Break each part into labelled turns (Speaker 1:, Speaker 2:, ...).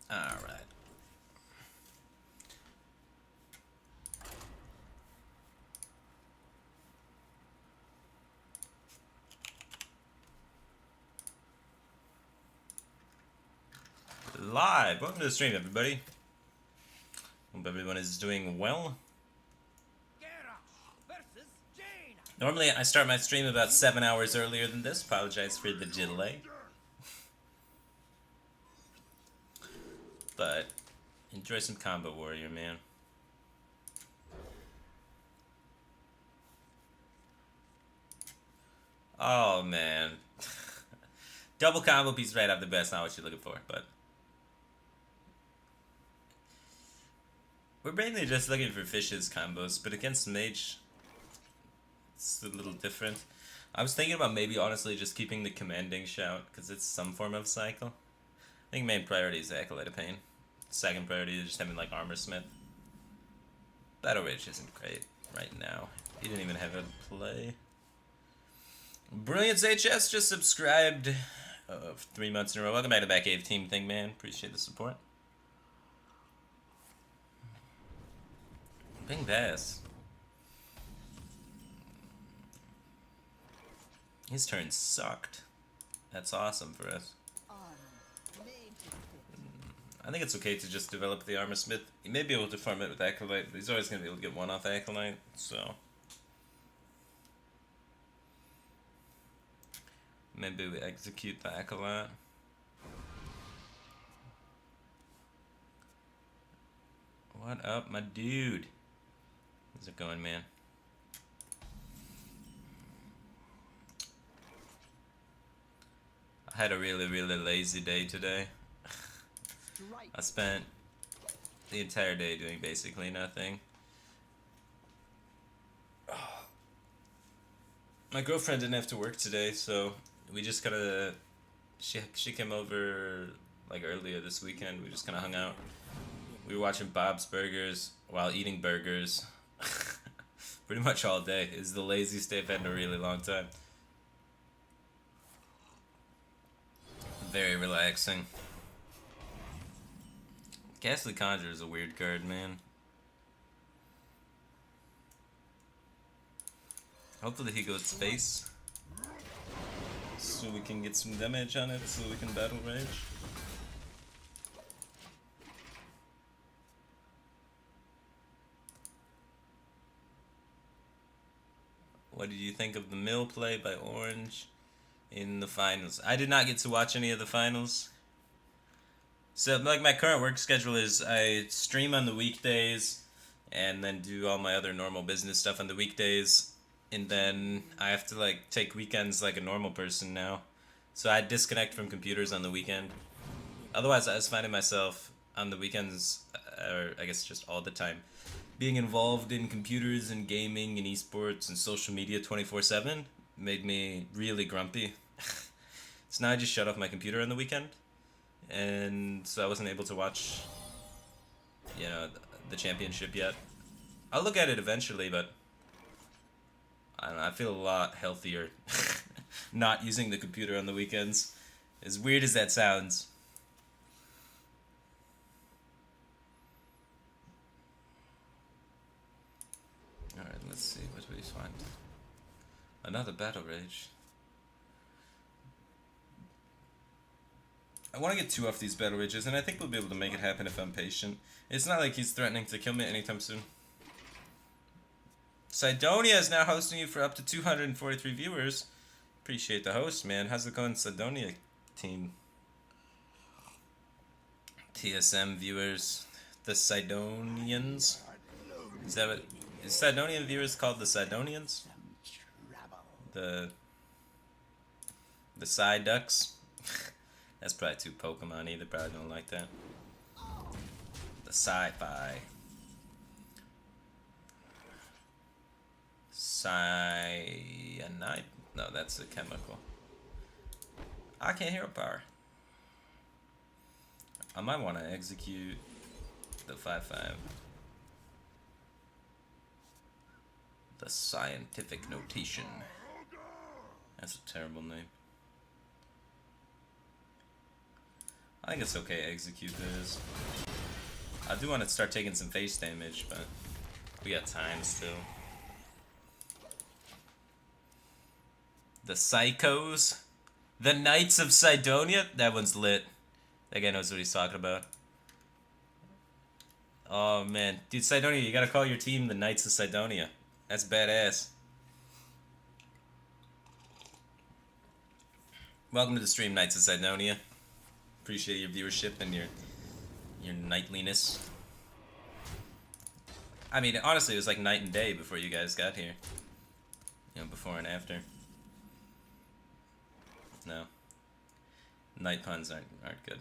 Speaker 1: Alright. Live! Welcome to the stream, everybody. Hope everyone is doing well. Normally, I start my stream about 7 hours earlier than this. Apologize for the delay. But, enjoy some Combo Warrior, man. Oh, man. Double combo piece right off the bat, not what you're looking for, but... We're mainly just looking for Fish's combos, but against Mage, it's a little different. I was thinking about maybe honestly just keeping the commanding shout, because it's some form of cycle. I think main priority is Acolyte of Pain. Second priority is just having like Armor Smith. Battle Rage isn't great right now. He didn't even have a play. Brilliance HS just subscribed 3 months in a row. Welcome back to Back Cave Team Thing, man. Appreciate the support. Bing Bass. His turn sucked. That's awesome for us. I think it's okay to just develop the Armor Smith. He may be able to farm it with Acolyte, but he's always going to be able to get one off Acolyte, so... Maybe we execute the Acolyte. What up, my dude? How's it going, man? I had a really, really lazy day today. I spent the entire day doing basically nothing. My girlfriend didn't have to work today, so we just kind of... She came over like earlier this weekend. We just kind of hung out. We were watching Bob's Burgers while eating burgers. Pretty much all day. It's the laziest day I've had in a really long time. Very relaxing. Ghastly Conjure is a weird card, man. Hopefully he goes space. So we can get some damage on it, so we can battle rage. What did you think of the mill play by Orange in the finals? I did not get to watch any of the finals. So, like, my current work schedule is I stream on the weekdays and then do all my other normal business stuff on the weekdays. And then I have to, like, take weekends like a normal person now. So I disconnect from computers on the weekend. Otherwise, I was finding myself on the weekends, or I guess just all the time, being involved in computers and gaming and esports and social media 24/7 made me really grumpy. So now I just shut off my computer on the weekend. And so I wasn't able to watch, you know, the championship yet. I'll look at it eventually, but I don't know, I feel a lot healthier not using the computer on the weekends. As weird as that sounds. Alright, let's see what we find. Another Battle Rage. I want to get 2 off these Battle Rages, and I think we'll be able to make it happen if I'm patient. It's not like he's threatening to kill me anytime soon. Sidonia is now hosting you for up to 243 viewers. Appreciate the host, man. How's it going, Sidonia team? TSM viewers. The Sidonians? Is that what... Is Sidonian viewers called the Sidonians? The Psyducks? That's probably too Pokemon-y. They probably don't like that. The sci-fi. Cyanide? No, that's a chemical. I can't hear a power. I might want to execute the 5/5. The scientific notation. That's a terrible name. I think it's okay to execute this. I do want to start taking some face damage, but we got time still. The Psychos? The Knights of Sidonia? That one's lit. That guy knows what he's talking about. Oh man. Dude, Sidonia, you gotta call your team the Knights of Sidonia. That's badass. Welcome to the stream, Knights of Sidonia. Appreciate your viewership and your knightliness. I mean, honestly, it was like night and day before you guys got here. You know, before and after. No. Night puns aren't good.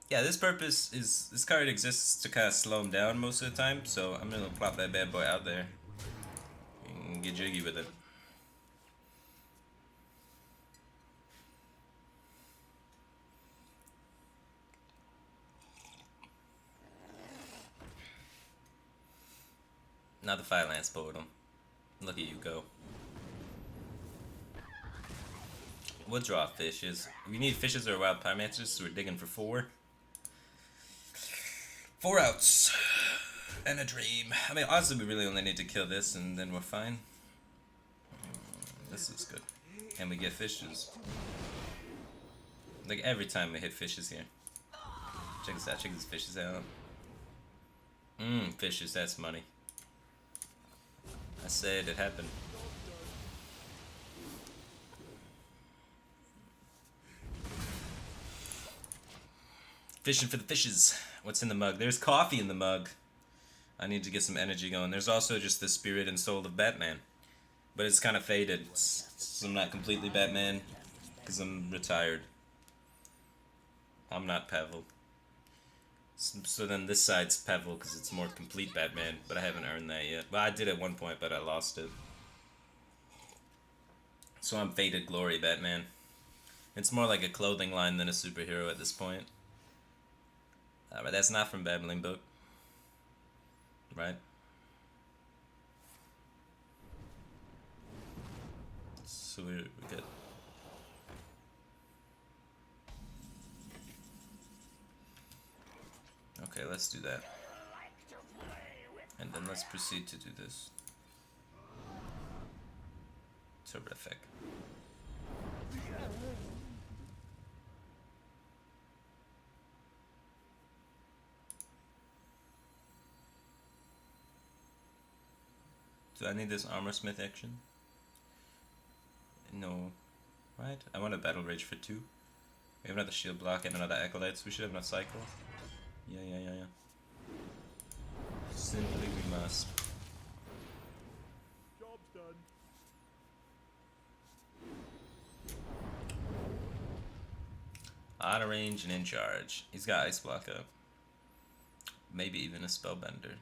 Speaker 1: Yeah, this card exists to kind of slow him down most of the time, so I'm gonna plop that bad boy out there and get jiggy with it. Now the Fire Lance Portal. Look at you go. We'll draw fishes. We need fishes or wild pyromancers, so we're digging for 4. 4 outs. And a dream. I mean, honestly, we really only need to kill this and then we're fine. This is good. And we get fishes. Like every time we hit fishes here. Check this out. Check these fishes out. Fishes. That's money. I said it happened. Fishing for the fishes. What's in the mug? There's coffee in the mug. I need to get some energy going. There's also just the spirit and soul of Batman. But it's kind of faded. So I'm not completely Batman. Because I'm retired. I'm not Pavel. So then this side's Pavel because it's more complete Batman. But I haven't earned that yet. Well, I did at one point, but I lost it. So I'm Faded Glory Batman. It's more like a clothing line than a superhero at this point. But that's not from Babbling Book. Right? So we're good. Okay, let's do that. And then let's proceed to do this. Terrific. Do I need this armor smith action? No. Right? I want a battle rage for 2. We have another shield block and another acolytes. We should have enough cycle. Yeah. Simply we must.
Speaker 2: Job's done.
Speaker 1: Out of range and in charge. He's got ice block up. Maybe even a spellbender.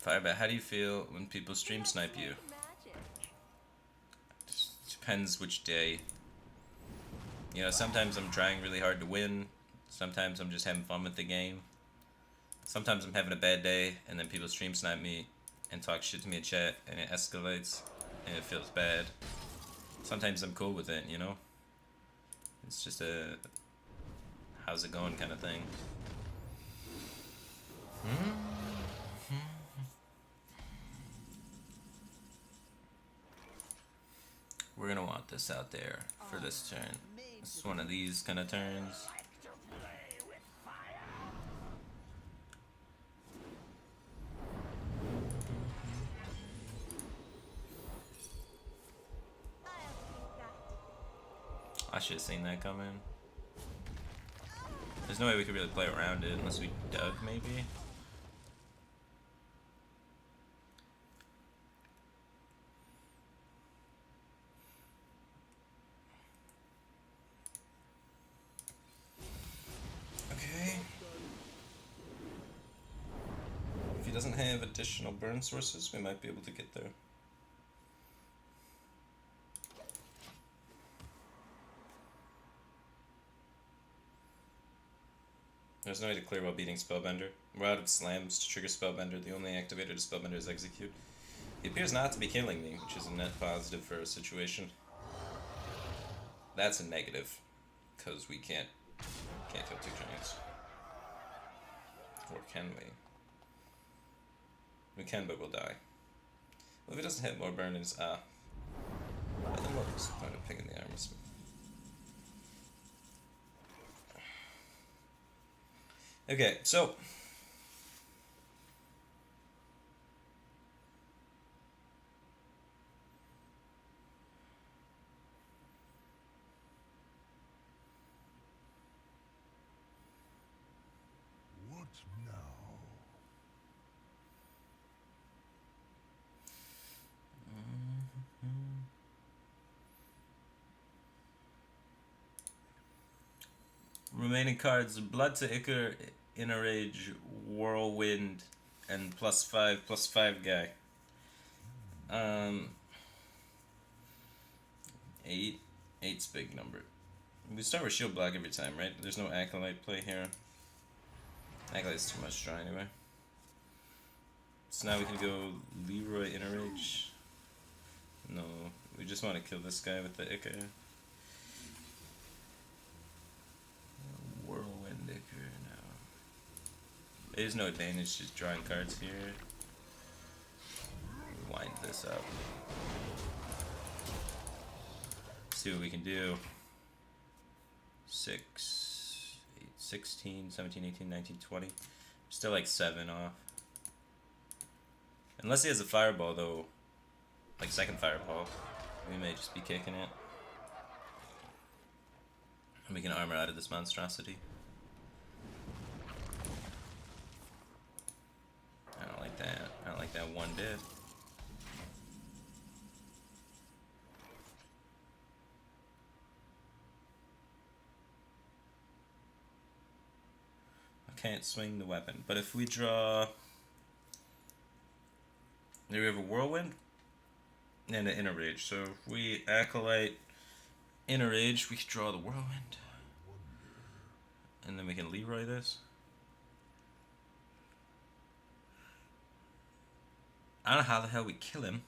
Speaker 1: Firebat, how do you feel when people stream snipe you? Just depends which day. You know, sometimes I'm trying really hard to win. Sometimes I'm just having fun with the game. Sometimes I'm having a bad day and then people stream snipe me and talk shit to me in chat and it escalates and it feels bad. Sometimes I'm cool with it, you know? It's just a how's it going kind of thing. We're gonna want this out there for this turn. This is one of these kind of turns. I should have seen that coming. There's no way we could really play around it unless we dug, maybe. Okay. If he doesn't have additional burn sources, we might be able to get there. There's no way to clear while beating Spellbender. We're out of slams to trigger Spellbender. The only activator to Spellbender is Execute. He appears not to be killing me, which is a net positive for our situation. That's a negative, because we can't kill 2 giants. Or can we? We can, but we'll die. Well, if it doesn't hit, more burners. Then what's the point of picking the armor smith? Okay, so
Speaker 2: what now?
Speaker 1: remaining cards: Blood to Ichor, Inner Rage, Whirlwind, and +5/+5 guy. 8. 8's big number. We start with shield block every time, right? There's no acolyte play here. Acolyte's too much draw anyway. So now we can go Leroy Inner Rage. No, we just want to kill this guy with the Ichor. Whirlwind Ichor now. There's no advantage just drawing cards here. Wind this up. See what we can do. 6, 8, 16, 17, 18, 19, 20. Still like 7 off. Unless he has a fireball though, like second fireball, we may just be kicking it. And we can armor out of this monstrosity. I don't like that. I don't like that one bit. I can't swing the weapon, but if we draw... There we have a Whirlwind and an Inner Rage. So if we Acolyte Inner Rage, we can draw the Whirlwind. And then we can Leroy this. I don't know how the hell we kill him.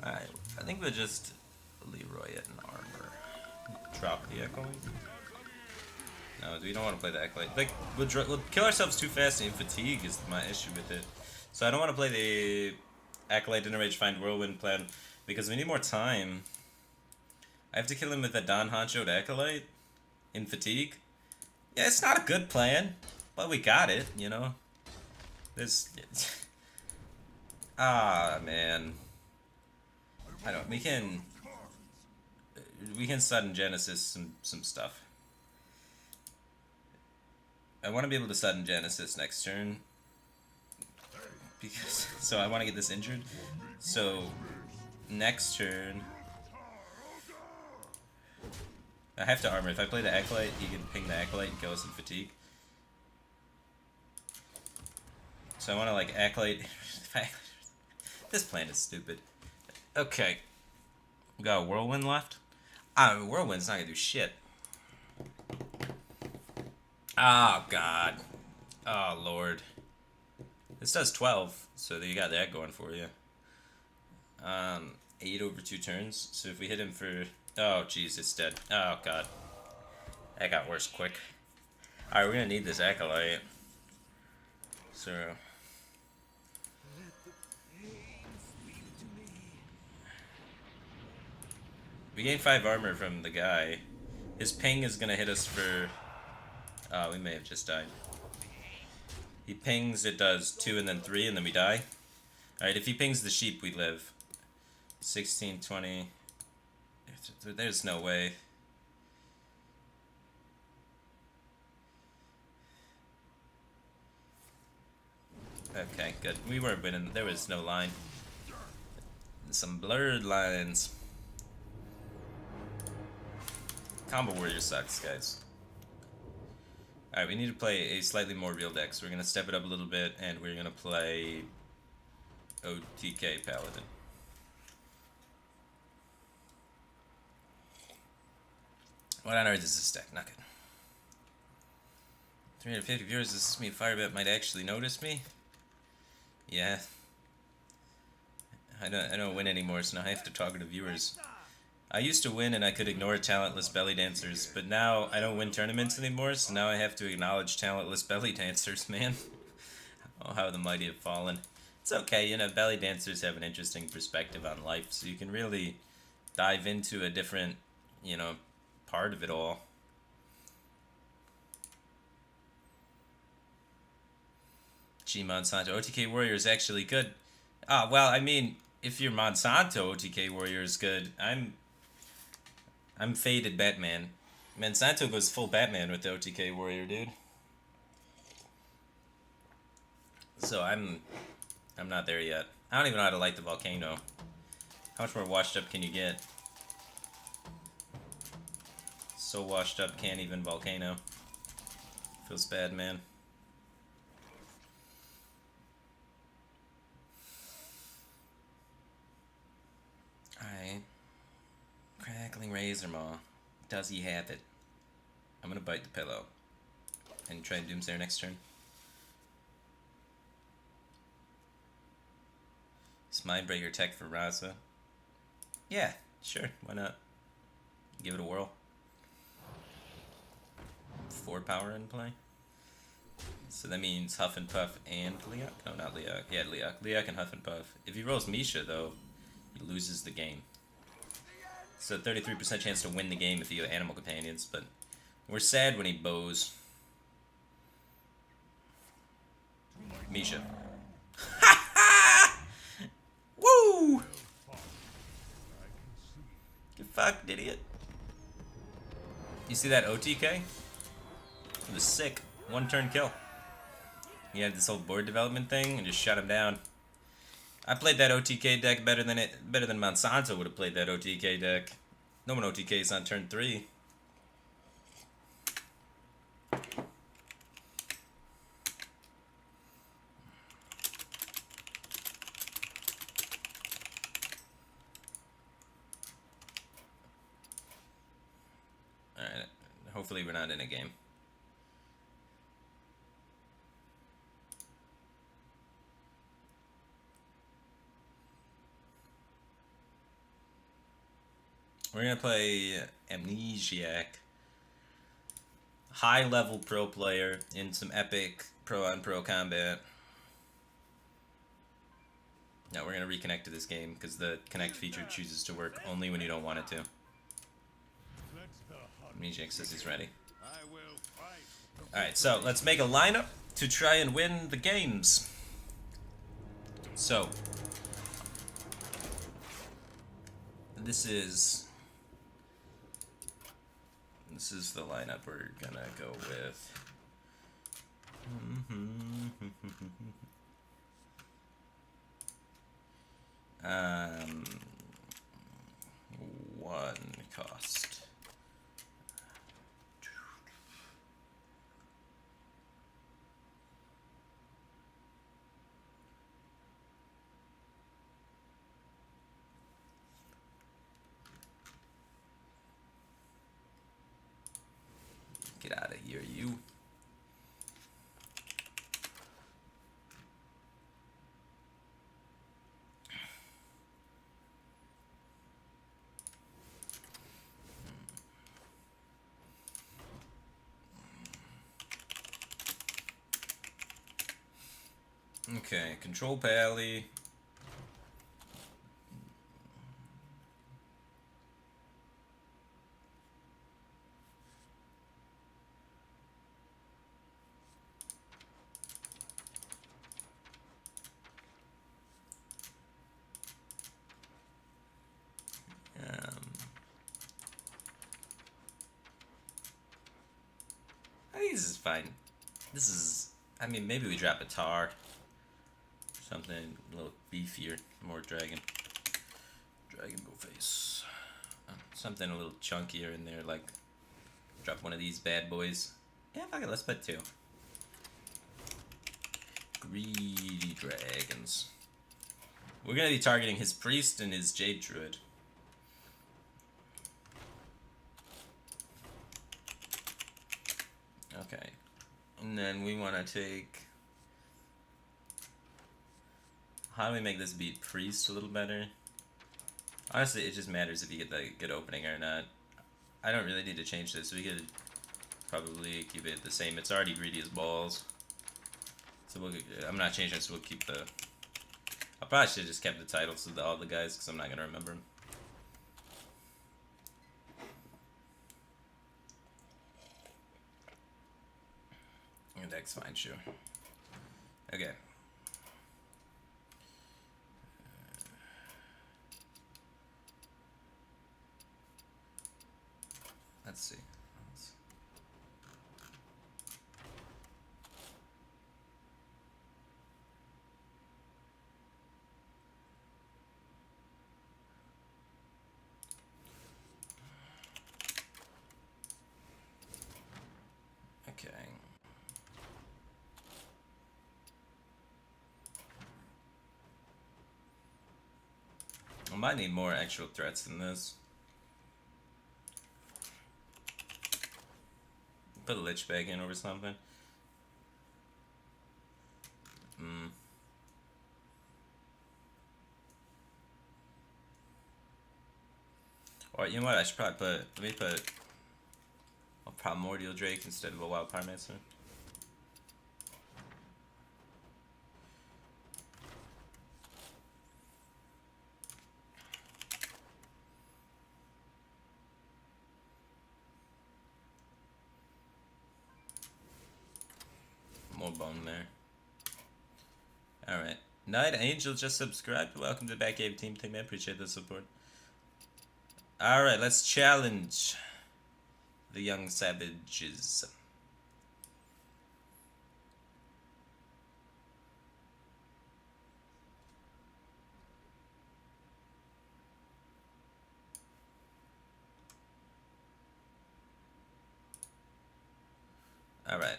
Speaker 1: Alright, I think we'll just Leroy it in armor. Drop the Echoing. No, we don't want to play the Acolyte. Like, we'll kill ourselves too fast, and fatigue is my issue with it. So I don't want to play the Acolyte Inner Rage Find Whirlwind plan, because we need more time. I have to kill him with a Don Honcho'd Acolyte in fatigue. Yeah, it's not a good plan, but we got it, you know? This... Ah, man. I don't. We can sudden Genesis some stuff. I want to be able to sudden Genesis next turn, because so I want to get this injured. So next turn, I have to armor. If I play the Acolyte, he can ping the Acolyte and kill us in fatigue. So I want to like Acolyte. This plan is stupid. Okay. We got a Whirlwind left. Whirlwind's not gonna do shit. Oh, God. Oh, Lord. This does 12, so you got that going for you. 8 over 2 turns. So if we hit him for... Oh, jeez, it's dead. Oh, God. That got worse quick. Alright, we're gonna need this Acolyte. So... We gain 5 armor from the guy. His ping is gonna hit us for... Oh, we may have just died. He pings, it does 2 and then 3, and then we die. Alright, if he pings the sheep, we live. 16, 20... There's no way. Okay, good. We weren't winning. There was no line. Some blurred lines. Combo Warrior sucks, guys. Alright, we need to play a slightly more real deck, so we're going to step it up a little bit, and we're going to play OTK Paladin. What on earth is this deck? Not good. 350 viewers, does this mean Firebat might actually notice me? Yeah. I don't win anymore, so now I have to talk to viewers. I used to win and I could ignore talentless belly dancers, but now I don't win tournaments anymore, so now I have to acknowledge talentless belly dancers, man. Oh, how the mighty have fallen. It's okay, you know, belly dancers have an interesting perspective on life, so you can really dive into a different, you know, part of it all. G Monsanto. OTK Warrior is actually good. Well, I mean, if your Monsanto OTK Warrior is good, I'm faded Batman. Monsanto goes full Batman with the OTK Warrior, dude. So I'm not there yet. I don't even know how to light the volcano. How much more washed up can you get? So washed up, can't even volcano. Feels bad, man. Alright. Crackling Razor Maw. Does he have it? I'm gonna bite the pillow. And try Doomsayer next turn. Is Mindbreaker tech for Raza? Yeah, sure, why not? Give it a whirl. 4 power in play. So that means Huff and Puff and Leok? No, not Leok. Yeah, Leok. Leok and Huff and Puff. If he rolls Misha, though, he loses the game. So 33% chance to win the game if you have Animal Companions, but we're sad when he bows. Misha. Woo! Get fucked, idiot. You see that OTK? It was sick. 1 turn kill. He had this whole board development thing and just shut him down. I played that OTK deck better than Monsanto would have played that OTK deck. No one OTKs on turn 3. Alright, hopefully we're not in a game. We're gonna play Amnesiac. High level pro player in some epic pro on pro combat. No, we're gonna reconnect to this game because the connect feature chooses to work only when you don't want it to. Amnesiac says he's ready. Alright, so let's make a lineup to try and win the games. So this is the lineup we're gonna go with. One cost. Get out of here, you. Okay, control Pally. I think this is fine. This is, I mean, maybe we drop a tar. Something a little beefier, more dragon go face. Something a little chunkier in there, like Drop one of these bad boys. Yeah, fuck it, let's put 2. Greedy dragons. We're gonna be targeting his priest and his jade druid. Okay. And then we want to take... How do we make this beat priest a little better? Honestly, it just matters if you get the good opening or not. I don't really need to change this. We could probably keep it the same. It's already greedy as balls. So I'm not changing it, so we'll keep the... I probably should have just kept the titles of all the guys, because I'm not going to remember them. Deck's fine, sure. Okay. Let's see. Okay. I might need more actual threats than this. Put a Lich back in over something. Or you know what? I should probably put. Let me put a Primordial Drake instead of a Wild Pyromancer. More bone there. Alright. Night Angel just subscribed. Welcome to the Batcave team. Thank you, man. Appreciate the support. Alright, let's challenge the young savages. Alright.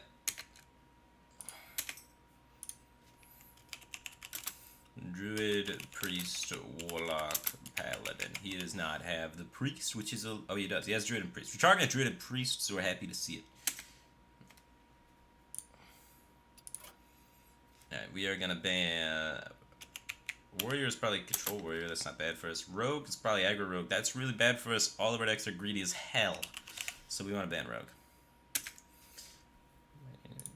Speaker 1: Druid, Priest, Warlock, Paladin. He does not have the Priest, which is a... Oh, he does. He has Druid and Priest. We're targeting a Druid and Priest, so we're happy to see it. Alright, we are gonna ban... Warrior is probably Control Warrior. That's not bad for us. Rogue is probably Aggro Rogue. That's really bad for us. All of our decks are greedy as hell. So we want to ban Rogue.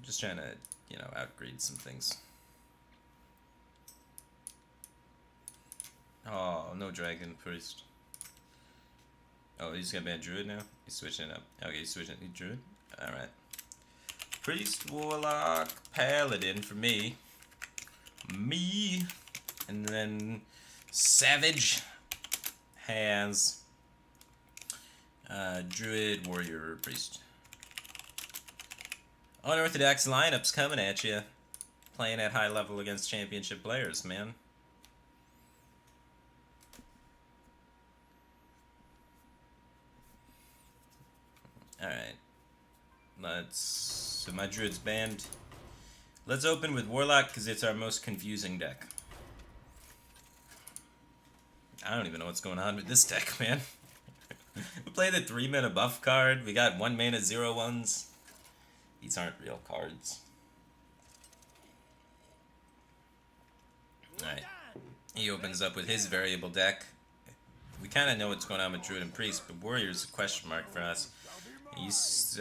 Speaker 1: Just trying to, you know, outgrade some things. Oh, no Dragon Priest. Oh, he's gonna ban Druid now? He's switching up. Okay, he's switching to Druid. Alright. Priest, Warlock, Paladin for me. And then Savage has Druid, Warrior, Priest. Unorthodox lineups coming at you. Playing at high level against championship players, man. Alright. So my Druid's banned. Let's open with Warlock, because it's our most confusing deck. I don't even know what's going on with this deck, man. We play the 3-mana buff card. We got 1 mana 0/1s. These aren't real cards. Alright. He opens up with his variable deck. We kind of know what's going on with Druid and Priest, but Warrior's a question mark for us. He's...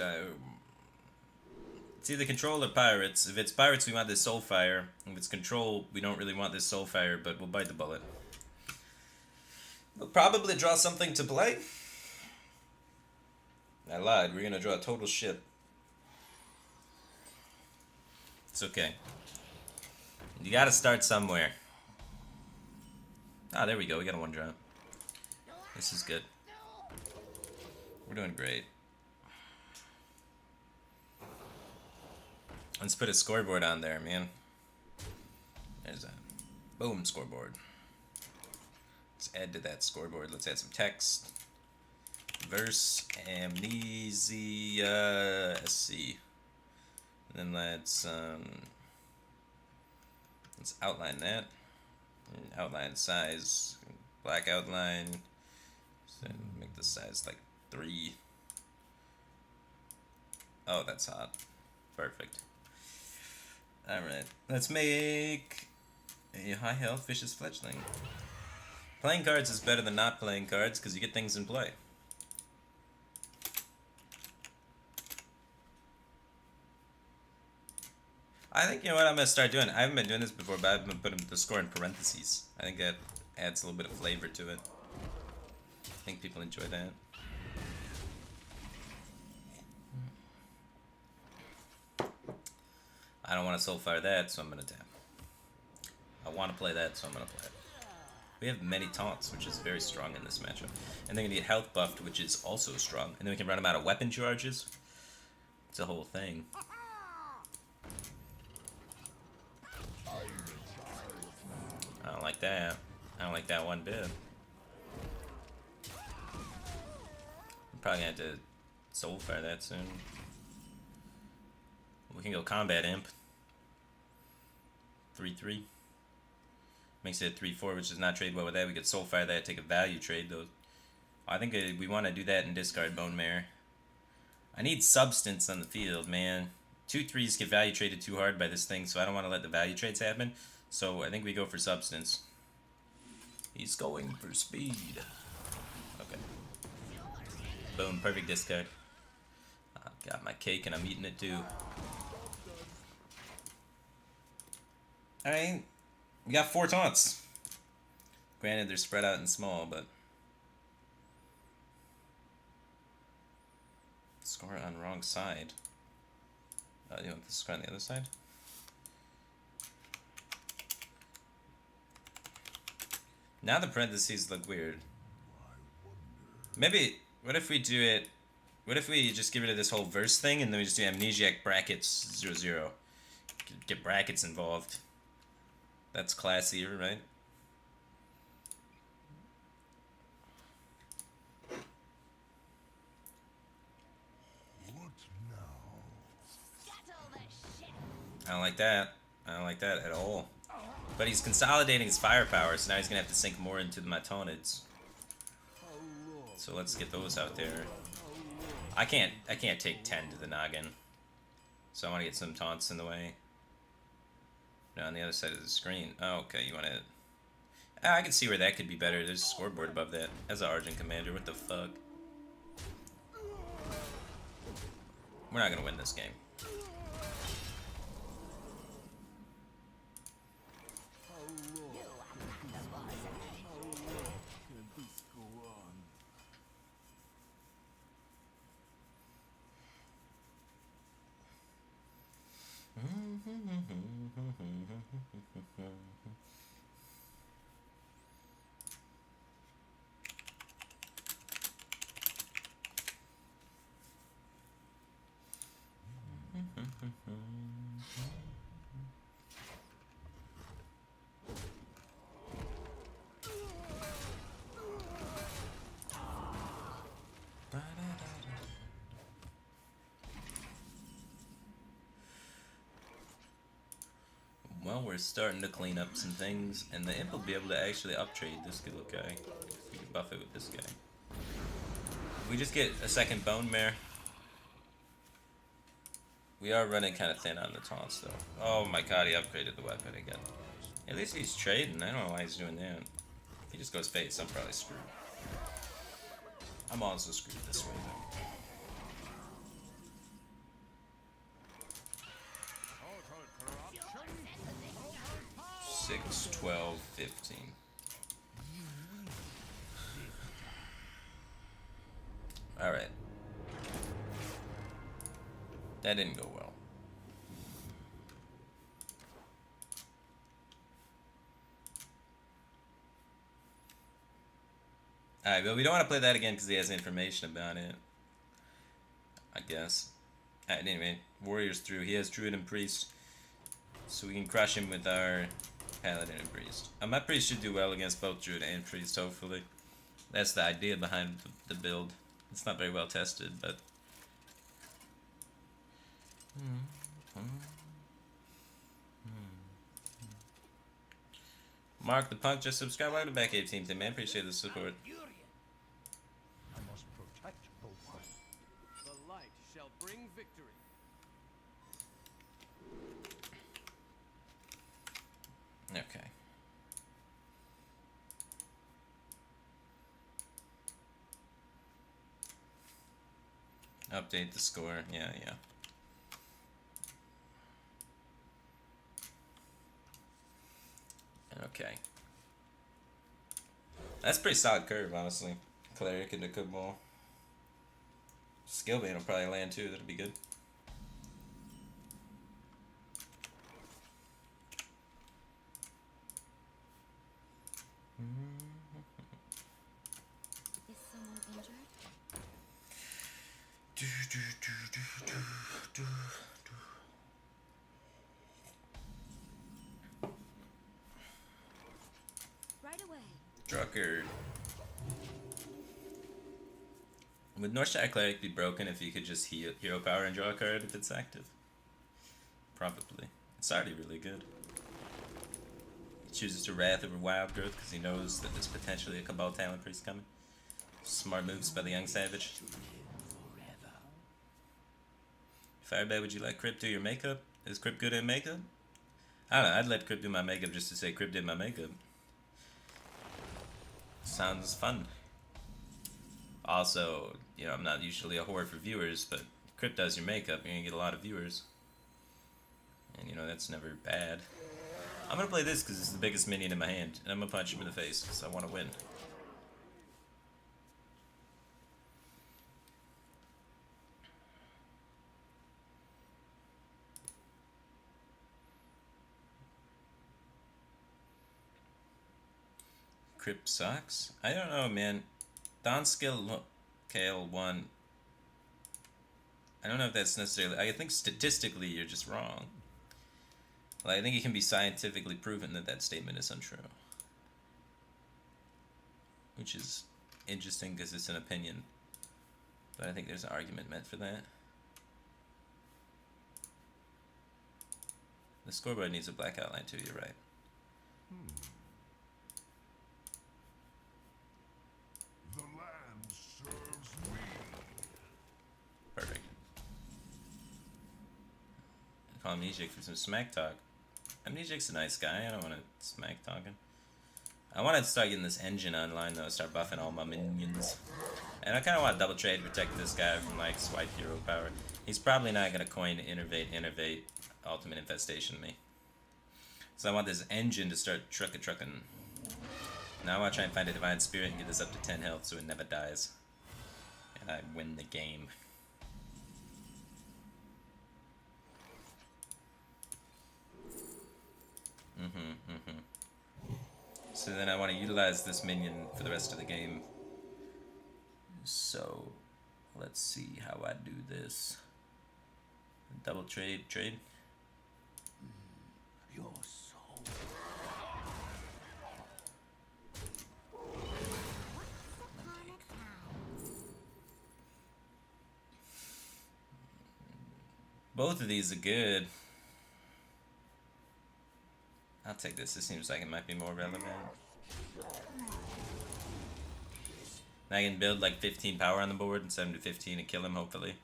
Speaker 1: it's either Control or Pirates. If it's Pirates, we want this Soulfire. If it's Control, we don't really want this Soulfire, but we'll bite the bullet. We'll probably draw something to play. I lied. We're going to draw a total shit. It's okay. You gotta start somewhere. Ah, there we go. We got a 1-drop. This is good. We're doing great. Let's put a scoreboard on there, man. There's that. Boom, scoreboard. Let's add to that scoreboard. Let's add some text. Verse Amnesia SC. And then let's outline that. And outline size, black outline. So make the size like 3. Oh, that's hot. Perfect. Alright, let's make a high health vicious fledgling. Playing cards is better than not playing cards because you get things in play. I think, you know what, I'm going to start doing. I haven't been doing this before, but I've been putting the score in parentheses. I think that adds a little bit of flavor to it. I think people enjoy that. I don't want to soulfire that, so I'm going to tap. I want to play that, so I'm going to play it. We have many taunts, which is very strong in this matchup. And then we get health buffed, which is also strong. And then we can run them out of weapon charges. It's a whole thing. I don't like that. I don't like that one bit. I'm probably going to have to soulfire that soon. We can go combat imp. 3-3. Makes it 3-4, which does not trade well with that. We could soulfire that, take a value trade though. I think we want to do that and discard Bone Mare. I need substance on the field, man. 2-3s get value traded too hard by this thing, so I don't want to let the value trades happen. So I think we go for substance. He's going for speed. Okay. Boom, perfect discard. I've got my cake and I'm eating it too. Alright. We got 4 taunts. Granted, they're spread out and small, but... Score on wrong side. You want the score on the other side? Now the parentheses look weird. Maybe, what if we do it... What if we just get rid of this whole verse thing and then we just do amnesiac brackets 0-0? Get brackets involved. That's classier, right? I don't like that. I don't like that at all. But he's consolidating his firepower, so now he's gonna have to sink more into my tauntids. So let's get those out there. I can't take 10 to the noggin. So I want to get some taunts in the way. No, on the other side of the screen. Oh, okay, you want to... I can see where that could be better. There's a scoreboard above that. As an Argent Commander, what the fuck? We're not going to win this game. Well, we're starting to clean up some things, and the imp will be able to actually uptrade this good little guy. We can buff it with this guy. If we just get a second Bone Mare. We are running kind of thin on the taunts, though. Oh my god, he upgraded the weapon again. At least he's trading. I don't know why he's doing that. If he just goes face, I'm probably screwed. I'm also screwed this way, though. 6, 12, 15. Alright. That didn't go well. Alright, but we don't want to play that again because he has information about it. I guess. Alright, anyway. Warriors through. He has Druid and Priest. So we can crush him with our Paladin and Priest. My Priest should do well against both Druid and Priest, hopefully. That's the idea behind the build. It's not very well tested, but. Mark the Punk just subscribed. Welcome back, 18th man. Appreciate the support.
Speaker 2: I must protect the one.
Speaker 3: The light shall bring victory.
Speaker 1: Okay. Update the score. Yeah. Okay. That's a pretty solid curve, honestly. Cleric into Cabal. Skill Bane will probably land too. That'll be good.
Speaker 4: Is someone injured? Right away.
Speaker 1: Drucker. Would Northshire Cleric be broken if you could just heal hero power and draw a card if it's active? Probably. It's already really good. He chooses to Wrath over Wild Growth because he knows that there's potentially a Cabal Talent Priest coming. Smart moves by the young savage. Firebat, would you let Crypt do your makeup? Is Crypt good at makeup? I don't know, I'd let Crypt do my makeup just to say Crypt did my makeup. Sounds fun. Also, you know, I'm not usually a whore for viewers, but Crypt does your makeup, you're gonna get a lot of viewers. And you know, that's never bad. I'm gonna play this because it's the biggest minion in my hand, and I'm gonna punch him in the face because I want to win. Crypt sucks? I don't know, man. Don skill Kale 1. I don't know if that's necessarily. I think statistically you're just wrong. Like, I think it can be scientifically proven that that statement is untrue. Which is interesting because it's an opinion. But I think there's an argument meant for that. The scoreboard needs a black outline too, you're right.
Speaker 2: The land serves me.
Speaker 1: Perfect. I call Amnesiac for some smack talk. Amnesiac's a nice guy, I don't want to smack talk him. I want to start getting this engine online though, start buffing all my minions. And I kind of want to double trade to protect this guy from like swipe hero power. He's probably not going to coin Innervate, Ultimate Infestation me. So I want this engine to start trucking. Now I want to try and find a Divine Spirit and get this up to 10 health so it never dies. And I win the game. So then I want to utilize this minion for the rest of the game. So let's see how I do this. Double trade.
Speaker 2: Your soul.
Speaker 1: Both of these are good. I'll take this. This seems like it might be more relevant. I can build like 15 power on the board and send him to 15 and kill him, hopefully.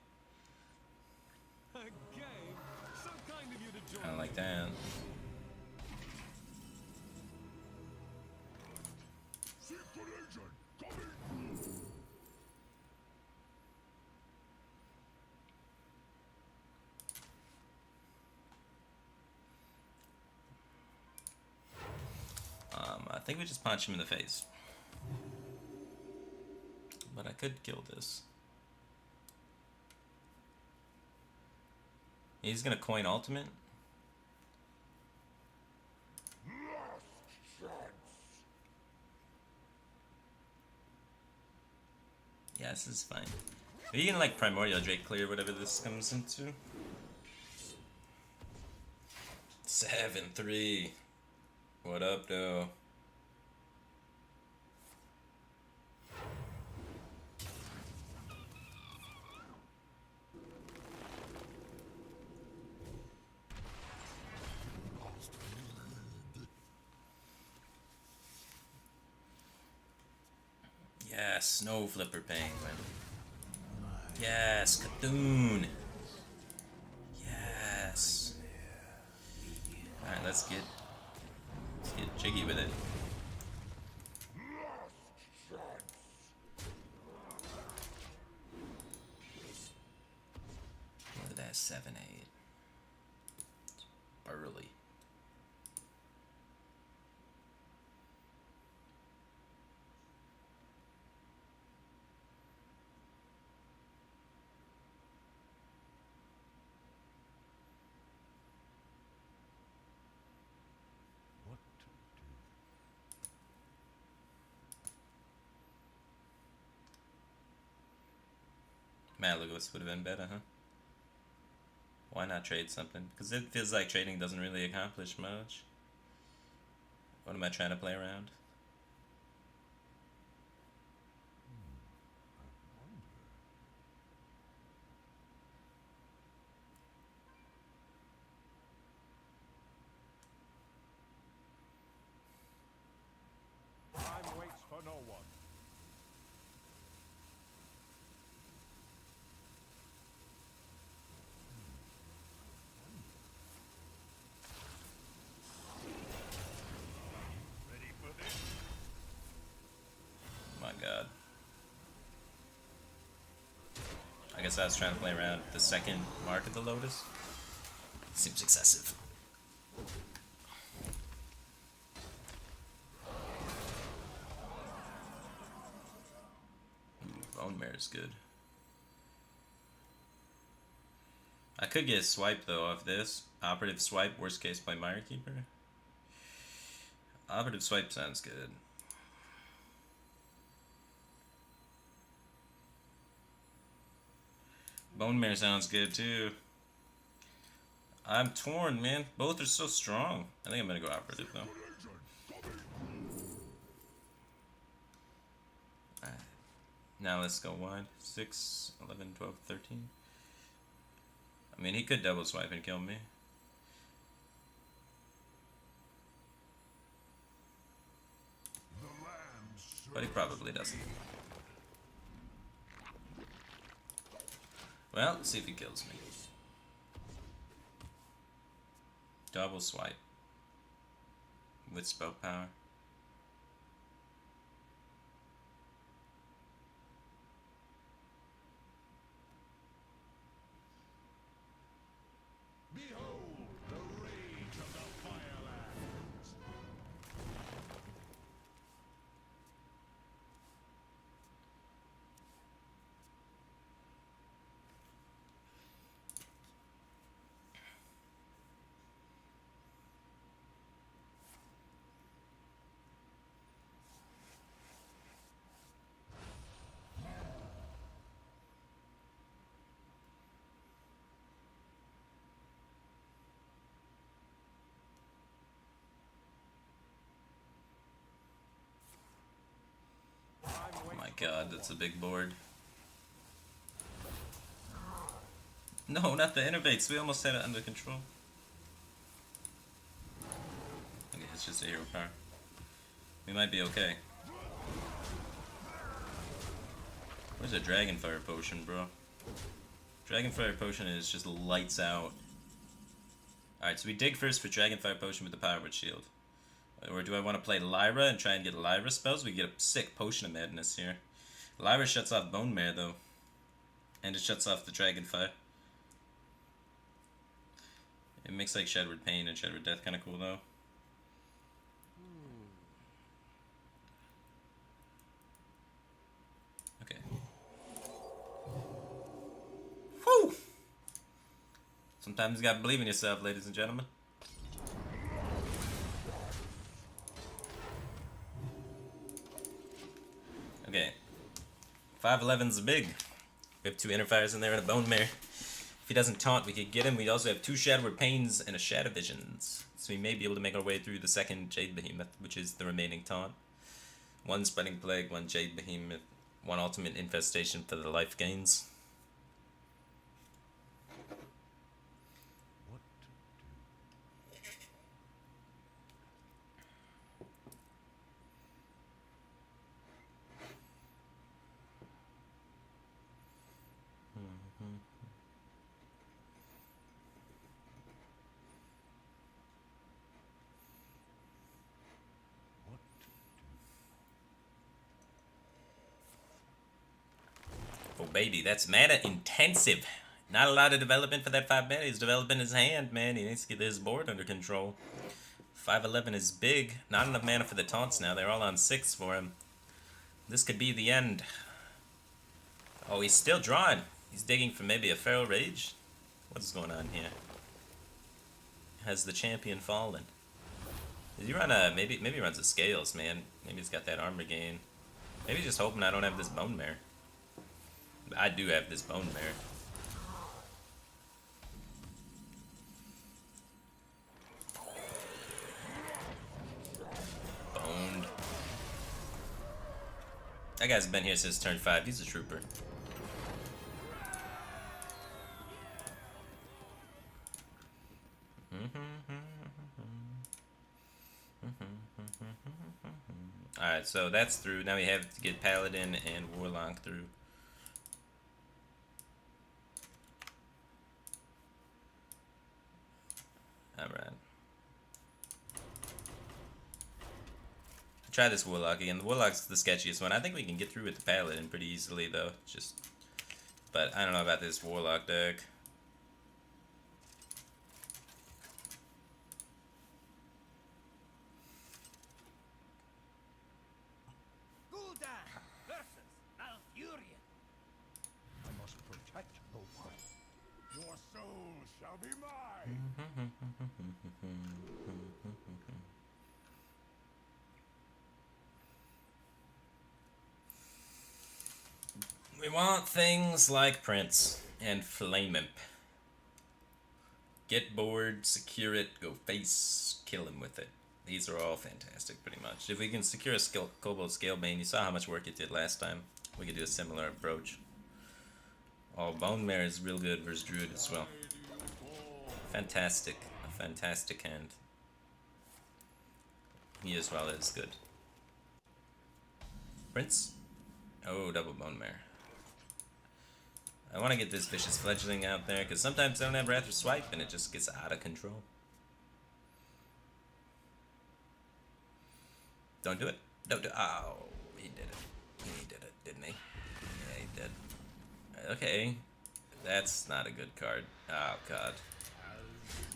Speaker 3: A game? So kind of you to join.
Speaker 1: I don't like that.
Speaker 2: Secret agent coming.
Speaker 1: I think we just punch him in the face. But I could kill this. He's gonna coin ultimate.
Speaker 2: Last chance.
Speaker 1: Yeah, this is fine. You can like Primordial Drake clear whatever this comes into. 7-3. What up, though? Snow Flipper Penguin. Yes, Cthulhu. Yes. Alright, let's get jiggy with it. Look at that 7-8. Burly.
Speaker 2: What to do?
Speaker 1: Malagos would have been better, huh? Why not trade something? Because it feels like trading doesn't really accomplish much. What am I trying to play around?
Speaker 3: Time waits for no one. Ready for this?
Speaker 1: My god. I guess I was trying to play around the second mark of the Lotus. Seems excessive. Bone Mare is good. I could get a swipe though off this. Operative swipe, worst case play Mire Keeper. Operative swipe sounds good. Bone Mare sounds good too. I'm torn, man. Both are so strong. I think I'm gonna go operative though. Alright. Now let's go wide. 6, 11, 12, 13. I mean, he could double swipe and kill me. But he probably doesn't. Well, let's see if he kills me. Double swipe. With spell power.
Speaker 3: Behold the rage of the Firelands.
Speaker 1: Oh my god, that's a big board. No, not the innervates. We almost had it under control. Okay, it's just a hero power. We might be okay. Where's a Dragonfire Potion, bro? Dragonfire Potion is just lights out. Alright, so we dig first for Dragonfire Potion with the Power Word Shield. Or do I want to play Lyra and try and get Lyra spells? We get a sick Potion of Madness here. Lyra shuts off Bone Mare, though. And it shuts off the Dragonfire. It makes like Shadowed Pain and Shadowed Death kind of cool, though. Okay. Whew! Sometimes you gotta believe in yourself, ladies and gentlemen. Okay. 5'11's big. We have 2 Interfires in there and a Bone Mare. If he doesn't taunt, we could get him. We also have 2 Shadowed Pains and a Shadow Visions. So we may be able to make our way through the second Jade Behemoth, which is the remaining taunt. 1 Spreading Plague, 1 Jade Behemoth, 1 Ultimate Infestation for the life gains.
Speaker 2: What to do? What?
Speaker 1: Oh baby, that's mana intensive. Not a lot of development for that 5 mana. He's developing his hand, man. He needs to get his board under control. 5/11 is big. Not enough mana for the taunts now. They're all on 6 for him. This could be the end. Oh, he's still drawing. He's digging for maybe a Feral Rage. What's going on here? Has the champion fallen? Does he run a... Maybe he runs a Scales, man. Maybe he's got that armor gain. Maybe he's just hoping I don't have this Bone Mare. I do have this Bone Mare. Boned. That guy's been here since turn 5. He's a trooper. Alright, so that's through. Now we have to get Paladin and Warlock through. Alright. Try this Warlock again. The Warlock's the sketchiest one. I think we can get through with the Paladin pretty easily, though. But I don't know about this Warlock deck.
Speaker 2: I must protect the one.
Speaker 3: Your soul shall be mine.
Speaker 1: We want things like Prince and Flame Imp. Get bored, secure it, go face, kill him with it. These are all fantastic, pretty much. If we can secure a Kobold Scalebane, you saw how much work it did last time. We could do a similar approach. Oh, Bone Mare is real good versus Druid as well. Fantastic. A fantastic hand. He as well is good. Prince? Oh, double Bone Mare. I want to get this Vicious Fledgling out there, because sometimes I don't have Wrath or Swipe, and it just gets out of control. Don't do it. Don't do it. Oh, he did it. He did it, didn't he? Yeah, he did. Okay. That's not a good card. Oh, God.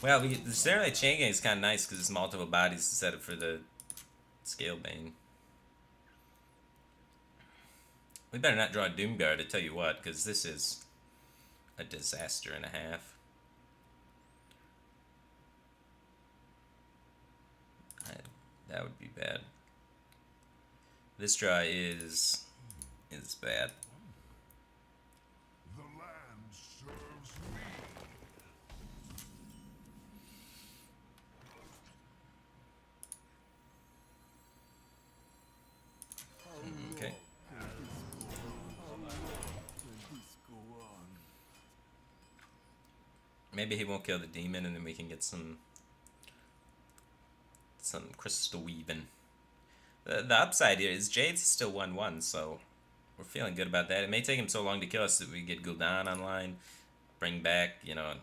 Speaker 1: Well, the Serenite Chain Gang is kind of nice, because it's multiple bodies to set it for the Scalebane. We better not draw Doomguard, I tell you what, because this is a disaster and a half. That would be bad. This draw is bad.
Speaker 3: The land serves me.
Speaker 1: Okay. Maybe he won't kill the demon, and then we can get some crystal weaving. The upside here is Jade's still 1/1, so we're feeling good about that. It may take him so long to kill us that we get Gul'dan online, bring back, you know,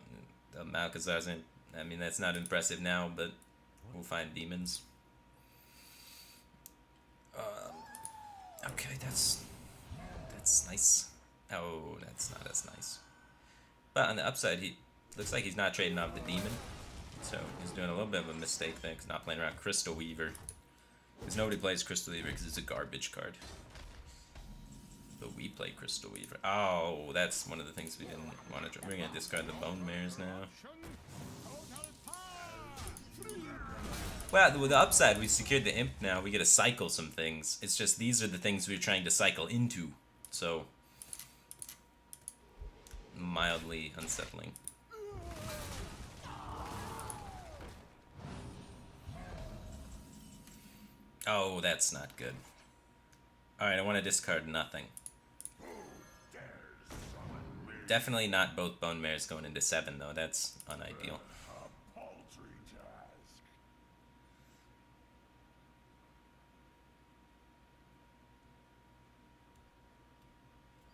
Speaker 1: the Malkazar's in. I mean, that's not impressive now, but we'll find demons. Okay, that's nice. Oh, that's not as nice. But on the upside, he looks like he's not trading off the demon, so he's doing a little bit of a mistake there. He's not playing around Crystal Weaver, because nobody plays Crystal Weaver because it's a garbage card. But we play Crystal Weaver. Oh, that's one of the things we didn't want to try. We're gonna discard the Bone Mares now. Well, with the upside, we secured the Imp now. We get to cycle some things. It's just these are the things we're trying to cycle into. So, mildly unsettling. Oh, that's not good. Alright, I want to discard nothing. Definitely not both Bone Mares going into 7, though. That's unideal.
Speaker 3: A paltry task.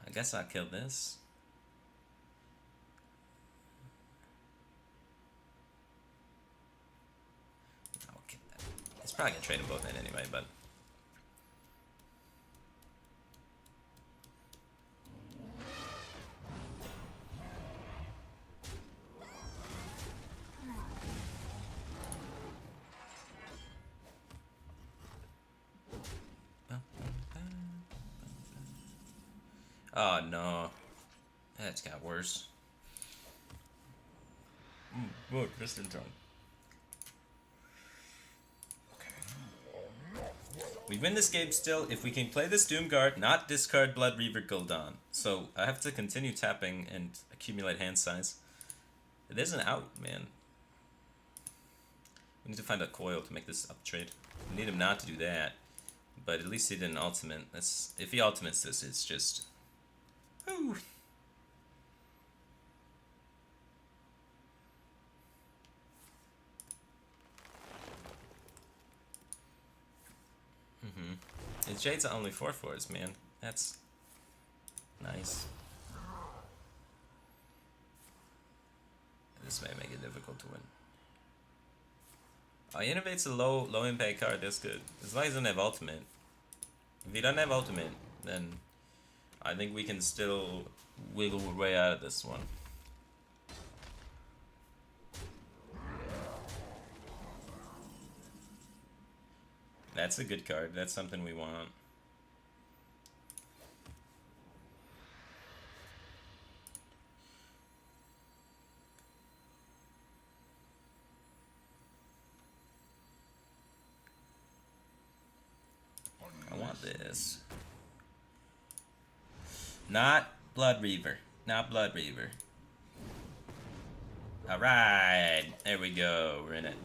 Speaker 1: I guess I'll kill this. Probably gonna trade them both in anyway, but. Oh no. That's got worse. Look, just in time. We win this game still if we can play this Doomguard, not discard Blood Reaver Gul'dan. So I have to continue tapping and accumulate hand size. It isn't out, man. We need to find a coil to make this up trade. We need him not to do that. But at least he didn't ultimate. That's, if he ultimates this, it's just... Whew. His Jade's are only 4/4s, man. That's nice. This may make it difficult to win. Oh, he innovates a low impact card. That's good. As long as he doesn't have ultimate. If he doesn't have ultimate, then I think we can still wiggle our way out of this one. That's a good card. That's something we want. I want this. Not Blood Reaver. Not Blood Reaver. Alright. There we go. We're in it.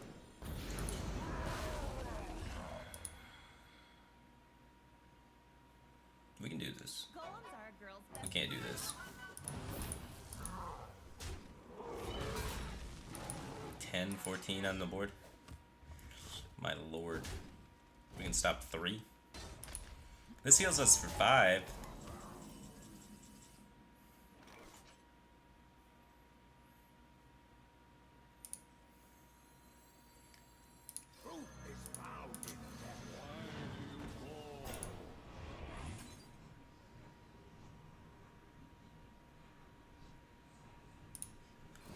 Speaker 1: We can do this. We can't do this. 10-14 on the board. My lord. We can stop 3. This heals us for 5.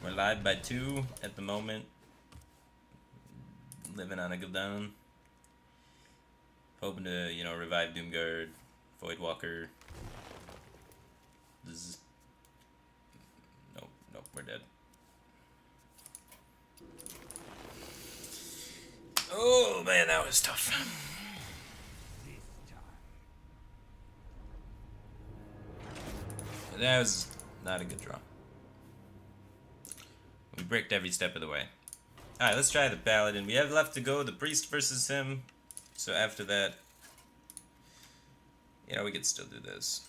Speaker 1: We're live by 2 at the moment. Living on a Gul'dan. Hoping to, you know, revive Doomguard, Voidwalker. Nope, we're dead. Oh man, that was tough. That was not a good draw. We bricked every step of the way. Alright, let's try the Paladin. We have left to go the Priest versus him. So after that, you know, we could still do this.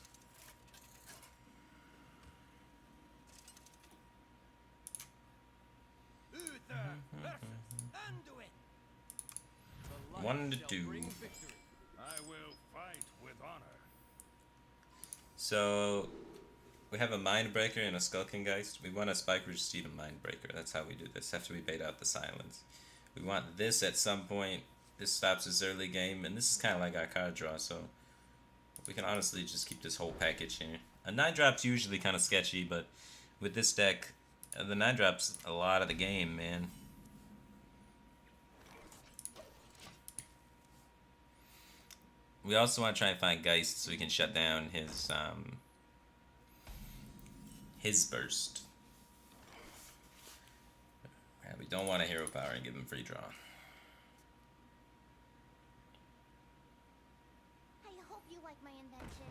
Speaker 1: One to two.
Speaker 3: I will fight with honor.
Speaker 1: So we have a Mindbreaker and a Skulkengeist. We want a Spike Rouge Steed and Mindbreaker. That's how we do this. After we bait out the silence. We want this at some point. This stops his early game, and this is kind of like our card draw, so we can honestly just keep this whole package here. A 9-drop's usually kind of sketchy, but with this deck, the 9-drop's a lot of the game, man. We also want to try and find Geist so we can shut down his burst. Yeah, we don't want a hero power and give him free draw.
Speaker 4: I hope you like my invention.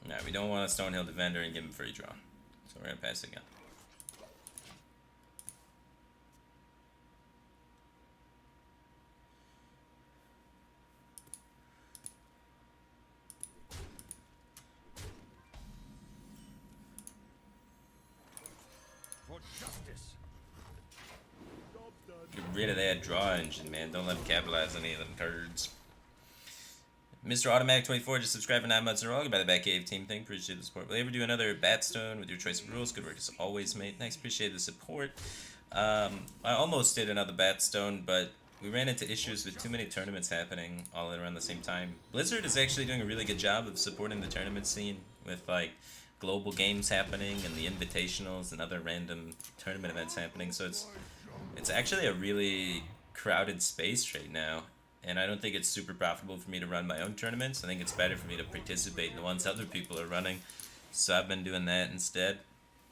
Speaker 1: No, we don't want a Stonehill Defender and give him free draw. So we're gonna pass again.
Speaker 3: For justice.
Speaker 1: Get rid of that draw engine, man. Don't let him capitalize on any of them turds. Mr. Automatic 24 just subscribed for 9 months in a row. Goodbye, the Batcave team thing. Appreciate the support. Will you ever do another Batstone with your choice of rules? Good work as always, mate. Thanks. Appreciate the support. I almost did another Batstone, but we ran into issues with too many tournaments happening all at around the same time. Blizzard is actually doing a really good job of supporting the tournament scene with like global games happening and the invitationals and other random tournament events happening. So it's actually a really crowded space right now. And I don't think it's super profitable for me to run my own tournaments. I think it's better for me to participate in the ones other people are running. So I've been doing that instead.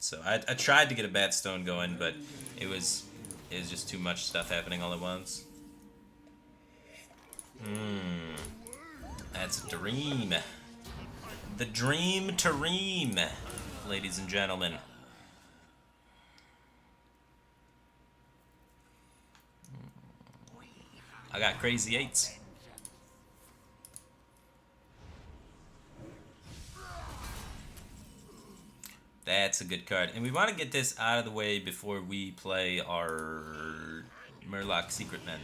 Speaker 1: So I tried to get a Bat Stone going, but it was just too much stuff happening all at once. That's a dream. The dream to ream, ladies and gentlemen. I got crazy eights. That's a good card. And we want to get this out of the way before we play our Murloc Secret Men.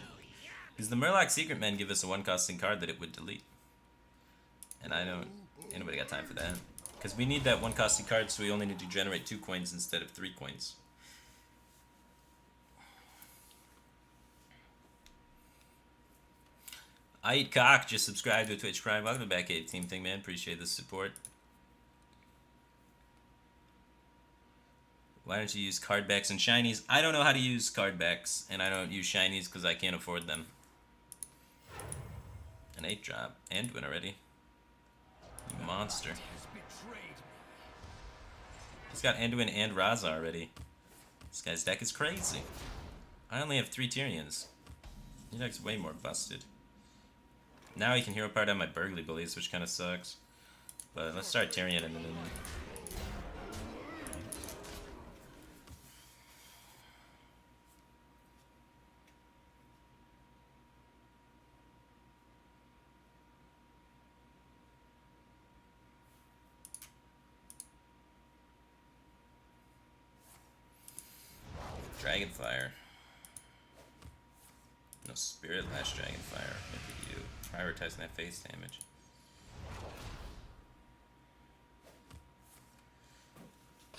Speaker 1: Because the Murloc Secret Men give us a one-costing card that it would delete. And I don't... Anybody got time for that? Because we need that one-costing card, so we only need to generate 2 coins instead of 3 coins. I Eat Cock just subscribed to Twitch Prime. Welcome back, Team Thing, man. Appreciate the support. Why don't you use card backs and shinies? I don't know how to use card backs, and I don't use shinies because I can't afford them. An 8-drop. Anduin already. You monster. He's got Anduin and Raza already. This guy's deck is crazy. I only have 3 Tyrians. Your deck's way more busted. Now he can hero part on my Burgly Bullies, which kind of sucks. But let's start Tyrion in a minute. Dragonfire. No, Spirit Lash Dragonfire. Look at you. Prioritizing that face damage.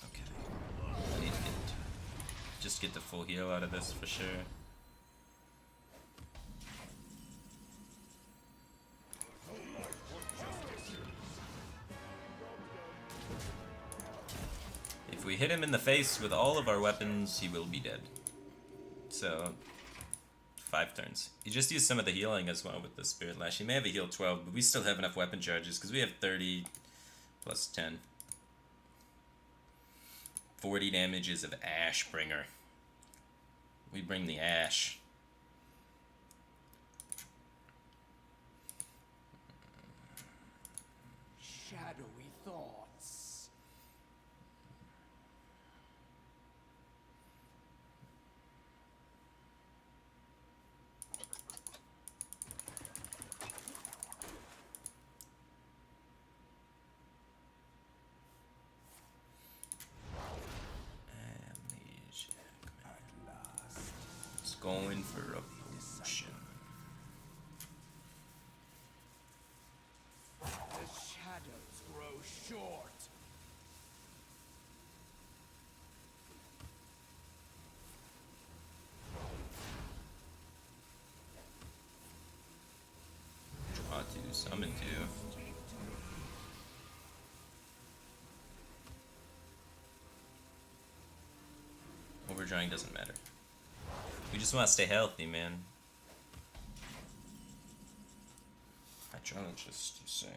Speaker 1: Okay. I need to just get the full heal out of this for sure. If we hit him in the face with all of our weapons, he will be dead. So, 5 turns. He just used some of the healing as well with the Spirit Lash. He may have a heal 12, but we still have enough weapon charges because we have 30 plus 10. 40 damages of Ashbringer. We bring the Ash.
Speaker 3: Shadowy thoughts.
Speaker 1: It's going for a potion.
Speaker 3: The shadows grow short.
Speaker 1: Draw 2, summon 2. Overdrawing doesn't matter. We just want to stay healthy, man. Hydrologist, you say?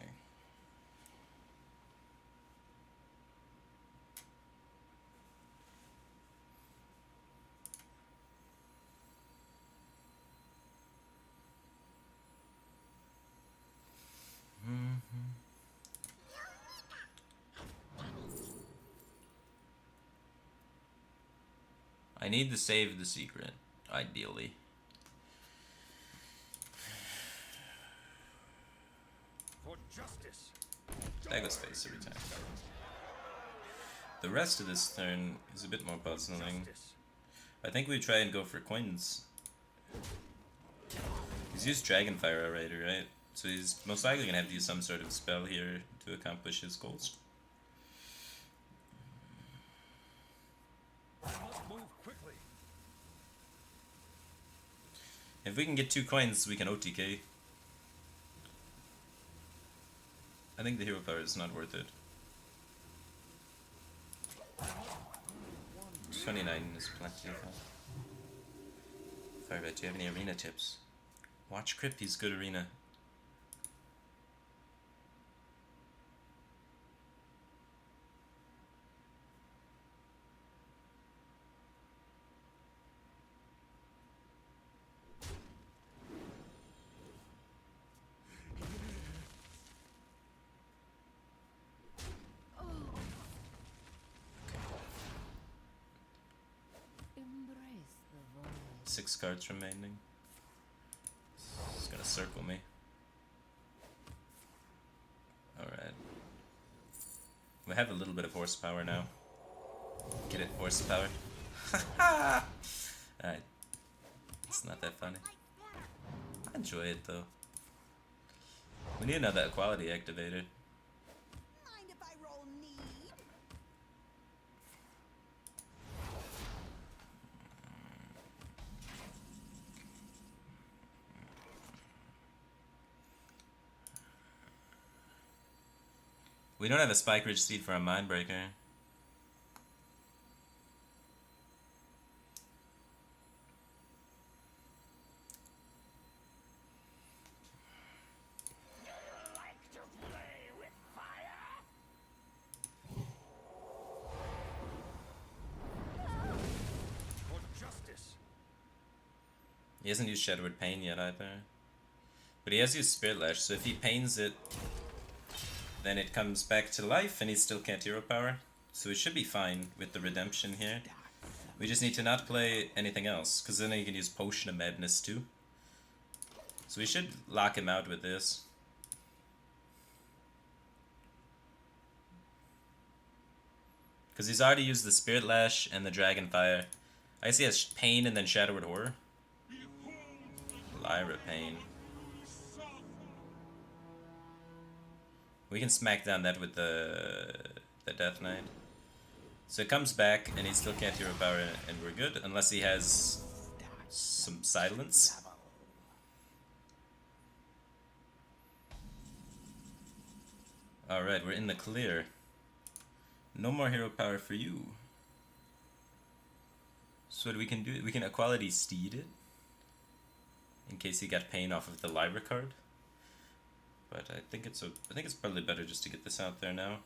Speaker 1: I need to save the secret, ideally.
Speaker 3: For justice.
Speaker 1: That goes face every time. The rest of this turn is a bit more puzzling. I think we try and go for coins. He's used Dragonfire already, right? So he's most likely going to have to use some sort of spell here to accomplish his goals.
Speaker 3: I must move quickly.
Speaker 1: If we can get 2 coins, we can OTK. I think the hero power is not worth it. 29 is plenty of help. Firebat, do you have any arena tips? Watch Crip, he's good arena.
Speaker 5: Embrace the void.
Speaker 1: 6 cards remaining. It's gonna circle me. Alright. We have a little bit of horsepower now. Get it, horsepower. Alright. It's not that funny. I enjoy it though. We need another equality activator.
Speaker 4: Mind if I roll need?
Speaker 1: We don't have a Spike Ridge seed for a Mindbreaker.
Speaker 3: For justice.
Speaker 1: He hasn't used Shadowward Pain yet either. But he has used Spirit Lash, so if he pains it, then it comes back to life and he still can't hero power. So it should be fine with the redemption here. We just need to not play anything else, because then he can use Potion of Madness too. So we should lock him out with this. Because he's already used the Spirit Lash and the Dragon Fire. I guess he has Pain and then Shadowward Horror. Lyra Pain. We can smack down that with the Death Knight. So it comes back and he still can't hero power and we're good, unless he has some silence. Alright, we're in the clear. No more hero power for you. So what we can do, we can equality steed it. In case he got pain off of the Lyra card. But I think it's probably better just to get this out there now.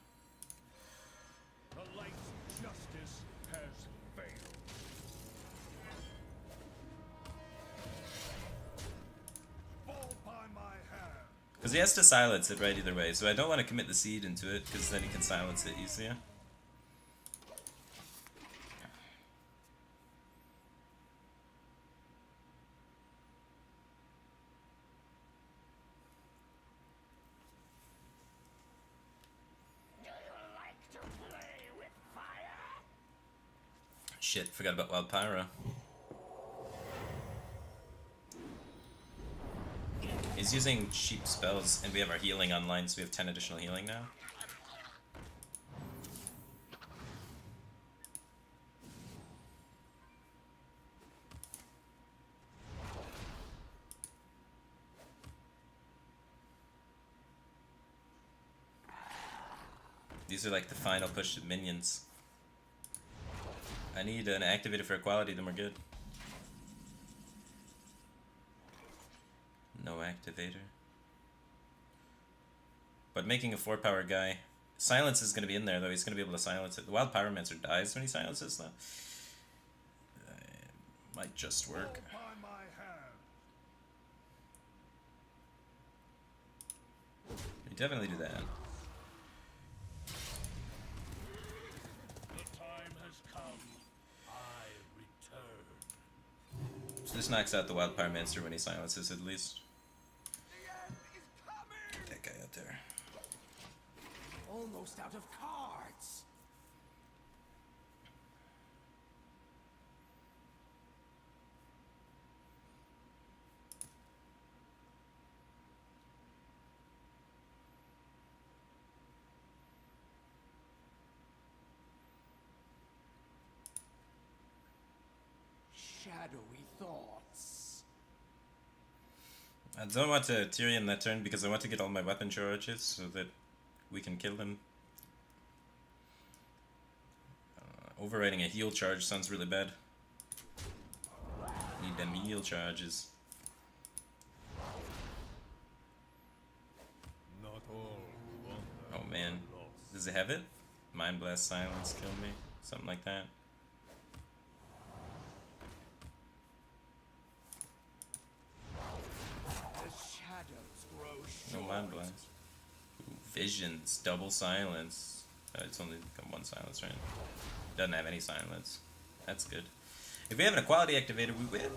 Speaker 3: The light's justice has failed. Fall by my hand.
Speaker 1: Because he has to silence it right either way, so I don't want to commit the seed into it, because then he can silence it easier. Shit, forgot about Wild Pyro. He's using cheap spells, and we have our healing online, so we have 10 additional healing now. These are like the final push of minions. I need an activator for equality, then we're good. No activator. But making a 4-power guy. Silence is going to be in there, though. He's going to be able to silence it. The Wild Pyromancer dies when he silences, though. Might just work.
Speaker 3: Fall by my hand.
Speaker 1: We definitely do that.
Speaker 3: The time has come. I return.
Speaker 1: So this knocks out the Wild Pyromancer when he silences, at least.
Speaker 3: The end is coming.
Speaker 1: Get that guy out there.
Speaker 2: Almost out of cards. Shadowy thoughts.
Speaker 1: I don't want to Tyrion that turn because I want to get all my weapon charges so that we can kill him. Overriding a heal charge sounds really bad. Need them heal charges.
Speaker 3: Not all who wander
Speaker 1: Oh man.
Speaker 3: are lost.
Speaker 1: Does it have it? Mind Blast Silence kill me? Something like that.
Speaker 2: The shadows grow
Speaker 1: No Mind Blast. Ooh, Visions, double silence. It's only got one silence, right? Doesn't have any silence. That's good. If we have an equality activator, we win.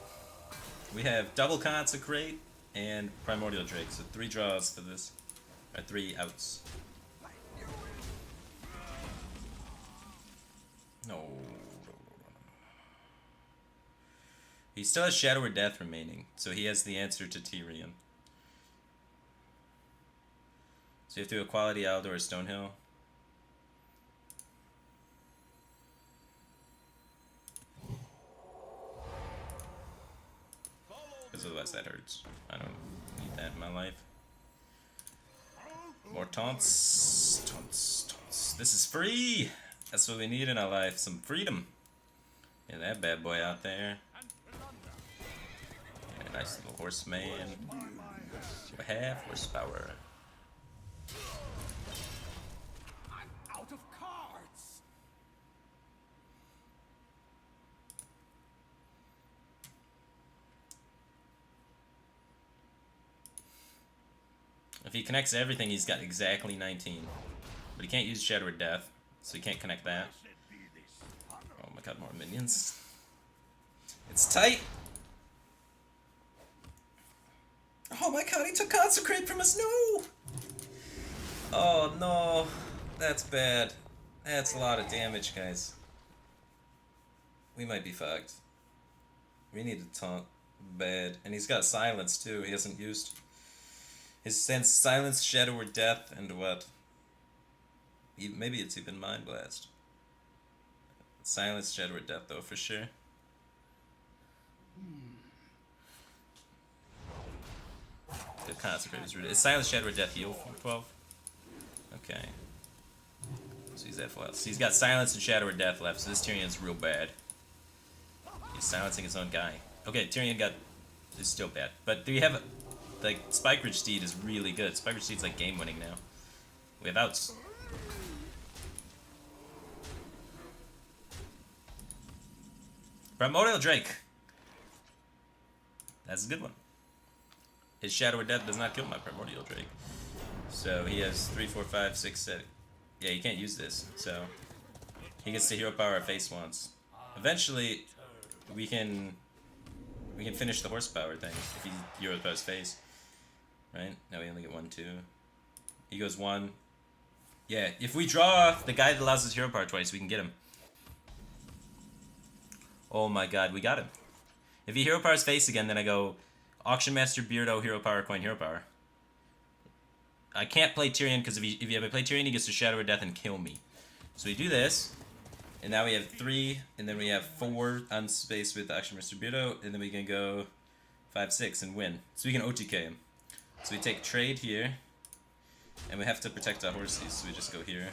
Speaker 1: We have double consecrate and primordial drake, so 3 draws for this, or 3 outs. No. He still has Shadow or Death remaining, so he has the answer to Tyrion. So you have to do equality Aldor or Stonehill. Because otherwise that hurts. I don't need that in my life. More taunts. Taunts. Taunts. This is free! That's what we need in our life. Some freedom. Yeah, that bad boy out there. Yeah, nice little horseman. Half horsepower.
Speaker 2: I'm out of cards.
Speaker 1: If he connects everything, he's got exactly 19. But he can't use Shadow or Death, so he can't connect that. Oh my god, more minions. It's tight! Oh my god, he took Consecrate from us, no! Oh no, that's bad. That's a lot of damage, guys. We might be fucked. We need to taunt bad. And he's got Silence too, he hasn't used. His sense Silence, Shadow, or Death, and what? Maybe it's even Mind Blast. Silence, Shadow, or Death though, for sure. The Consecrate is really. Is Silence, Shadow, or Death heal from 12? Okay. So he's at full health. So he's got Silence and Shadow or Death left, so this Tyrion's real bad. He's silencing his own guy. Okay, Tyrion is still bad. But do we have like Spike Ridge Steed is really good. Spike Ridge Steed's like game winning now. We have outs. Primordial Drake. That's a good one. His Shadow or Death does not kill my Primordial Drake. So he has 3, 4, 5, 6, 7. Yeah, you can't use this. So he gets to hero power our face once. Eventually, we can finish the horsepower thing if he hero powers face. Right? Now we only get 1, 2. He goes 1. Yeah, if we draw the guy that allows us hero power twice, we can get him. Oh my god, we got him. If he hero powers face again, then I go Auction Master, Beardo, hero power, coin, hero power. I can't play Tyrion because if you ever play Tyrion, he gets to Shadow or Death and kill me. So we do this, and now we have 3, and then we have 4 on space with Auction Master, Beardo, and then we can go 5, 6 and win. So we can OTK him. So we take trade here, and we have to protect our horses, so we just go here.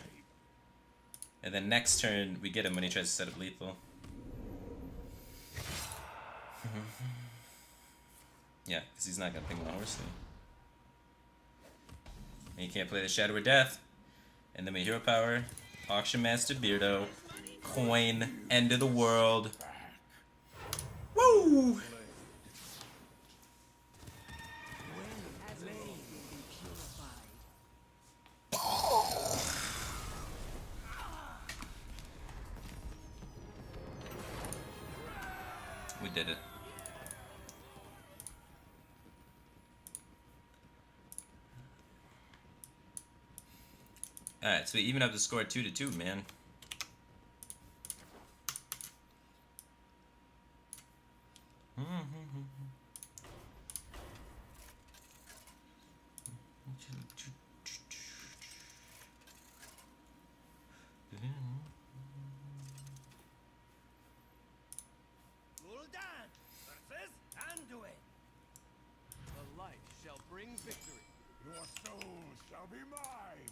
Speaker 1: And then next turn, we get him when he tries to set up lethal. Yeah, because he's not going to ping my horsey. And you can't play the Shadow or Death. And then we hero power, Auction Master Beardo, coin, end of the world. Woo! We did it. Alright, so we even up the score 2-2, man.
Speaker 2: Gul'dan versus Anduin. The light
Speaker 3: shall bring victory.
Speaker 2: Your soul shall be mine.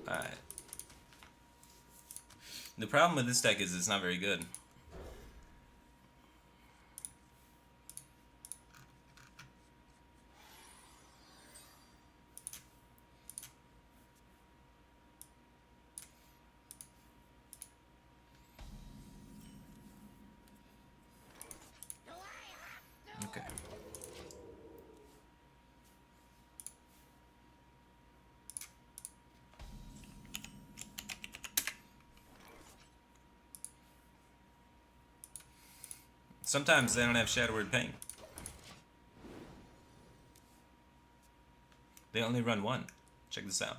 Speaker 1: Alright. The problem with this deck is it's not very good. Okay. Sometimes they don't have Shadow Word Pain. They only run one. Check this out.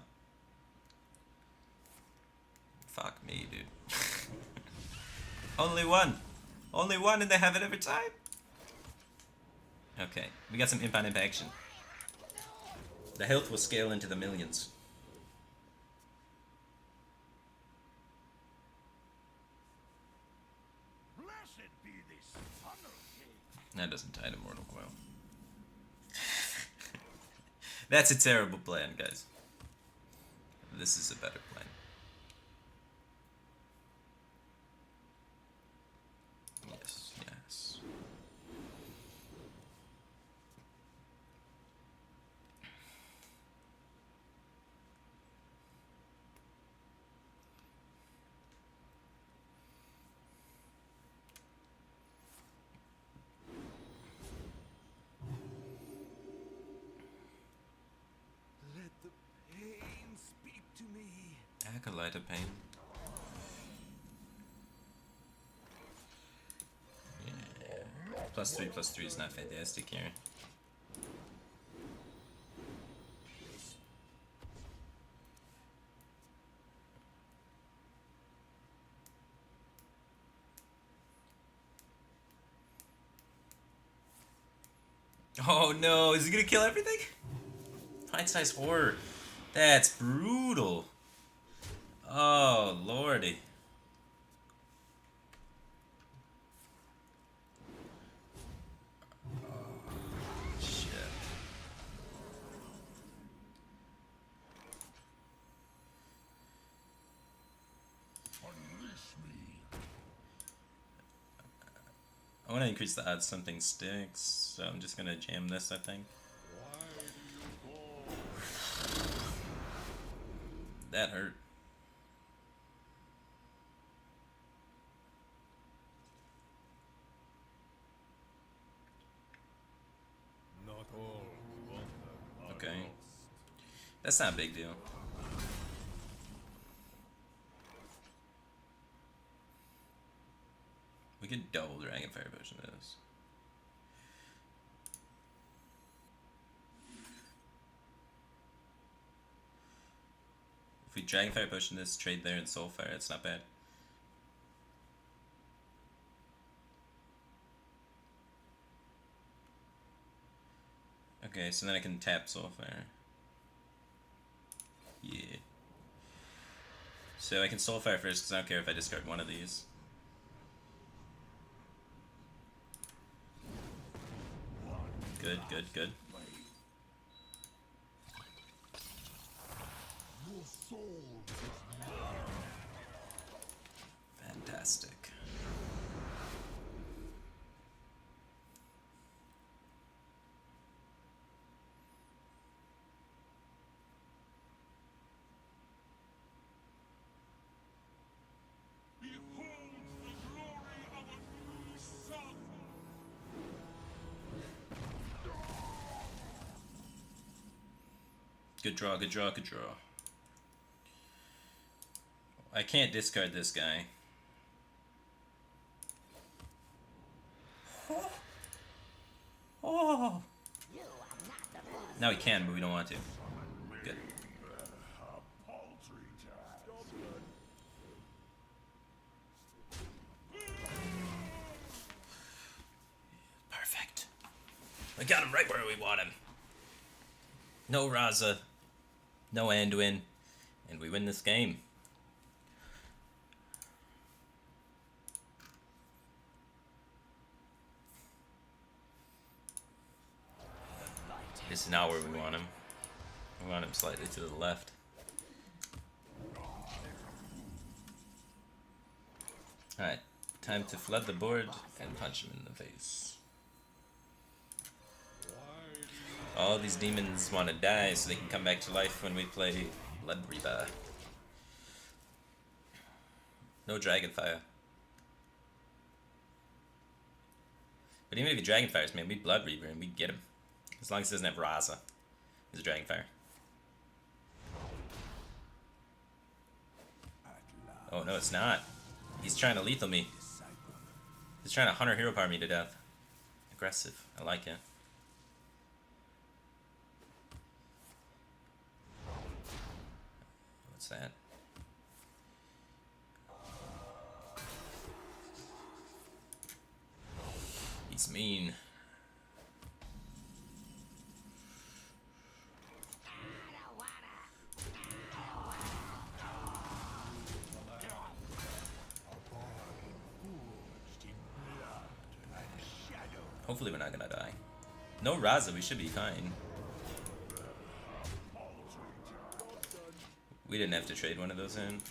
Speaker 1: Fuck me, dude. Only one. Only one and they have it every time? Okay, we got some imp on imp action. The health will scale into the millions.
Speaker 2: Blessed be this son of Cain.
Speaker 1: That doesn't tie to Mortal Coil. That's a terrible plan, guys. This is a better plan. Yes, yes.
Speaker 3: Let the pain speak to me.
Speaker 1: Acolyte of Pain. Yeah. +3/+3 is not fantastic here. Oh no, is he gonna kill everything? Pint-sized horror. That's brutal. Oh lordy. Oh, shit.
Speaker 2: Unleash me.
Speaker 1: I want to increase the odds something sticks, so I'm just gonna jam this, I think.
Speaker 2: Why do you call?
Speaker 1: That hurt.
Speaker 3: Not all who wander are
Speaker 1: Okay.
Speaker 3: lost.
Speaker 1: That's not a big deal. We could double Dragon Fire Potion this. If we Dragon Fire Potion this, trade there, and Soulfire, it's not bad. Okay, so then I can tap Soulfire. Yeah. So I can Soulfire first because I don't care if I discard one of these. Good, good, good.
Speaker 2: Your soul is mine.
Speaker 1: Fantastic.
Speaker 2: Behold the glory of a new sun.
Speaker 1: Good draw, good draw, good draw. I can't discard this guy. Oh! Now we can, but we don't want to. Good.
Speaker 2: A paltry task.
Speaker 1: Perfect. We got him right where we want him. No Raza, no Anduin, and we win this game. This is not where we want him. We want him slightly to the left. Alright, time to flood the board and punch him in the face. All these demons want to die so they can come back to life when we play Blood Reaper. No Dragonfire. But even if he Dragonfires, man, we Blood Reaper and we get him. As long as he doesn't have Raza. He's a Dragonfire. Oh, no, it's not. He's trying to lethal me. He's trying to Hunter Hero Power me to death. Aggressive. I like it. What's that? He's mean. Hopefully we're not gonna die. No Raza, we should be fine. We didn't have to trade one of those in.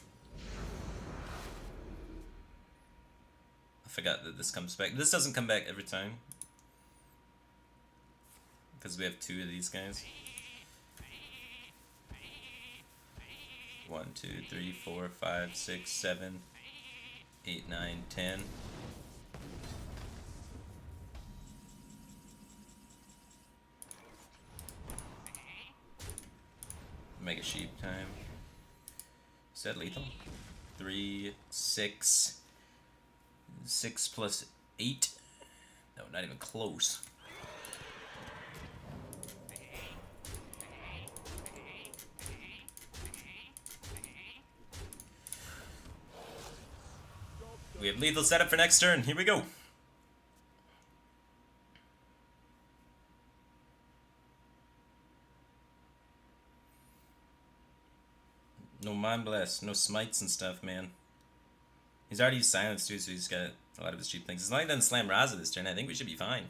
Speaker 1: I forgot that this comes back. This doesn't come back every time. Because we have two of these guys. 1, 2, 3, 4, 5, 6, 7, 8, 9, 10. Mega sheep time. Is that lethal? 3, 6. 6 plus 8. No, not even close. We have lethal setup for next turn. Here we go. No Mind Blast, no smites and stuff, man. He's already used silence too, so he's got a lot of his cheap things. As long as he doesn't slam Raza this turn, I think we should be fine.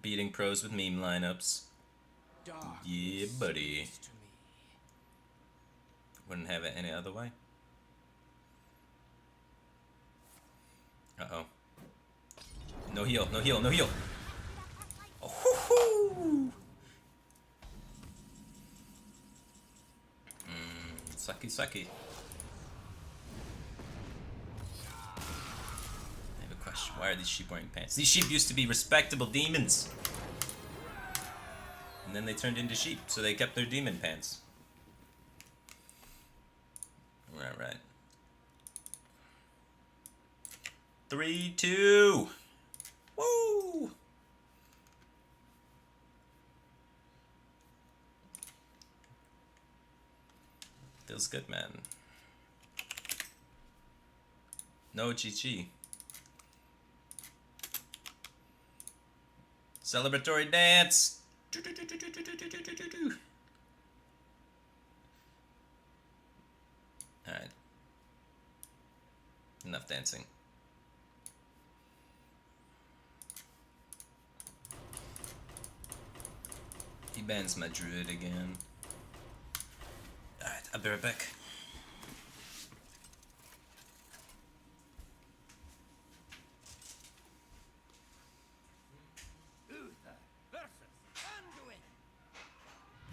Speaker 1: Beating pros with meme lineups. Yeah, buddy. Wouldn't have it any other way. Uh-oh. No heal, no heal, no heal. Oh, sucky, sucky. I have a question. Why are these sheep wearing pants? These sheep used to be respectable demons. And then they turned into sheep, so they kept their demon pants. Right. 3, 2. Woo! Feels good, man. No GG. Celebratory dance. Alright. Enough dancing. He bans my druid again. Alright, I'll be right back.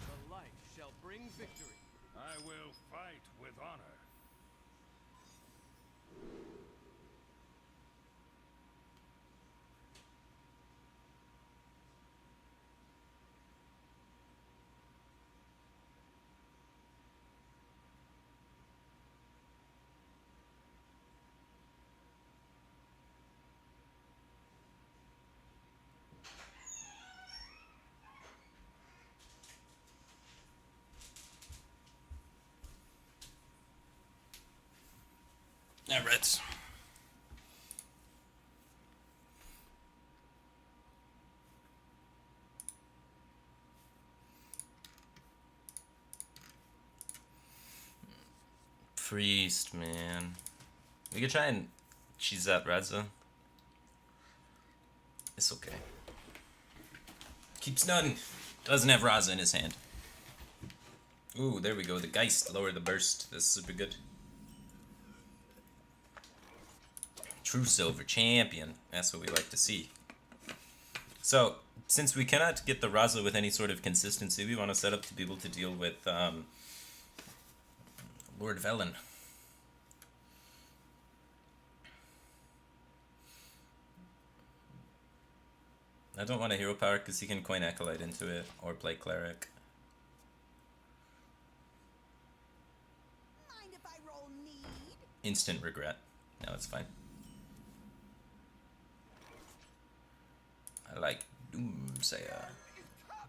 Speaker 3: The light shall bring victory.
Speaker 2: I will fight with honor.
Speaker 1: Alright. Priest, man. We could try and cheese up Raza. It's okay. Keeps none. Doesn't have Raza in his hand. Ooh, there we go. The Geist. Lower the burst. That's super good. True Silver Champion. That's what we like to see. So, since we cannot get the Raza with any sort of consistency, we want to set up to be able to deal with Lord Velen. I don't want a hero power because he can coin Acolyte into it or play Cleric.
Speaker 4: Mind if I roll need?
Speaker 1: Instant regret. No, it's fine. I like Doomsayer.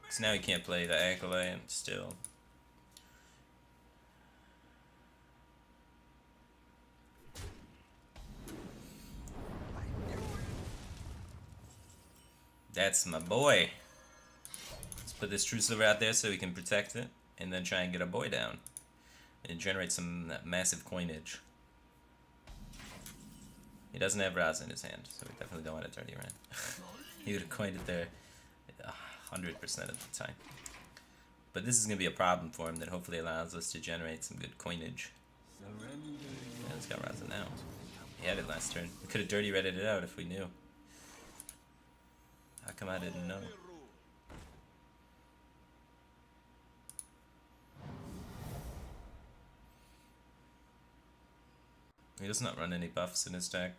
Speaker 1: Because now he can't play the Acolyte still. That's my boy. Let's put this True Silver out there so we can protect it. And then try and get our boy down. And generate some massive coinage. He doesn't have Raza in his hand, so we definitely don't want a dirty run. He would have coined it there 100% of the time. But this is going to be a problem for him that hopefully allows us to generate some good coinage. And it's got Raza now. He had it last turn. We could have dirty redded it out if we knew. How come I didn't know? He does not run any buffs in his deck,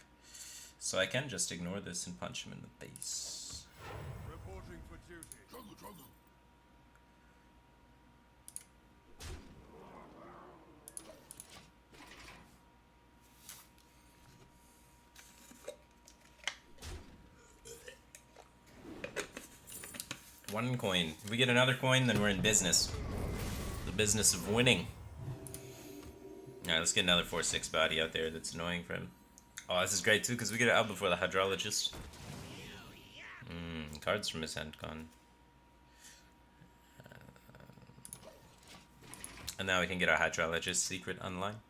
Speaker 1: so I can just ignore this and punch him in the face.
Speaker 3: Reporting for duty.
Speaker 1: One coin. If we get another coin, then we're in business. The business of winning. Alright, let's get another 4-6 body out there that's annoying for him. Oh, this is great too, because we get it out before the Hydrologist. Cards from his hand gone. And now we can get our Hydrologist secret online.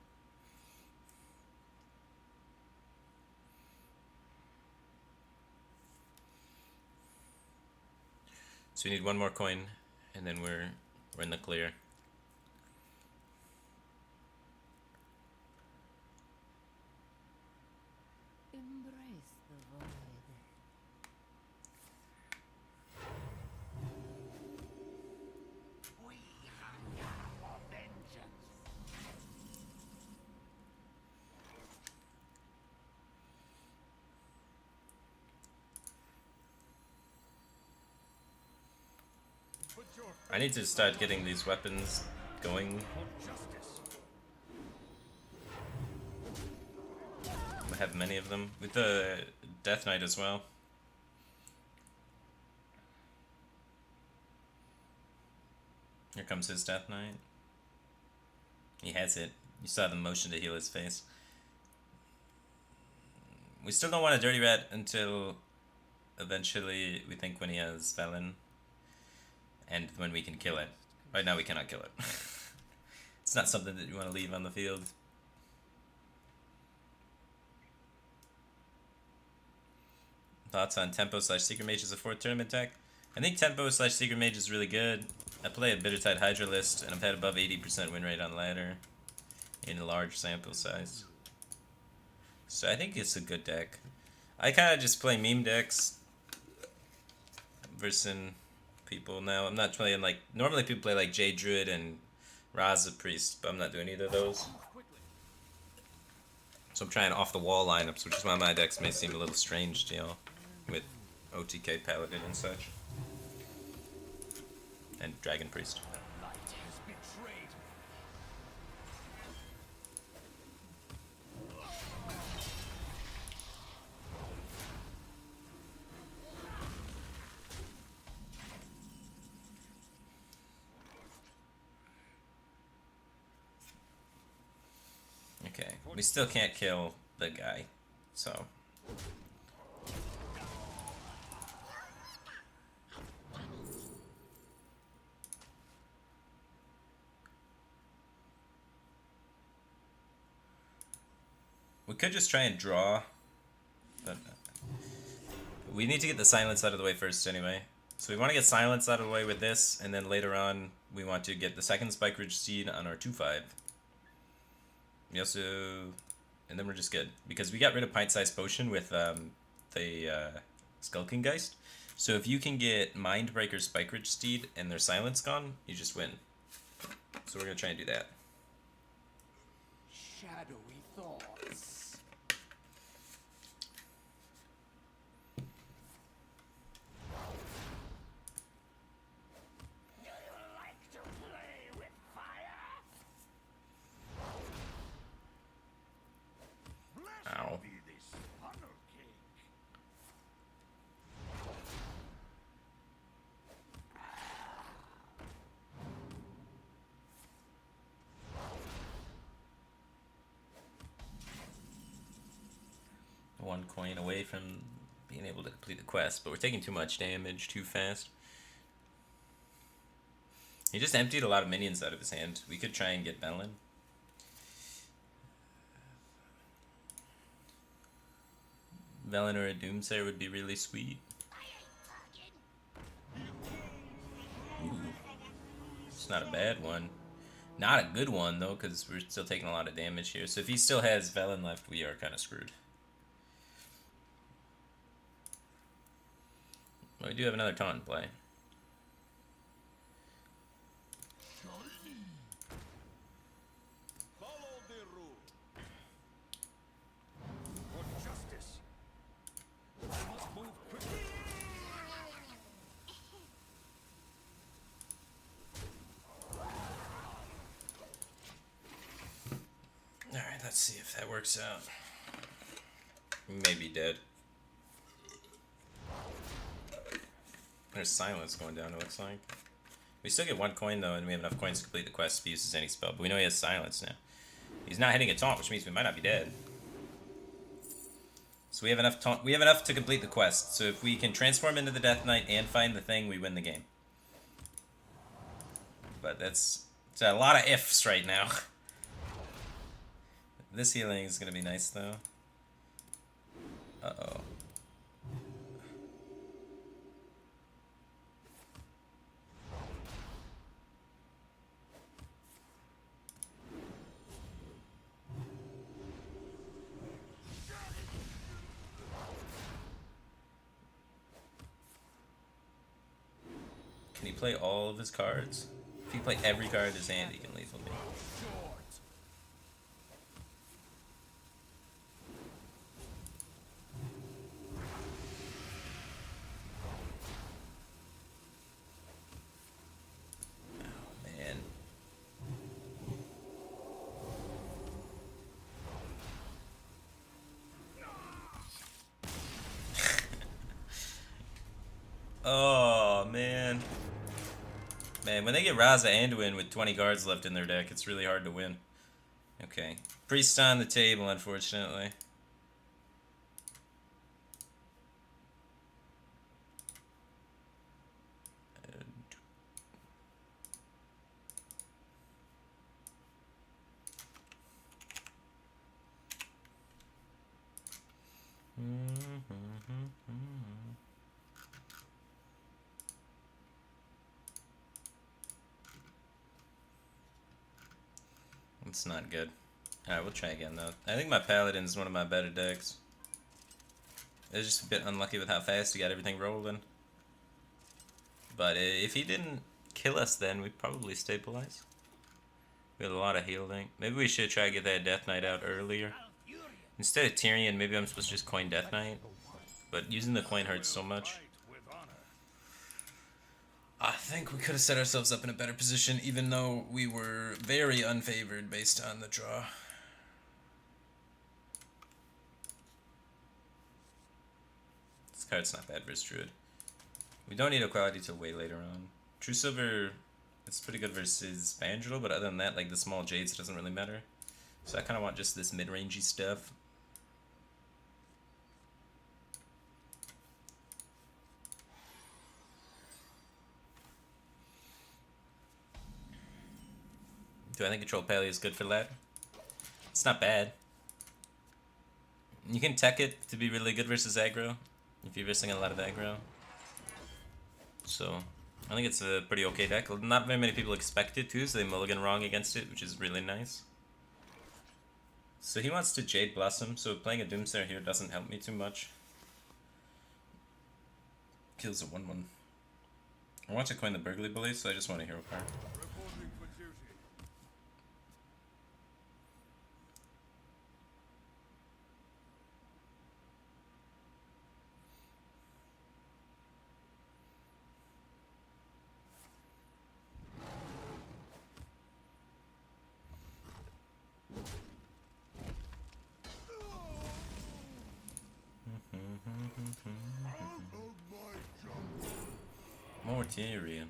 Speaker 1: So we need one more coin, and then we're in the clear.
Speaker 5: Embrace the void.
Speaker 2: We hunger for vengeance.
Speaker 3: Put your
Speaker 1: I need to start getting these weapons going.
Speaker 3: justice.
Speaker 1: I have many of them. With the Death Knight as well. Here comes his Death Knight. He has it. You saw the motion to heal his face. We still don't want a Dirty Rat until eventually we think when he has Velen. And when we can kill it. Right now we cannot kill it. It's not something that you want to leave on the field. Thoughts on Tempo / Secret Mage as a 4th tournament deck? I think Tempo / Secret Mage is really good. I play a Bittertide Hydra list, and I've had above 80% win rate on ladder in a large sample size. So I think it's a good deck. I kind of just play meme decks versus people now. I'm not playing like... Normally people play like Jade Druid and Raza Priest, but I'm not doing either of those. So I'm trying off-the-wall lineups, which is why my decks may seem a little strange to y'all. With OTK Paladin and such. And Dragon Priest.
Speaker 2: The light has betrayed me.
Speaker 1: Okay, we still can't kill the guy, so... We could just try and draw, but we need to get the silence out of the way first anyway. So we want to get silence out of the way with this, and then later on we want to get the second Spike Ridge Seed on our 2/5. We also, and then we're just good because we got rid of Pint Size Potion with the Skulking Geist. So if you can get Mindbreaker Spike Ridge Steed and their silence gone, you just win. So we're gonna try and do that.
Speaker 6: Shadowy thoughts. Do you like to play with fire?
Speaker 1: Ow.
Speaker 6: Blessed be this funnel cake.
Speaker 1: One coin away from being able to complete the quest, but we're taking too much damage too fast. He just emptied a lot of minions out of his hand. We could try and get Belin. Belin or a Doomsayer would be really sweet. Ooh. It's not a bad one. Not a good one though, because we're still taking a lot of damage here. So if he still has Velen left, we are kind of screwed. Well, we do have another taunt in play.
Speaker 3: Follow the rule.
Speaker 6: For justice.
Speaker 3: I must move quickly.
Speaker 1: Alright, let's see if that works out. We may be dead. There's silence going down, it looks like. We still get one coin though, and we have enough coins to complete the quest if he uses any spell, but we know he has silence now. He's not hitting a taunt, which means we might not be dead. So we have enough taunt. We have enough to complete the quest. So if we can transform into the Death Knight and find the thing, we win the game. But it's a lot of ifs right now. This healing is gonna be nice though. Uh-oh. Can he play all of his cards? If he play every card in his hand, he can lethal me.
Speaker 6: Short.
Speaker 1: Oh, man. Oh, man. Man, when they get Raza Anduin with 20 guards left in their deck, it's really hard to win. Okay. Priest on the table, unfortunately. It's not good. Alright, we'll try again though. I think my Paladin's one of my better decks. It was just a bit unlucky with how fast he got everything rolling. But if he didn't kill us then, we'd probably stabilize. We had a lot of healing. Maybe we should try to get that Death Knight out earlier. Instead of Tyrion, maybe I'm supposed to just coin Death Knight. But using the coin hurts so much.
Speaker 3: Fight with honor.
Speaker 1: I think we could have set ourselves up in a better position, even though we were very unfavored based on the draw. This card's not bad versus Druid. We don't need Equality till way later on. True Silver, it's pretty good versus Vandal, but other than that, like the small Jades, it doesn't really matter. So I kind of want just this mid-rangey stuff. Do I think Control Paleo is good for that? It's not bad. You can tech it to be really good versus aggro, if you're versing a lot of aggro. So, I think it's a pretty okay deck. Not very many people expect it to, so they mulligan wrong against it, which is really nice. So he wants to Jade Blossom, so playing a Doomsayer here doesn't help me too much. Kills a 1/1. I want to coin the Burglary Bully, so I just want a hero card.
Speaker 3: Reporting for duty.
Speaker 1: More Tyrion.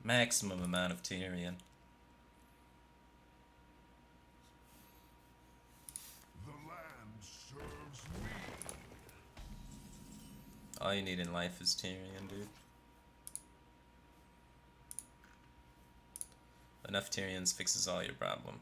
Speaker 1: Maximum amount of Tyrion.
Speaker 6: The land serves me.
Speaker 1: All you need in life is Tyrion, dude. Enough Tyrions fixes all your problem.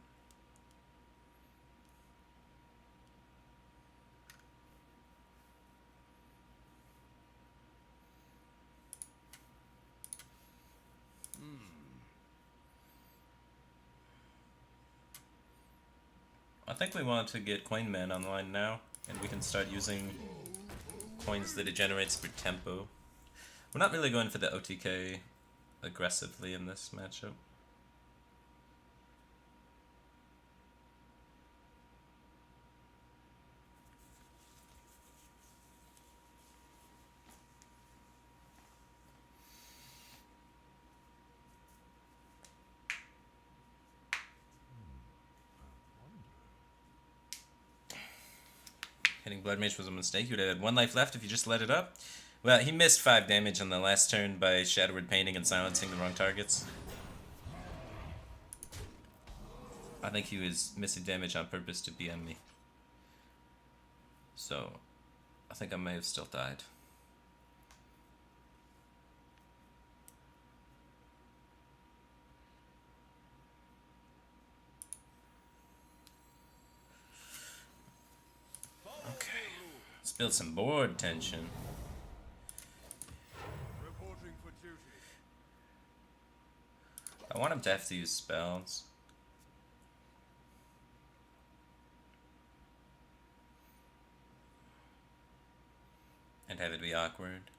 Speaker 1: I think we want to get Coin Man online now, and we can start using coins that it generates for tempo. We're not really going for the OTK aggressively in this matchup. Hitting Blood Mage was a mistake. You would have had 1 life left if you just let it up. Well, he missed 5 damage on the last turn by Shadowward Painting and silencing the wrong targets. I think he was missing damage on purpose to BM me. So, I think I may have still died. Let's build some board tension.
Speaker 3: Reporting for duty.
Speaker 1: I want him to have to use spells. And have it be awkward.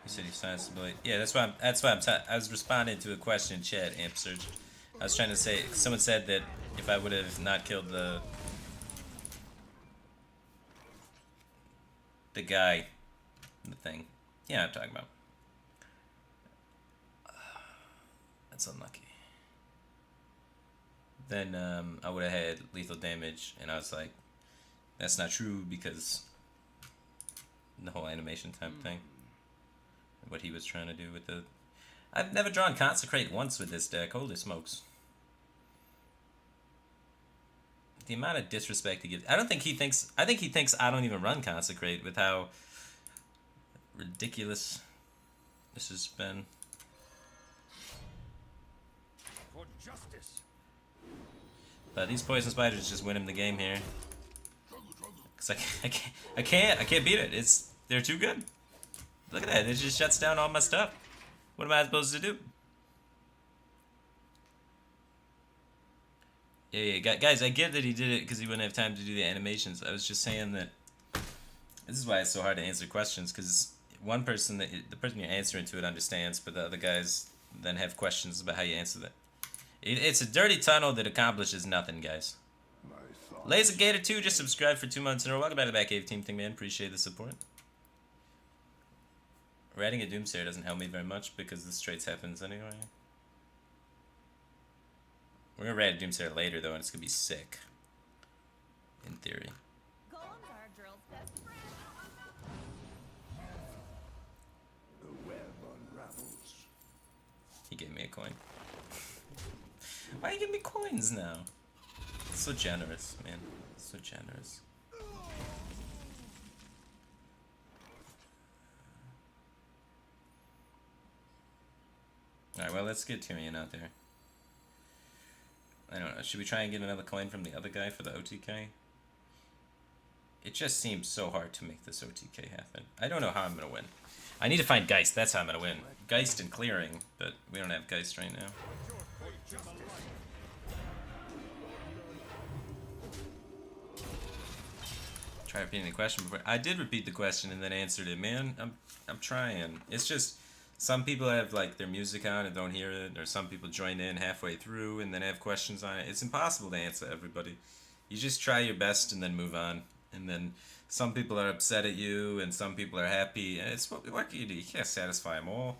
Speaker 1: He said he signs to yeah, that's why I was responding to a question in chat, Amp Surge. I was trying to say, someone said that if I would have not killed the guy, the thing. Yeah, I'm talking about. That's unlucky. Then I would have had lethal damage, and I was like, that's not true because the whole animation type thing. What he was trying to do with the... I've never drawn Consecrate once with this deck. Holy smokes. The amount of disrespect he gives... I think he thinks I don't even run Consecrate with how ridiculous this has been.
Speaker 6: For justice.
Speaker 1: But these Poison Spiders just win him the game here. Cause I can't beat it. They're too good. Look at that, it just shuts down all my stuff. What am I supposed to do? Yeah, guys, I get that he did it because he wouldn't have time to do the animations. I was just saying that this is why it's so hard to answer questions, because one person, the person you're answering to it understands, but the other guys then have questions about how you answer that. It's a dirty tunnel that accomplishes nothing, guys. Laser Gator 2 just subscribed for 2 months in a row. Welcome back to the Batcave Team thing, man. Appreciate the support. Riding a Doomsayer doesn't help me very much because this traits happens anyway. We're gonna ride a Doomsayer later though, and it's gonna be sick. In theory.
Speaker 4: Golems are a girl's best friend.
Speaker 6: The web unravels.
Speaker 1: He gave me a coin. Why you give me coins now? It's so generous, man. So generous. Alright, well, let's get Tyrion out there. I don't know. Should we try and get another coin from the other guy for the OTK? It just seems so hard to make this OTK happen. I don't know how I'm going to win. I need to find Geist. That's how I'm going to win. Geist and clearing, but we don't have Geist right now. Try repeating the question before. I did repeat the question and then answered it, man. I'm trying. It's just some people have like their music on and don't hear it, or some people join in halfway through and then have questions on it. It's impossible to answer everybody. You just try your best and then move on. And then some people are upset at you and some people are happy. And it's what can you do? You can't satisfy them all.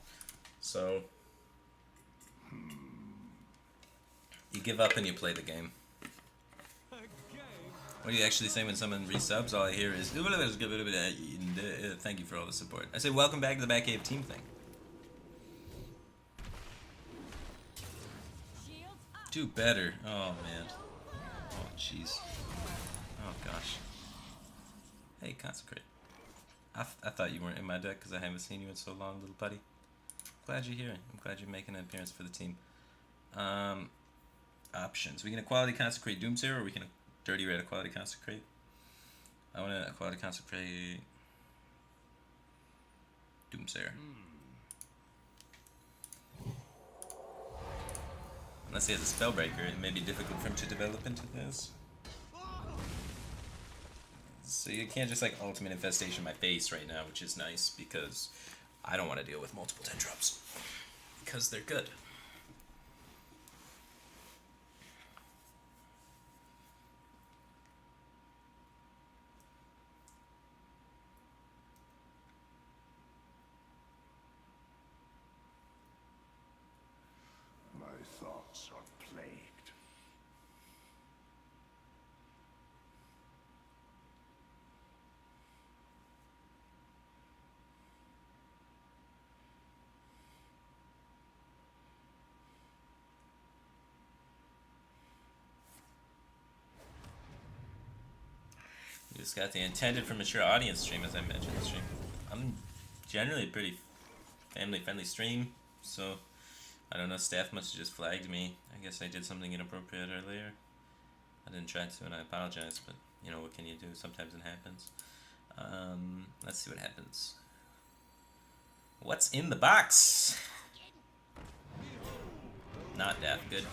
Speaker 1: So you give up and you play the game. What do you actually say when someone resubs? All I hear is thank you for all the support. I say welcome back to the Batcave team thing. Do better. Oh man. Oh jeez. Oh gosh. Hey, consecrate. I thought you weren't in my deck because I haven't seen you in so long, little buddy. Glad you're here. I'm glad you're making an appearance for the team. Options. We can equality consecrate Doomsayer, or we can dirty red equality consecrate. I want to equality consecrate Doomsayer. Unless he has a spellbreaker, it may be difficult for him to develop into this. So you can't just like ultimate infestation my face right now, which is nice because I don't want to deal with multiple 10 drops because they're good.
Speaker 6: My thoughts are plagued.
Speaker 1: You just got the intended for mature audience stream, as I mentioned in the stream. I'm generally a pretty family-friendly stream, so I don't know, staff must have just flagged me. I guess I did something inappropriate earlier. I didn't try to, and I apologize, but, you know, what can you do? Sometimes it happens. Let's see what happens. What's in the box? Not death. Good.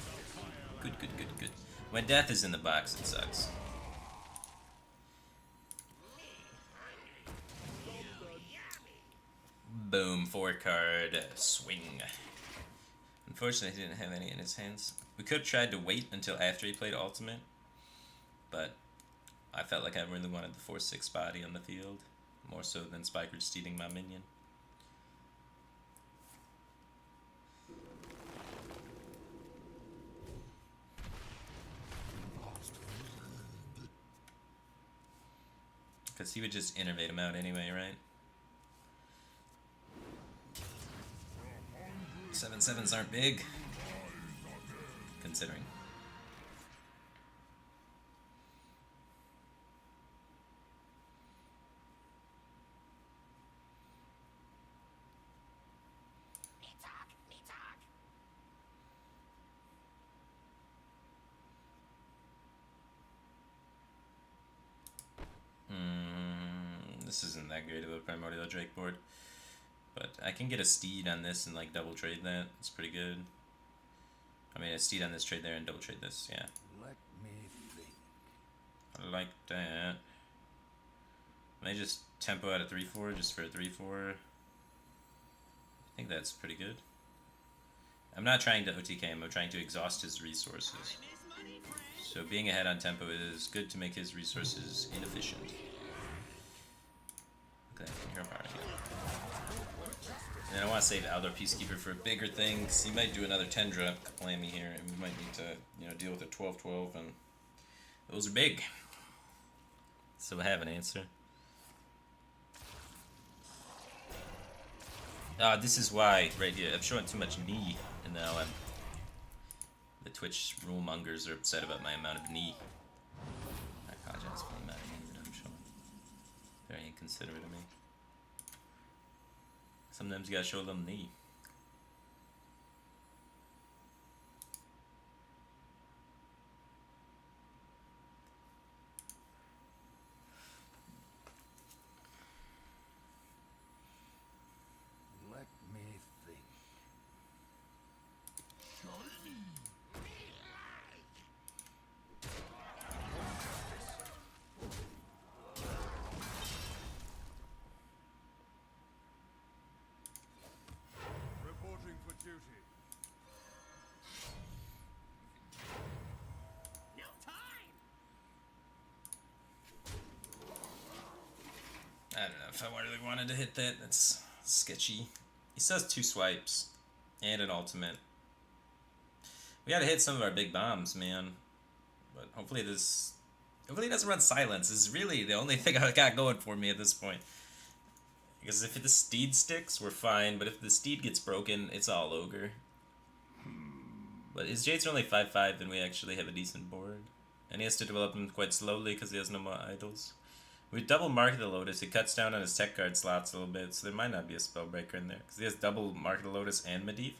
Speaker 1: Good. When death is in the box, it sucks. Boom, 4-card swing. Unfortunately, he didn't have any in his hands. We could have tried to wait until after he played Ultimate, but I felt like I really wanted the 4/6 body on the field, more so than Spiker stealing my minion. Because he would just innervate him out anyway, right? 7/7s aren't big, considering. This isn't that great of a Primordial Drake board. But I can get a steed on this and like double trade that. It's pretty good. I mean, a steed on this, trade there, and double trade this. Yeah.
Speaker 2: Let me think.
Speaker 1: I like that. May just tempo out a 3/4 just for a 3/4. I think that's pretty good. I'm not trying to OTK him. I'm trying to exhaust his resources. So being ahead on tempo is good to make his resources inefficient. Okay, hero power again. And I want to save Aldor Peacekeeper for a bigger thing, because he might do another 10 drop Calamity here, and we might need to, you know, deal with a 12/12, and those are big. So I have an answer. This is why, right here, I'm showing too much knee, and now the Twitch rule mongers are upset about my amount of knee. I apologize for the amount of knee that I'm showing. Very inconsiderate of me. Sometimes you gotta show them knee. don't know if I really wanted to hit that. That's sketchy. He still has 2 swipes and an ultimate. We gotta hit some of our big bombs, man. But hopefully he doesn't run silence. This is really the only thing I got going for me at this point. Because if the steed sticks, we're fine. But if the steed gets broken, it's all ogre. But his Jades are only 5/5, and we actually have a decent board. And he has to develop them quite slowly because he has no more idols. We double mark the Lotus. He cuts down on his tech card slots a little bit, so there might not be a Spellbreaker in there. Because he has double mark the Lotus and Medivh.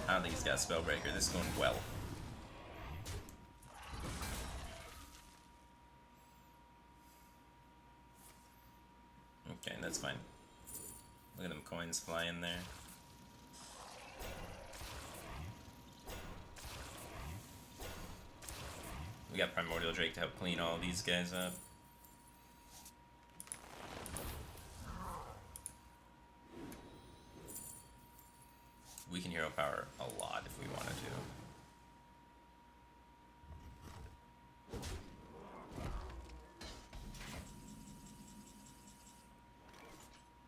Speaker 1: I don't think he's got a Spellbreaker. This is going well. Okay, that's fine. Look at them coins flying there. We got Primordial Drake to help clean all these guys up. We can hero power a lot if we want to.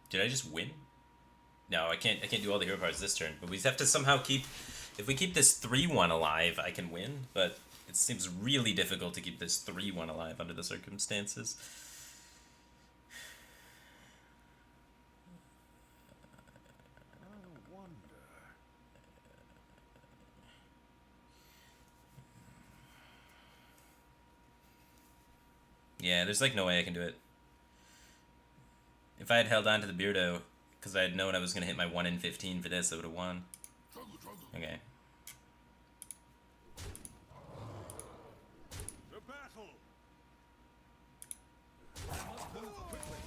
Speaker 1: Did I just win? No, I can't do all the hero powers this turn, but we have to somehow keep... If we keep this 3-1 alive, I can win, but it seems really difficult to keep this 3-1 alive under the circumstances.
Speaker 6: I wonder.
Speaker 1: Yeah, there's like no way I can do it. If I had held on to the Beardo, because I had known I was going to hit my 1 in 15 for this, I would have won. Okay.
Speaker 3: To battle! Must move quickly.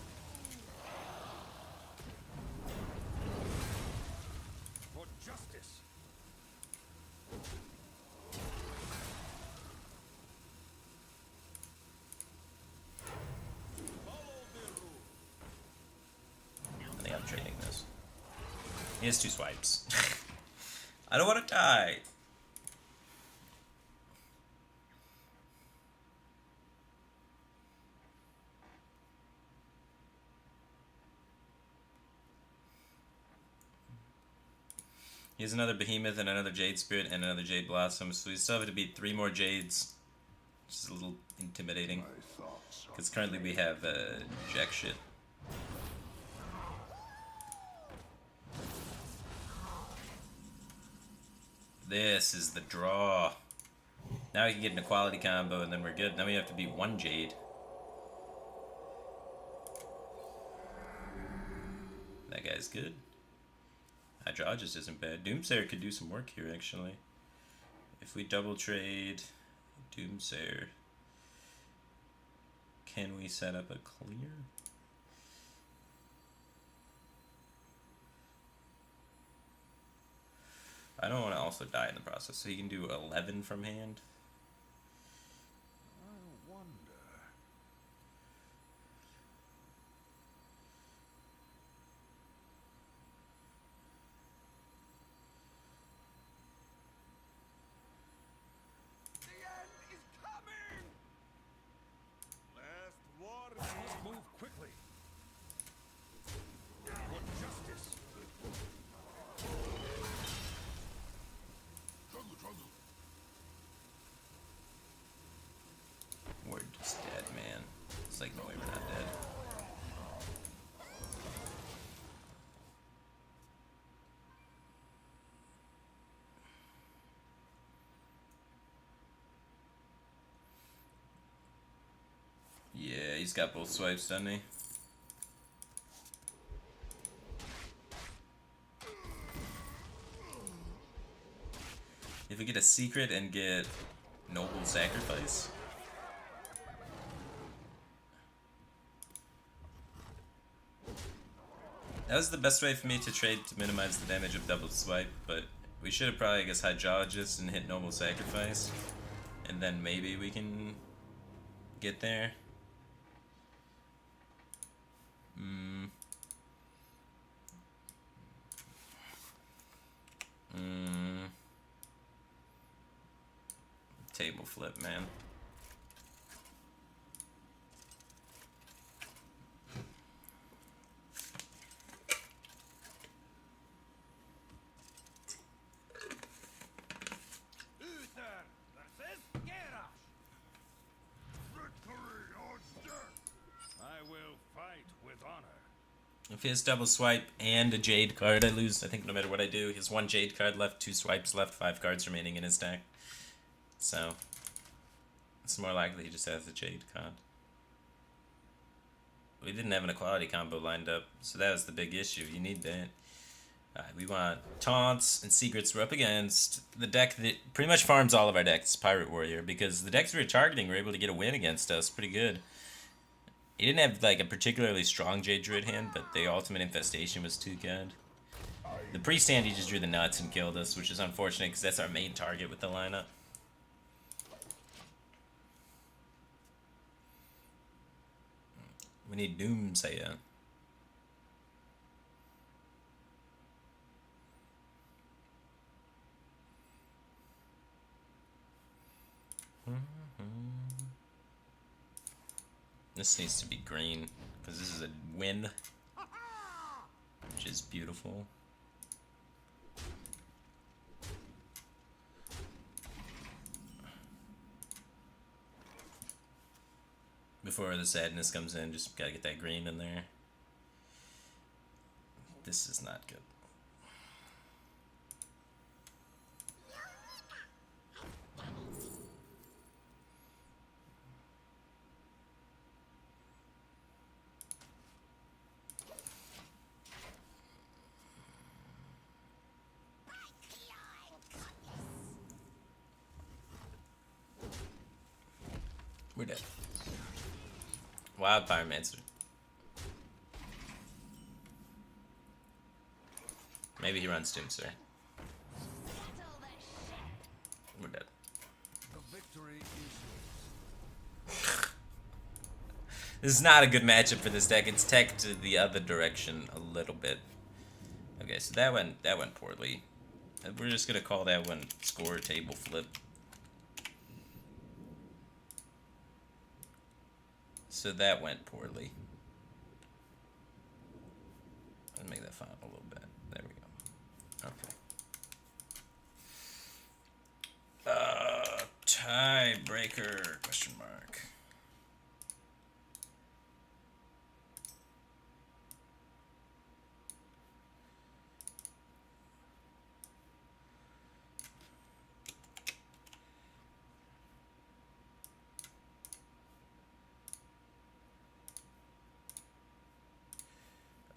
Speaker 3: For justice! Follow the rule.
Speaker 1: I think I'm trading this. He has 2 swipes. I don't want to die. He has another Behemoth and another Jade Spirit and another Jade Blossom, so we still have to beat 3 more Jades. Which is a little intimidating.
Speaker 6: My thoughts are
Speaker 1: Because currently we have jack shit. This is the draw. Now we can get an equality combo and then we're good. Now we have to beat 1 Jade. That guy's good. Hydra just isn't bad. Doomsayer could do some work here actually. If we double trade Doomsayer, can we set up a clear? I don't want to also die in the process, so he can do 11 from hand.
Speaker 6: I wonder.
Speaker 3: The end is coming! Last war must move quickly. For justice.
Speaker 1: We're just dead, man. It's like, no way we're not dead. Yeah, he's got both swipes, doesn't he? If we get a secret and get Noble Sacrifice. That was the best way for me to trade to minimize the damage of double swipe, but we should have probably, I guess, Hydrologist and hit Noble Sacrifice. And then maybe we can get there. Table flip, man. If he has double swipe and a Jade card, I lose. I think no matter what I do, he has 1 Jade card left, 2 swipes left, 5 cards remaining in his deck. So, it's more likely he just has a Jade card. We didn't have an equality combo lined up, so that was the big issue. You need that. We want taunts and secrets. We're up against the deck that pretty much farms all of our decks, Pirate Warrior, because the decks we were targeting were able to get a win against us pretty good. He didn't have like a particularly strong Jade Druid hand, but the ultimate infestation was too good. The priest hand, he just drew the nuts and killed us, which is unfortunate because that's our main target with the lineup. We need Doomsayer. This needs to be green, because this is a win, which is beautiful. Before the sadness comes in, just gotta get that green in there. This is not good. We're dead. Wild Pyromancer. Maybe he runs Doomsayer. We're dead.
Speaker 3: The victory is
Speaker 1: This is not a good matchup for this deck. It's tech to the other direction a little bit. Okay, so that went poorly. We're just gonna call that one score table flip. So that went poorly. Let's make that font a little bit. There we go. Okay. Tiebreaker, question mark.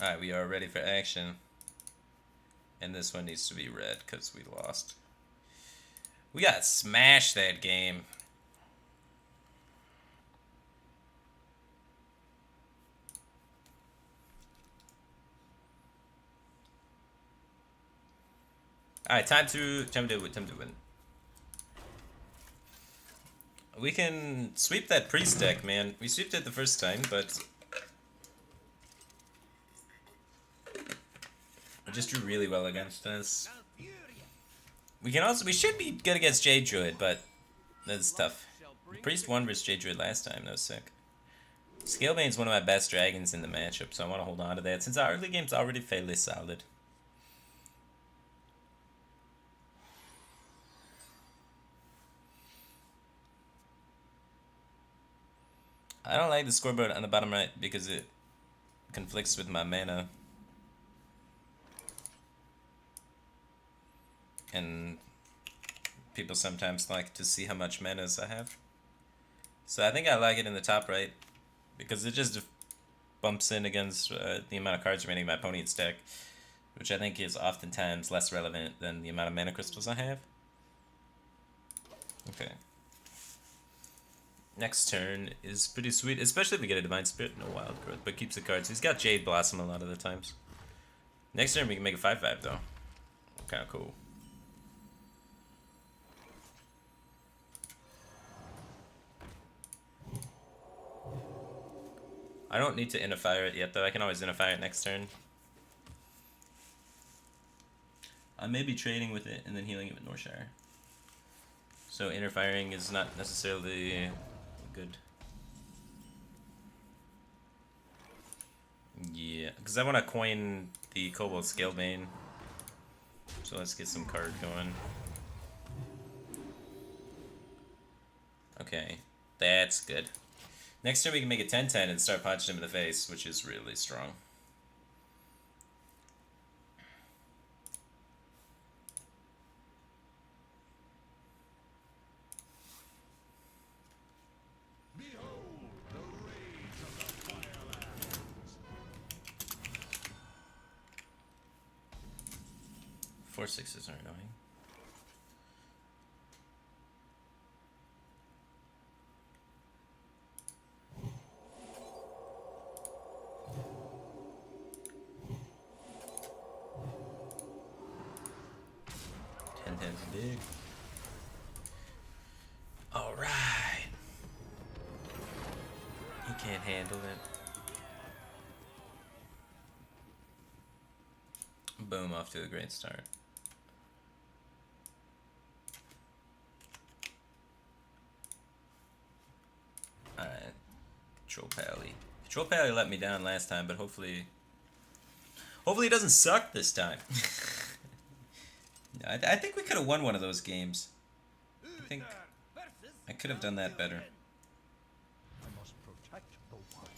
Speaker 1: Alright, we are ready for action. And this one needs to be red because we lost. We got smashed that game. Alright, time to win. We can sweep that priest deck, man. We sweeped it the first time, but it just drew really well against us. We should be good against Jade Druid, but that's tough. Priest won versus Jade Druid last time, that was sick. Scalebane's one of my best dragons in the matchup, so I want to hold on to that since our early game's already fairly solid. I don't like the scoreboard on the bottom right because it conflicts with my mana. And people sometimes like to see how much manas I have. So I think I like it in the top right because it just bumps in against the amount of cards remaining in my opponent's deck, which I think is oftentimes less relevant than the amount of mana crystals I have. Okay. Next turn is pretty sweet, especially if we get a Divine Spirit, no Wild Growth, but keeps the cards. He's got Jade Blossom a lot of the times. Next turn we can make a 5/5 though. Kinda cool. I don't need to Inifire it yet though, I can always Inifire it next turn. I may be trading with it and then healing it with Norshire. So Interfiring is not necessarily good. Yeah, because I want to coin the Cobalt Scalebane. So let's get some card going. Okay, that's good. Next turn we can make a 10-10 and start punching him in the face, which is really strong. 4/6s are annoying. Ten's big. All right. He can't handle it. Boom, off to a great start. Alright. Control Pally. Control Pally let me down last time, but hopefully it doesn't suck this time. I think we could have won one of those games. I think I could have done that better.
Speaker 2: I must protect the one.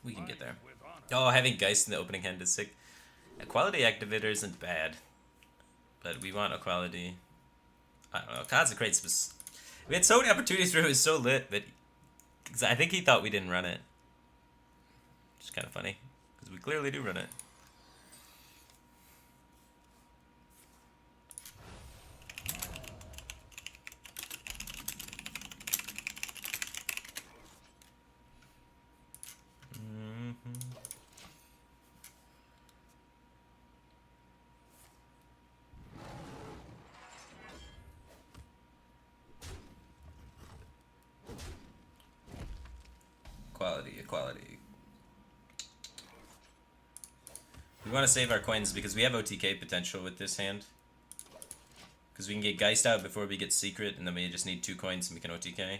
Speaker 1: We can get there. Oh, having Geist in the opening hand is sick. Equality Activator isn't bad, but we want Equality. I don't know. Consecrate's. We had so many opportunities where it was so lit, but I think he thought we didn't run it. Which is kind of funny, because we clearly do run it. Equality. We want to save our coins because we have OTK potential with this hand. Because we can get Geist out before we get Secret, and then we just need 2 coins and we can OTK.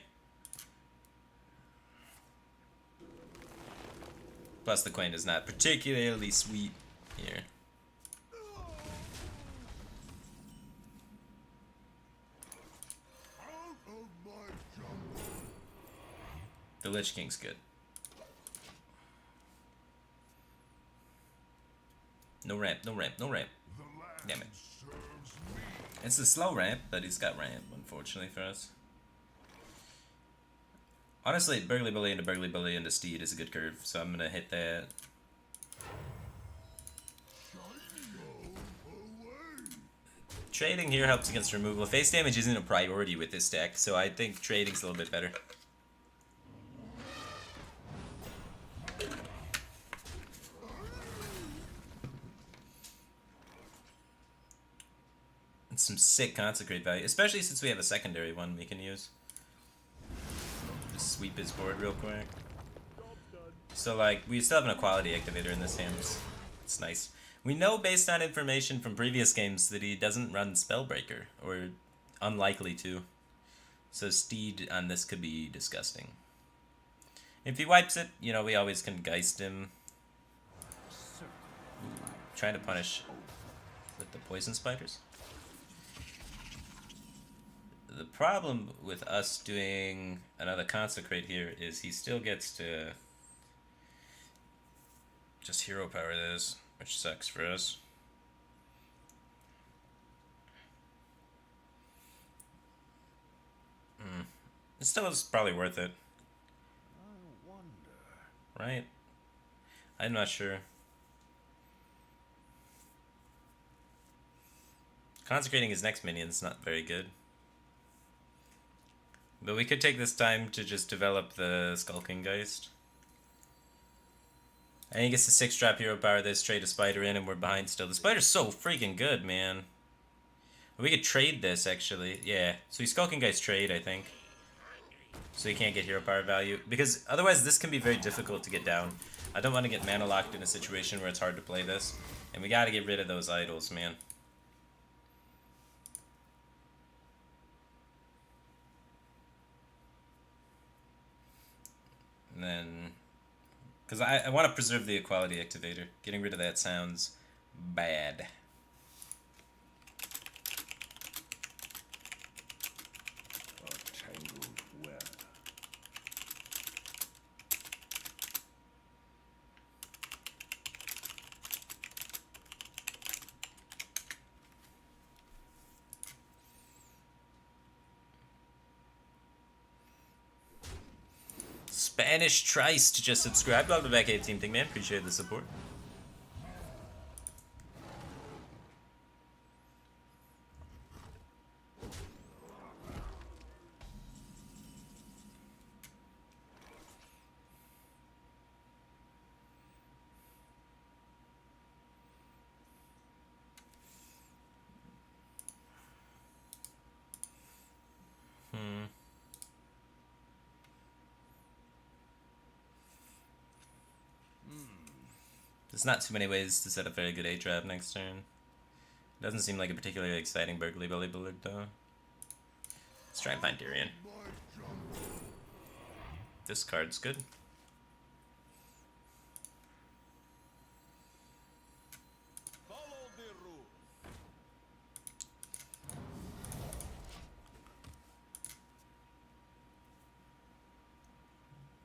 Speaker 1: Plus the coin is not particularly sweet here. The Lich King's good. No ramp. Damn it. It's a slow ramp, but he's got ramp, unfortunately for us. Honestly, Burgly Bully into Steed is a good curve, so I'm gonna hit that. Trading here helps against removal. Face damage isn't a priority with this deck, so I think trading's a little bit better. Some sick Consecrate value, especially since we have a secondary one we can use. Just sweep his board real quick. So like, we still have an Equality Activator in this hand. It's nice. We know based on information from previous games that he doesn't run Spellbreaker, or unlikely to. So Steed on this could be disgusting. If he wipes it, you know, we always can Geist him. Ooh, trying to punish with the Poison Spiders. The problem with us doing another Consecrate here is he still gets to just hero power this, which sucks for us. It still is probably worth it.
Speaker 2: I wonder.
Speaker 1: Right? I'm not sure. Consecrating his next minion is not very good. But we could take this time to just develop the Skulking Geist. And he gets the 6-drop hero power this, trade a spider in, and we're behind still. The spider's so freaking good, man. We could trade this, actually. Yeah. So he's Skulking Geist trade, I think. So he can't get hero power value. Because otherwise this can be very difficult to get down. I don't want to get mana locked in a situation where it's hard to play this. And we gotta get rid of those idols, man. And then, because I want to preserve the Equality Activator. Getting rid of that sounds bad.
Speaker 6: A tangled web.
Speaker 1: Spanish Triced just subscribed. Welcome back, 18 Thing Man. Appreciate the support. There's not too many ways to set up very good A-trap next turn. Doesn't seem like a particularly exciting Burgley Belly Bullard though. Let's try and find Tyrion. This card's good.
Speaker 3: Follow the rules.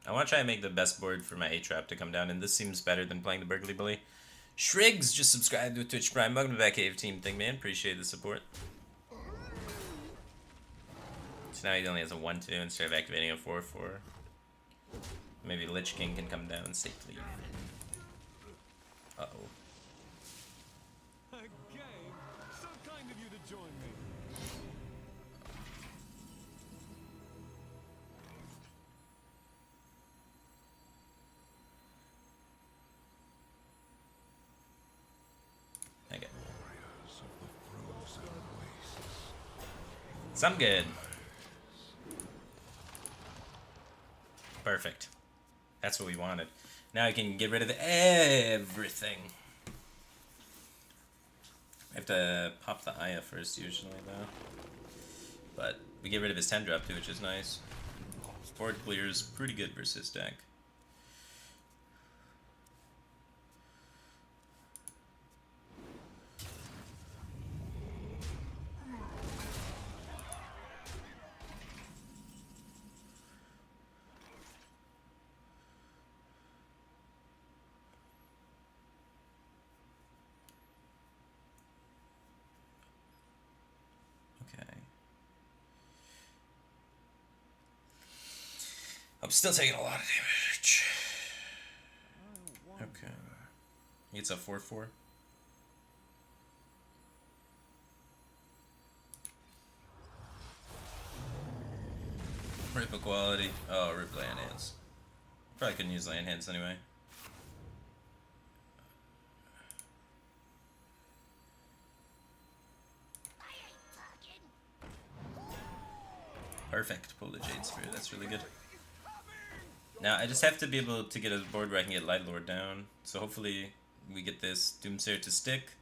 Speaker 1: I want to try and make the best board for my A-trap to come down, and this seems better than playing the Burgley Bully. Shriggs just subscribed to Twitch Prime. Welcome to that Cave Team thing, man. Appreciate the support. So now he only has a 1-2 instead of activating a 4-4. Maybe Lich King can come down safely. Uh-oh.
Speaker 3: A game? So kind of you to join me.
Speaker 1: Okay. Some good. Perfect. That's what we wanted. Now I can get rid of everything. I have to pop the Aya first usually though. But we get rid of his 10-drop too, which is nice. Board clears pretty good versus deck. I'm still taking a lot of damage. Okay. It's a 4-4. Rip equality. Oh, rip land hands. Probably couldn't use land hands anyway. Perfect. Pull the Jade Spear. That's really good. Now, I just have to be able to get a board where I can get Light Lord down. So hopefully we get this Doomsayer to stick.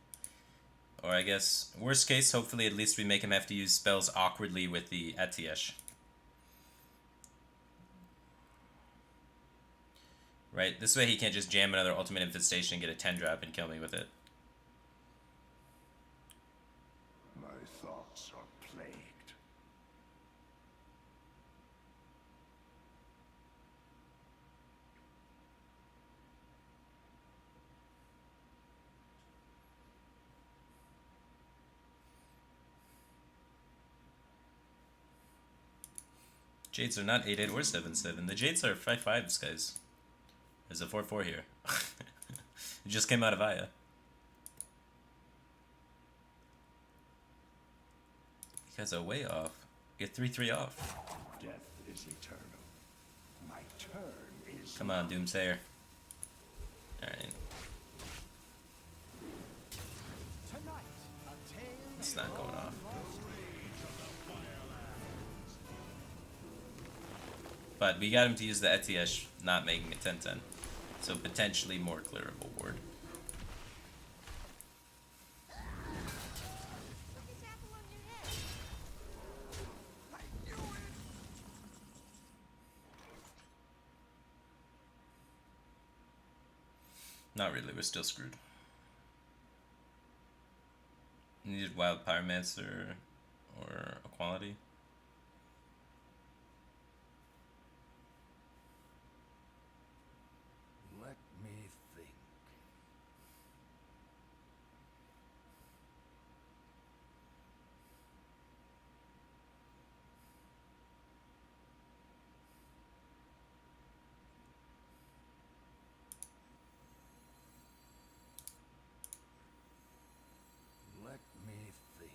Speaker 1: Or I guess, worst case, hopefully at least we make him have to use spells awkwardly with the Atiesh. Right? This way he can't just jam another Ultimate Infestation and get a 10-drop and kill me with it.
Speaker 6: My thoughts are plagued.
Speaker 1: Jades are not 8-8 or 7-7. The Jades are 5-5s, guys. There's a 4-4 here. It just came out of Aya. You guys are way off. Get 3-3 off.
Speaker 6: Death is eternal. My turn is...
Speaker 1: Come on, Doomsayer. Alright.
Speaker 2: Tonight, a tale
Speaker 1: It's not going off. But we got him to use the Etiesh, not making it 10-10. So potentially more clearable board. Not really, we're still screwed. Needed Wild Pyromancer or Equality.
Speaker 2: Let me think. Let me think.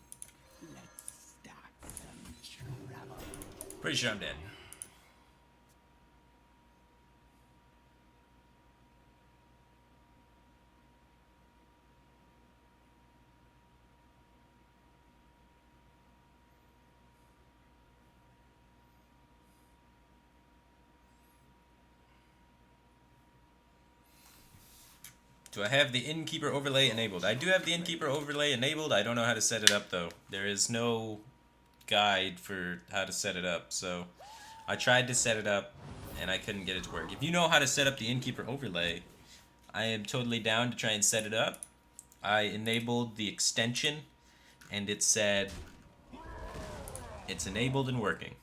Speaker 2: Let's start some trouble.
Speaker 1: Pretty sure I'm dead. Do I have the Innkeeper overlay enabled? I do have the Innkeeper overlay enabled. I don't know how to set it up though. There is no guide for how to set it up, so I tried to set it up and I couldn't get it to work. If you know how to set up the Innkeeper overlay, I am totally down to try and set it up. I enabled the extension and it said it's enabled and working,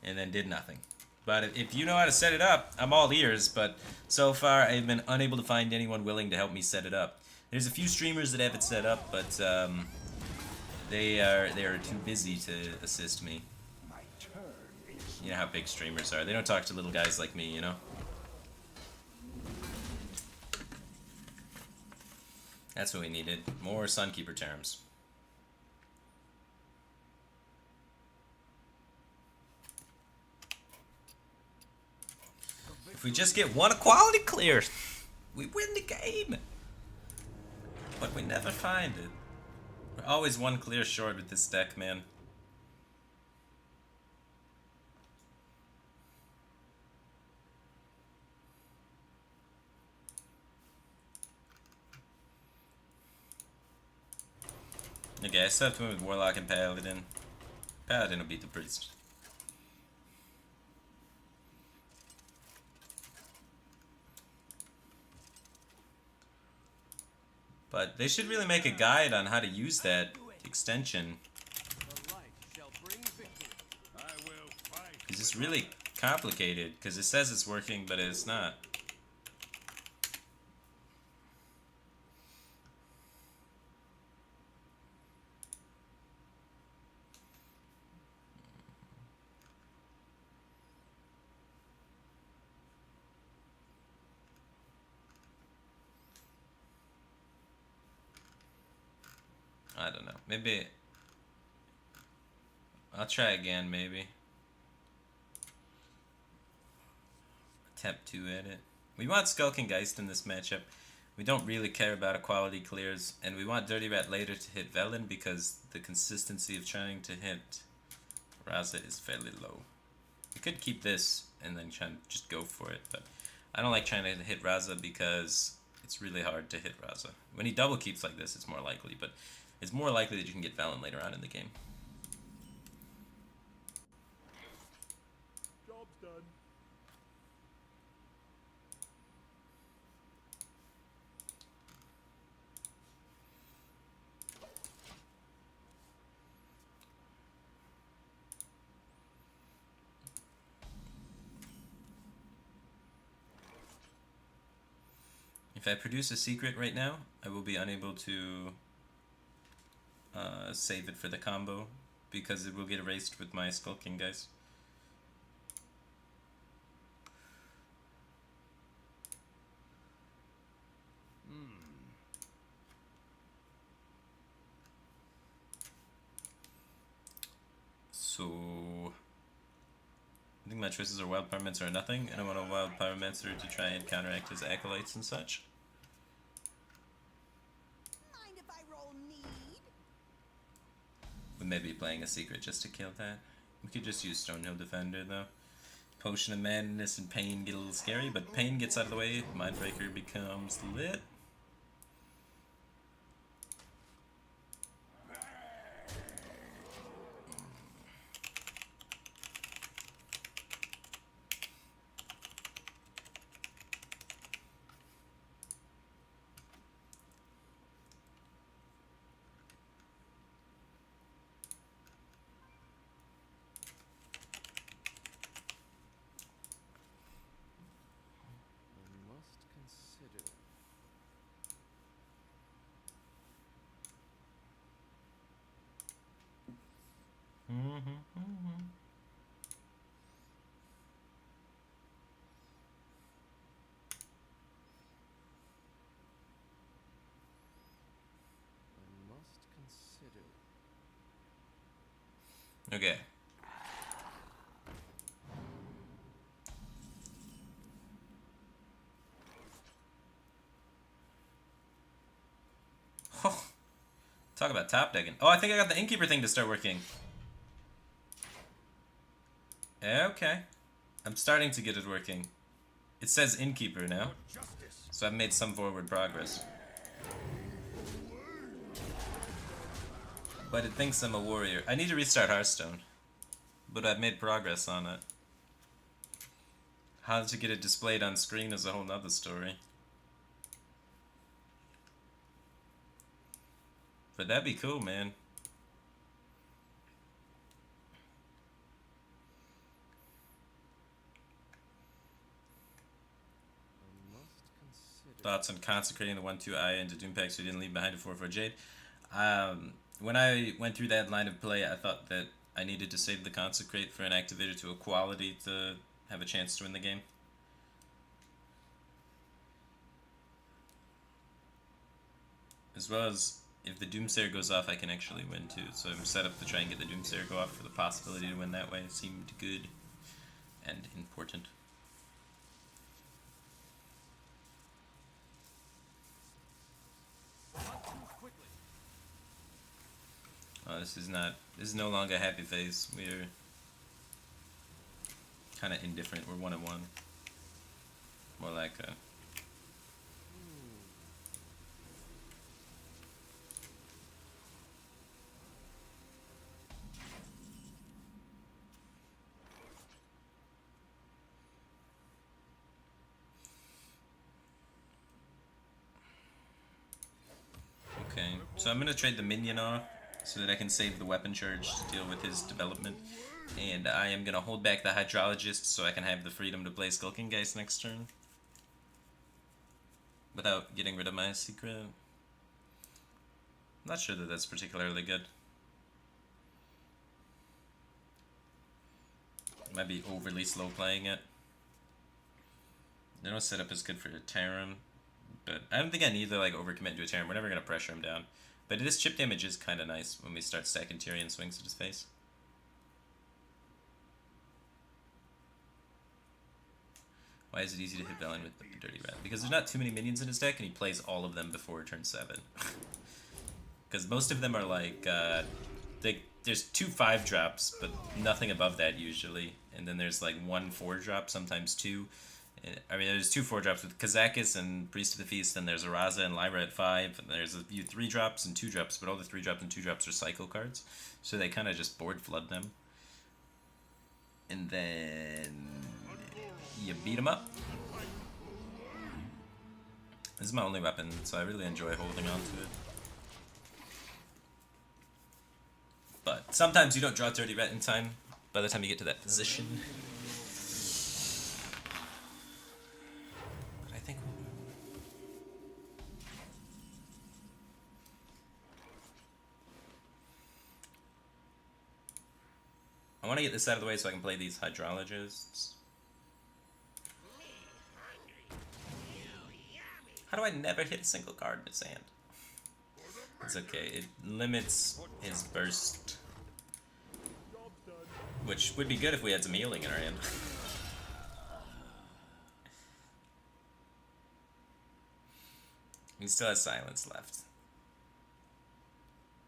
Speaker 1: and then did nothing. But if you know how to set it up, I'm all ears, but so far I've been unable to find anyone willing to help me set it up. There's a few streamers that have it set up, but they are too busy to assist me.
Speaker 6: My turn is
Speaker 1: You know how big streamers are. They don't talk to little guys like me, you know? That's what we needed. More Sunkeeper terms. If we just get one equality clear, we win the game. But we never find it. We're always one clear short with this deck, man. Okay, I still have to win with Warlock and Paladin. Paladin will beat the Priest. But they should really make a guide on how to use that extension.
Speaker 3: The light shall bring victory. I will fight.
Speaker 1: Because it's really complicated, because it says it's working, but it's not. I don't know. Maybe I'll try again, maybe. Attempt to edit. We want Skulking Geist in this matchup. We don't really care about equality clears, and we want Dirty Rat later to hit Velen because the consistency of trying to hit Raza is fairly low. We could keep this and then try and just go for it, but I don't like trying to hit Raza because it's really hard to hit Raza. When he double keeps like this, it's more likely, but it's more likely that you can get Velen later on in the game.
Speaker 3: Job's done.
Speaker 1: If I produce a secret right now, I will be unable to save it for the combo because it will get erased with my Skulking Geist. So I think my choices are Wild Pyromancer or nothing, and I want a Wild Pyromancer to try and counteract his Acolytes and such.
Speaker 4: Mind if I roll need?
Speaker 1: We may be playing a secret just to kill that. We could just use Stonehill Defender though. Potion of Madness and Pain get a little scary, but Pain gets out of the way, Mindbreaker becomes lit.
Speaker 3: I must consider. I must consider.
Speaker 1: Okay. Oh, talk about top decking. Oh, I think I got the Innkeeper thing to start working. Okay. I'm starting to get it working. It says Innkeeper now.
Speaker 6: justice.
Speaker 1: So I've made some forward progress. But it thinks I'm a warrior. I need to restart Hearthstone. But I've made progress on it. How to get it displayed on screen is a whole nother story. But that'd be cool, man. Thoughts on consecrating the 1/2 Aya into Doom packs we didn't leave behind a 4/4 Jade? When I went through that line of play, I thought that I needed to save the consecrate for an activator to a quality to have a chance to win the game. As well as if the Doomsayer goes off, I can actually win too. So I'm set up to try and get the Doomsayer go off for the possibility to win that way. It seemed good and important. Oh, this is no longer a happy face. We're kind of indifferent. We're 1-1. More like a... Okay, so I'm gonna trade the minion off so that I can save the weapon charge to deal with his development. And I am gonna hold back the Hydrologist so I can have the freedom to play Skulking Geist next turn. Without getting rid of my secret. I'm not sure that that's particularly good. Might be overly slow playing it. No setup is good for a Tarim. But I don't think I need to like overcommit to a Tarim. We're never gonna pressure him down. But this chip damage is kind of nice when we start stacking Tyrion swings at his face. Why is it easy to hit Velen with the Dirty Rat? Because there's not too many minions in his deck, and he plays all of them before turn 7. Because most of them are like, there's 2 5-drops, but nothing above that usually. And then there's like 1 4-drop, sometimes 2. I mean, there's 2 4-drops with Kazakis and Priest of the Feast, and there's Araza and Lyra at 5, and there's a few 3-drops and 2-drops, but all the 3-drops and 2-drops are cycle cards, so they kind of just board flood them. And then you beat them up. This is my only weapon, so I really enjoy holding on to it. But sometimes you don't draw Dirty Rat in time by the time you get to that position. I want to get this out of the way so I can play these Hydrologists. How do I never hit a single card in his hand? It's okay, it limits his burst. Which would be good if we had some healing in our hand. He still has silence left.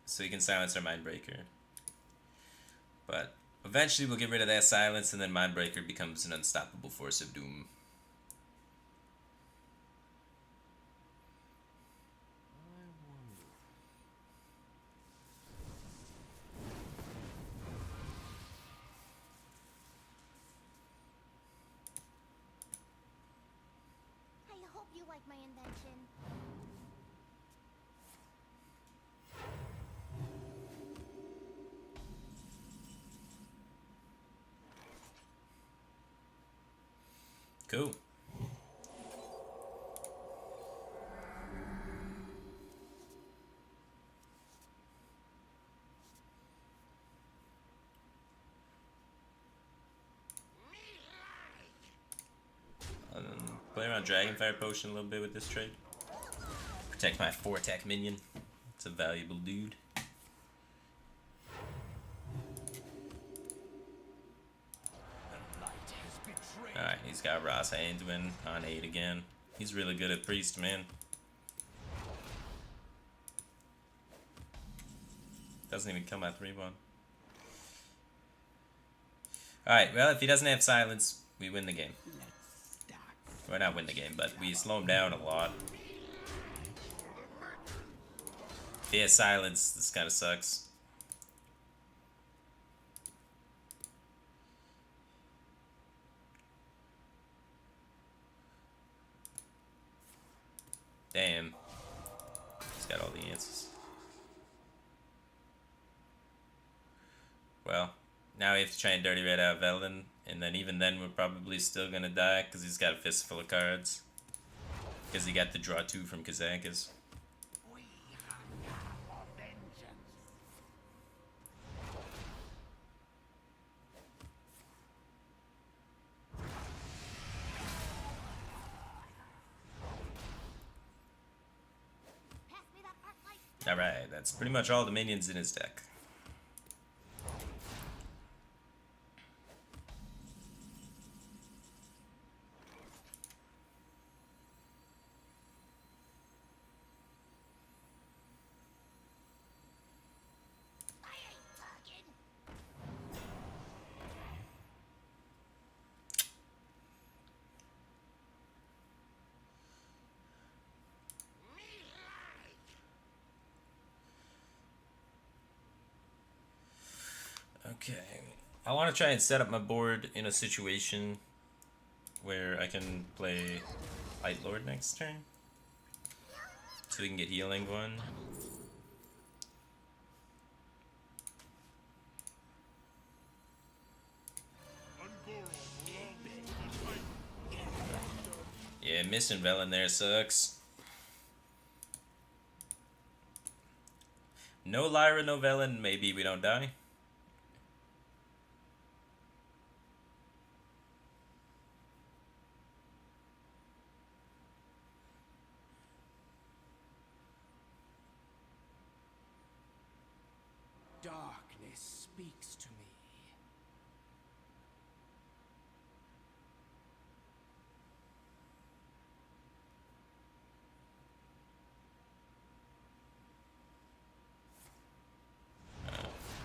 Speaker 1: So he can silence our Mindbreaker. But eventually we'll get rid of that silence, and then Mindbreaker becomes an unstoppable force of doom.
Speaker 4: I hope you like my invention.
Speaker 1: Cool. Play around Dragonfire Potion a little bit with this trade. Protect my 4-attack minion. It's a valuable dude. Alright, he's got Ross Anduin on 8 again. He's really good at Priest, man. Doesn't even kill my 3-1. Alright, well, if he doesn't have silence, we win the game. Well, not win the game, but we slow him down a lot. Yeah, silence. This kind of sucks. Damn. He's got all the answers. Well, now we have to try and dirty red out Velen, and then even then we're probably still gonna die because he's got a fistful of cards. Because he got the draw 2 from Kazakas.
Speaker 6: We hunger for vengeance.
Speaker 4: Pass me that arc light.
Speaker 1: Alright, that's pretty much all the minions in his deck.
Speaker 4: I ain't talking.
Speaker 1: Okay. I want to try and set up my board in a situation where I can play Light Lord next turn. So we can get healing going. Yeah, missing Velen there sucks. No Lyra, no Velen, maybe we don't die.
Speaker 7: Darkness speaks to me.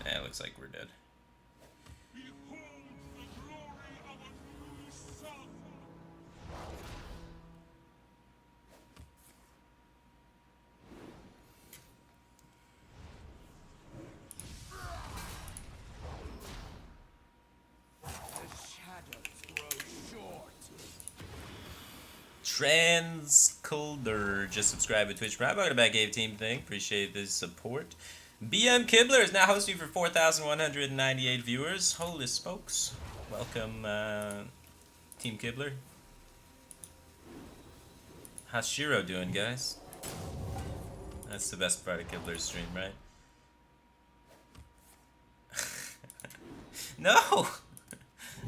Speaker 1: Yeah, looks like we're dead.
Speaker 3: Behold the glory of a new sun!
Speaker 7: The shadows grow short.
Speaker 1: Transcolder just subscribed to Twitch Prime. Welcome back, Game Team thing. Appreciate the support. BM Kibler is now hosting for 4,198 viewers. Holy smokes. Welcome, Team Kibler. How's Shiro doing, guys? That's the best part of Kibler's stream, right? No!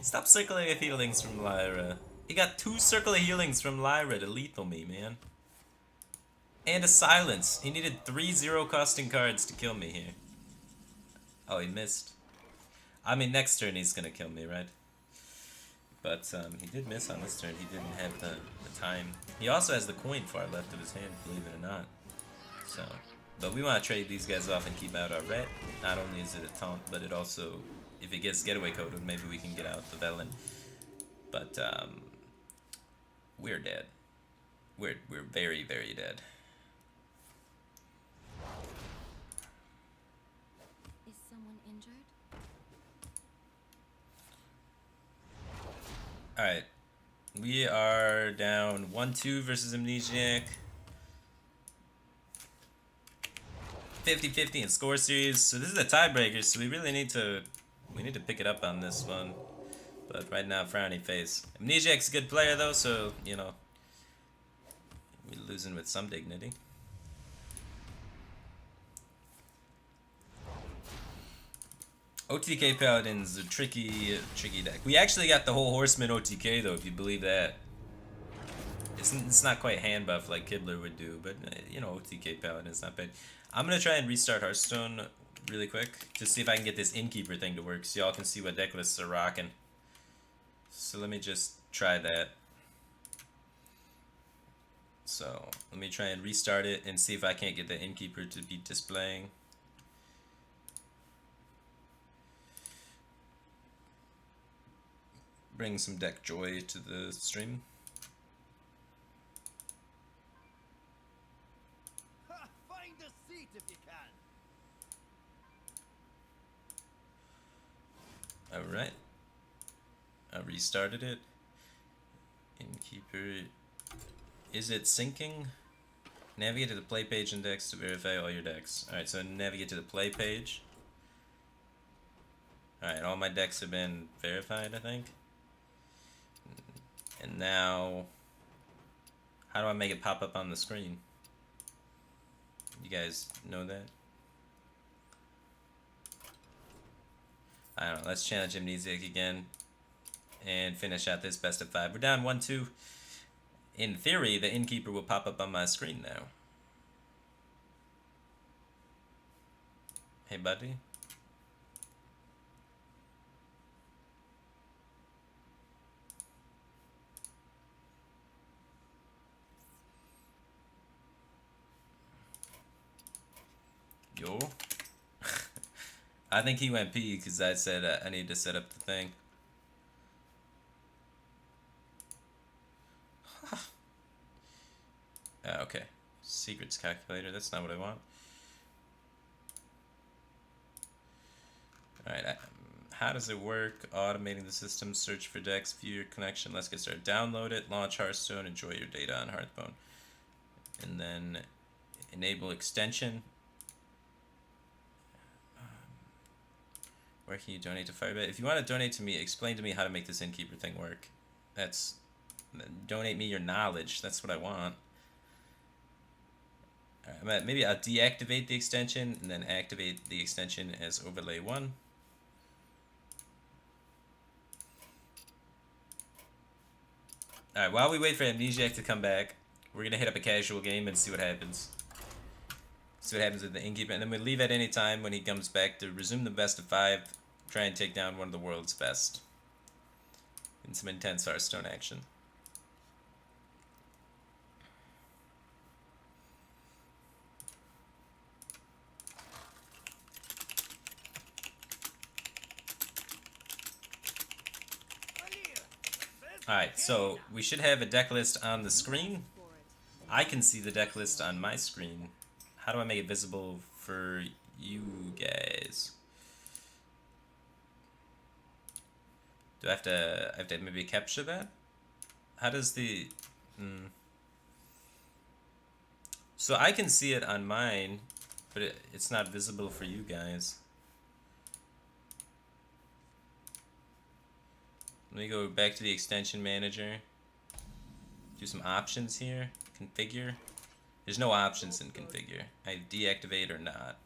Speaker 1: Stop circling of healings from Lyra. He got 2 circle of healings from Lyra to lethal me, man. And a silence. He needed 3 0 costing cards to kill me here. Oh, he missed. I mean, next turn he's gonna kill me, right? But he did miss on this turn. He didn't have the time. He also has the coin far left of his hand, believe it or not. So, but we want to trade these guys off and keep out our ret. Not only is it a taunt, but it also, if it gets getaway coded, maybe we can get out the Velen. But we're dead. We're very, very dead.
Speaker 5: Is someone injured?
Speaker 1: Alright. We are down 1-2 versus Amnesiac. 50-50 in score series. So this is a tiebreaker, so we really need to pick it up on this one. But right now, frowny face. Amnesiac's a good player though, so you know, we're losing with some dignity. OTK Paladin's a tricky deck. We actually got the whole Horseman OTK though, if you believe that. It's not quite hand buff like Kibler would do, but you know, OTK Paladin's not bad. I'm gonna try and restart Hearthstone really quick to see if I can get this Innkeeper thing to work, so y'all can see what deck lists are rocking. So let me just try that. So let me try and restart it and see if I can't get the Innkeeper to be displaying. Bring some deck joy to the stream. restarted it. Innkeeper. Is it syncing? Navigate to the play page index to verify all your decks. Alright, so navigate to the play page. Alright, all my decks have been verified, I think. And now, how do I make it pop up on the screen? You guys know that? I don't know, let's challenge Amnesiac again and finish out this best of 5. We're down 1-2. In theory, the Innkeeper will pop up on my screen now. Hey, buddy. Yo. I think he went pee because I said I need to set up the thing. Okay. Secrets calculator. That's not what I want. Alright. How does it work? Automating the system. Search for decks. View your connection. Let's get started. Download it. Launch Hearthstone. Enjoy your data on Hearthstone. And then enable extension. Where can you donate to Firebat? If you want to donate to me, explain to me how to make this Innkeeper thing work. Donate me your knowledge. That's what I want. Alright, maybe I'll deactivate the extension and then activate the extension as overlay 1. Alright, while we wait for Amnesiac to come back, we're going to hit up a casual game and see what happens. See what happens with the Innkeeper, and then we leave at any time when he comes back to resume the best of 5, try and take down one of the world's best. In some intense Hearthstone action. Alright, so we should have a deck list on the screen. I can see the deck list on my screen. How do I make it visible for you guys? Do I have to maybe capture that? How does the... So I can see it on mine, but it's not visible for you guys. Let me go back to the extension manager. Do some options here. Configure. There's no options in configure. I deactivate or not.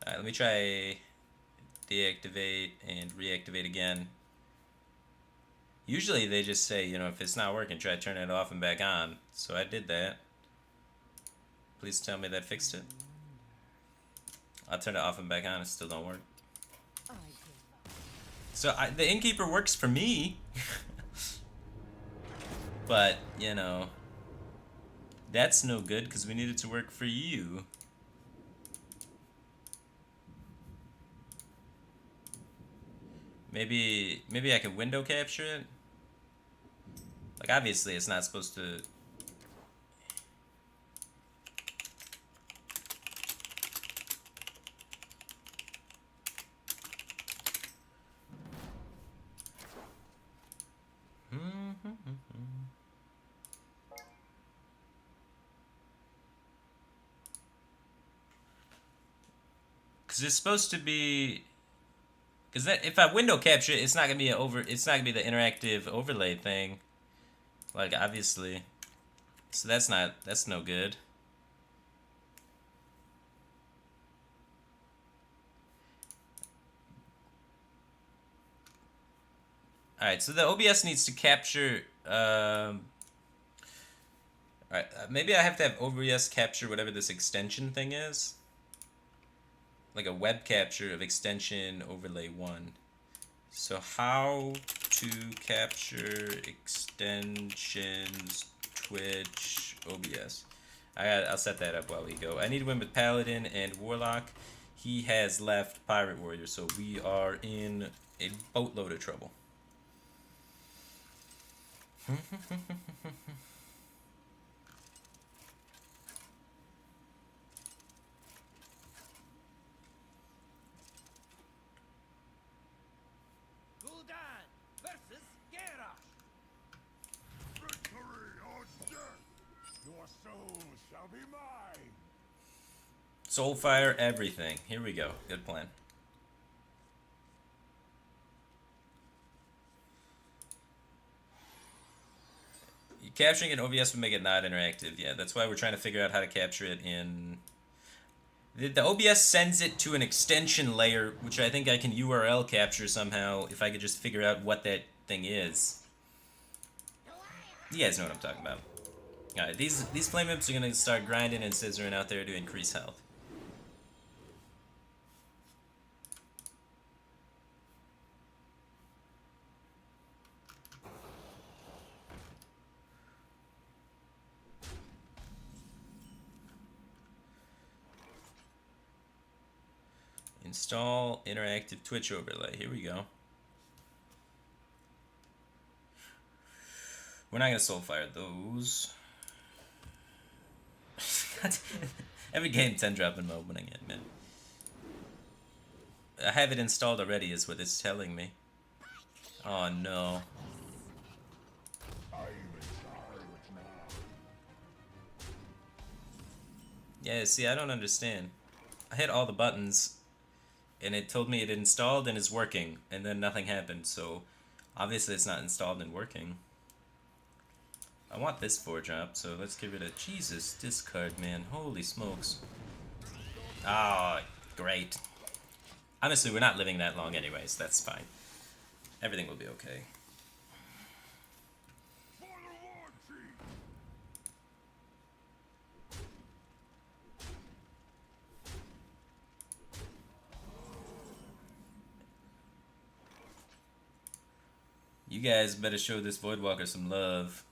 Speaker 1: Alright, let me try deactivate and reactivate again. Usually they just say, you know, if it's not working, try turning it off and back on. So I did that. Please tell me that fixed it. I'll turn it off and back on, it still don't work. So the Innkeeper works for me. But, you know, that's no good because we need it to work for you. Maybe I could window capture it. Like, obviously it's not supposed to... Because it's supposed to be... Because if I window capture it, it's not gonna be it's not gonna be the interactive overlay thing. Like, obviously. So that's no good. Alright, so the OBS needs to capture alright, maybe I have to have OBS capture whatever this extension thing is. Like a web capture of extension overlay 1. So how to capture extensions Twitch OBS. I'll set that up while we go. I need to win with Paladin and Warlock. He has left Pirate Warrior, so we are in a boatload of trouble.
Speaker 6: shall be mine.
Speaker 1: Soulfire everything. Here we go. Good plan. Capturing it in OBS would make it not interactive. Yeah, that's why we're trying to figure out how to capture it in... The OBS sends it to an extension layer, which I think I can URL capture somehow if I could just figure out what that thing is. You guys know what I'm talking about. Alright, these flame imps are going to start grinding and scissoring out there to increase health. Install interactive Twitch overlay. Here we go. We're not gonna soulfire those. Every game 10 drop in opening it, man. I have it installed already is what it's telling me. Oh no. Yeah, see, I don't understand. I hit all the buttons and it told me it installed and is working, and then nothing happened, so obviously it's not installed and working. I want this 4-drop, so let's give it a... Jesus, discard, man. Holy smokes. Ah, great. Honestly, we're not living that long anyways, that's fine. Everything will be okay. You guys better show this Voidwalker some love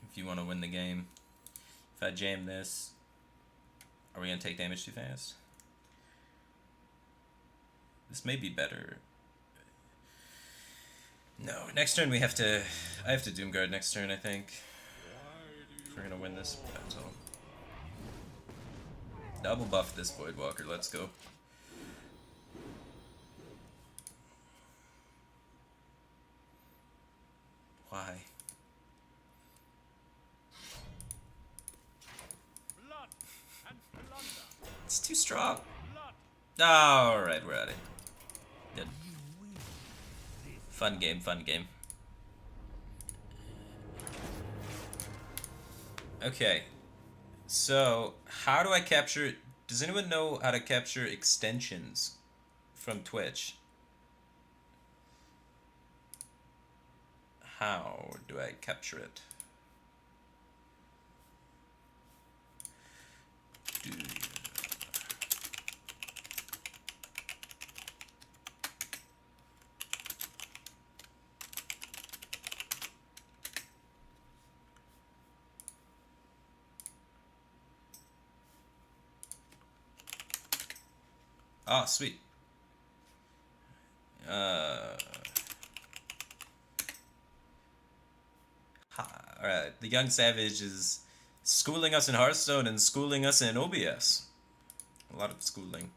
Speaker 1: if you want to win the game. If I jam this, are we going to take damage too fast? This may be better. No, next turn we have to... I have to Doomguard next turn, I think. If we're going to win this battle. Double buff this Voidwalker, let's go. Why?
Speaker 3: Blood and plunder.
Speaker 1: It's too strong. Alright, we're at it. Good. Fun game, fun game. Okay. So, how do I capture... Does anyone know how to capture extensions from Twitch? How do I capture it? Oh, sweet. Alright, the young savage is schooling us in Hearthstone and schooling us in OBS. A lot of schooling.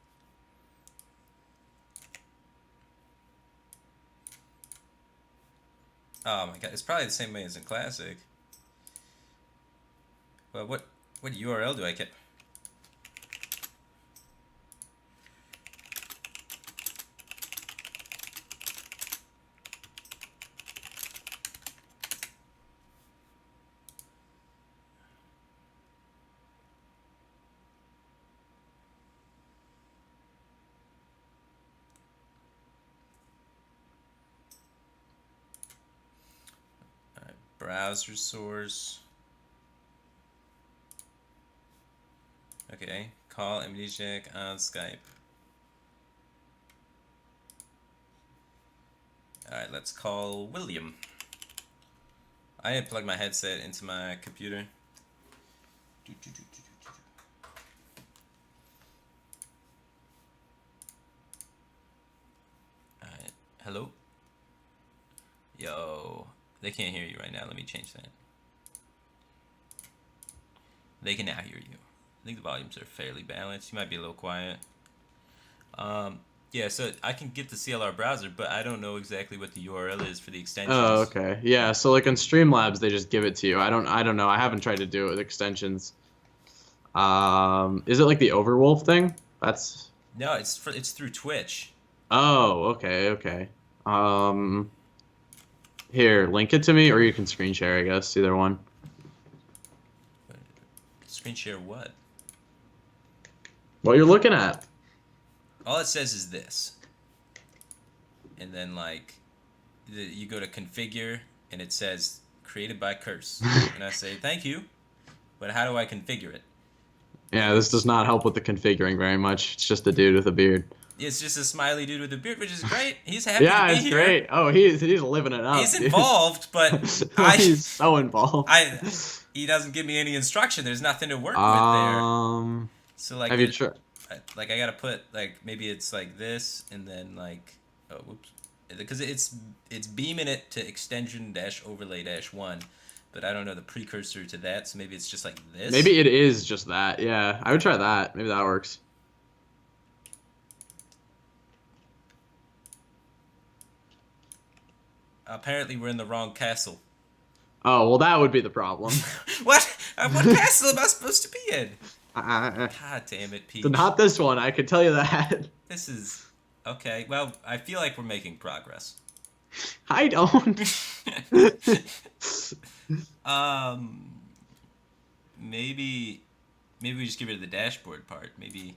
Speaker 1: Oh my god, it's probably the same way as in Classic. Well, what URL do I get? Browser source. Okay, call Amnesiac on Skype. Alright, let's call William. I had plugged my headset into my computer. Alright, hello? Yo. They can't hear you right now. Let me change that. They can now hear you. I think the volumes are fairly balanced. You might be a little quiet. Yeah, so I can get the CLR browser, but I don't know exactly what the URL is for the extensions.
Speaker 8: Oh, okay. Yeah, so like on Streamlabs, they just give it to you. I don't know. I haven't tried to do it with extensions. Is it like the Overwolf thing? That's.
Speaker 1: No, it's through Twitch.
Speaker 8: Oh, okay, okay. Here, link it to me, or you can screen share, I guess. Either one.
Speaker 1: Screen share what?
Speaker 8: What you're looking at?
Speaker 1: All it says is this. And then like, you go to configure, and it says created by Curse, and I say thank you, but how do I configure it?
Speaker 8: Yeah, this does not help with the configuring very much. It's just a dude with a beard.
Speaker 1: It's just a smiley dude with a beard, which is great. He's happy to
Speaker 8: Yeah,
Speaker 1: be
Speaker 8: it's
Speaker 1: here.
Speaker 8: great. Oh, he's living it up.
Speaker 1: He's
Speaker 8: dude.
Speaker 1: involved, but
Speaker 8: He's so involved.
Speaker 1: he doesn't give me any instruction. There's nothing to work with there. So like,
Speaker 8: Have you tried?
Speaker 1: Like I gotta put like maybe it's like this and then like whoops, because it's beaming it to extension -overlay -1, but I don't know the precursor to that. So maybe it's just like this.
Speaker 8: Maybe it is just that. Yeah, I would try that. Maybe that works.
Speaker 1: Apparently we're in the wrong castle.
Speaker 8: Oh well, that would be the problem.
Speaker 1: What? What castle am I supposed to be in? God damn it, Pete.
Speaker 8: So not this one. I could tell you that.
Speaker 1: This is okay. Well, I feel like we're making progress.
Speaker 8: I don't.
Speaker 1: Maybe we just get rid of the dashboard part. Maybe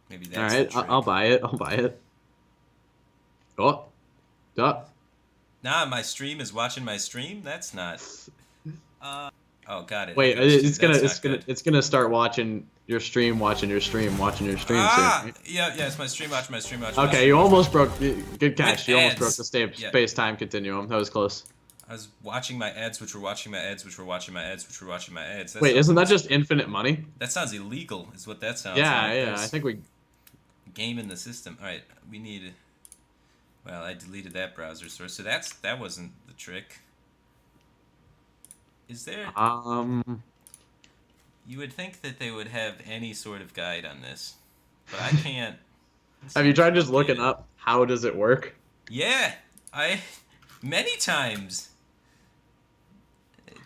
Speaker 1: that's
Speaker 8: All right,
Speaker 1: the trick.
Speaker 8: I'll buy it. I'll buy it. Oh, oh.
Speaker 1: Nah, my stream is watching my stream. That's not. Oh, got it.
Speaker 8: Wait,
Speaker 1: That's not good.
Speaker 8: it's gonna start watching your stream, watching your stream, watching your stream
Speaker 1: Ah,
Speaker 8: soon. Right?
Speaker 1: yeah, it's my stream watch, my stream watch.
Speaker 8: Okay, you almost broke. Good catch.
Speaker 1: With
Speaker 8: You almost
Speaker 1: ads.
Speaker 8: broke the
Speaker 1: Yeah.
Speaker 8: space-time continuum. That was close.
Speaker 1: I was watching my ads, which were watching my ads, which were watching my ads, which were watching my ads. That
Speaker 8: Wait,
Speaker 1: sounds
Speaker 8: isn't that
Speaker 1: like-
Speaker 8: just infinite money?
Speaker 1: That sounds illegal, is what that sounds
Speaker 8: Yeah,
Speaker 1: like.
Speaker 8: yeah.
Speaker 1: There's
Speaker 8: I think we.
Speaker 1: game in the system. All right, we need. Well, I deleted that browser source, so that wasn't the trick. Is there? You would think that they would have any sort of guide on this, but I can't.
Speaker 8: Have you tried just looking up how does it work?
Speaker 1: Yeah, many times.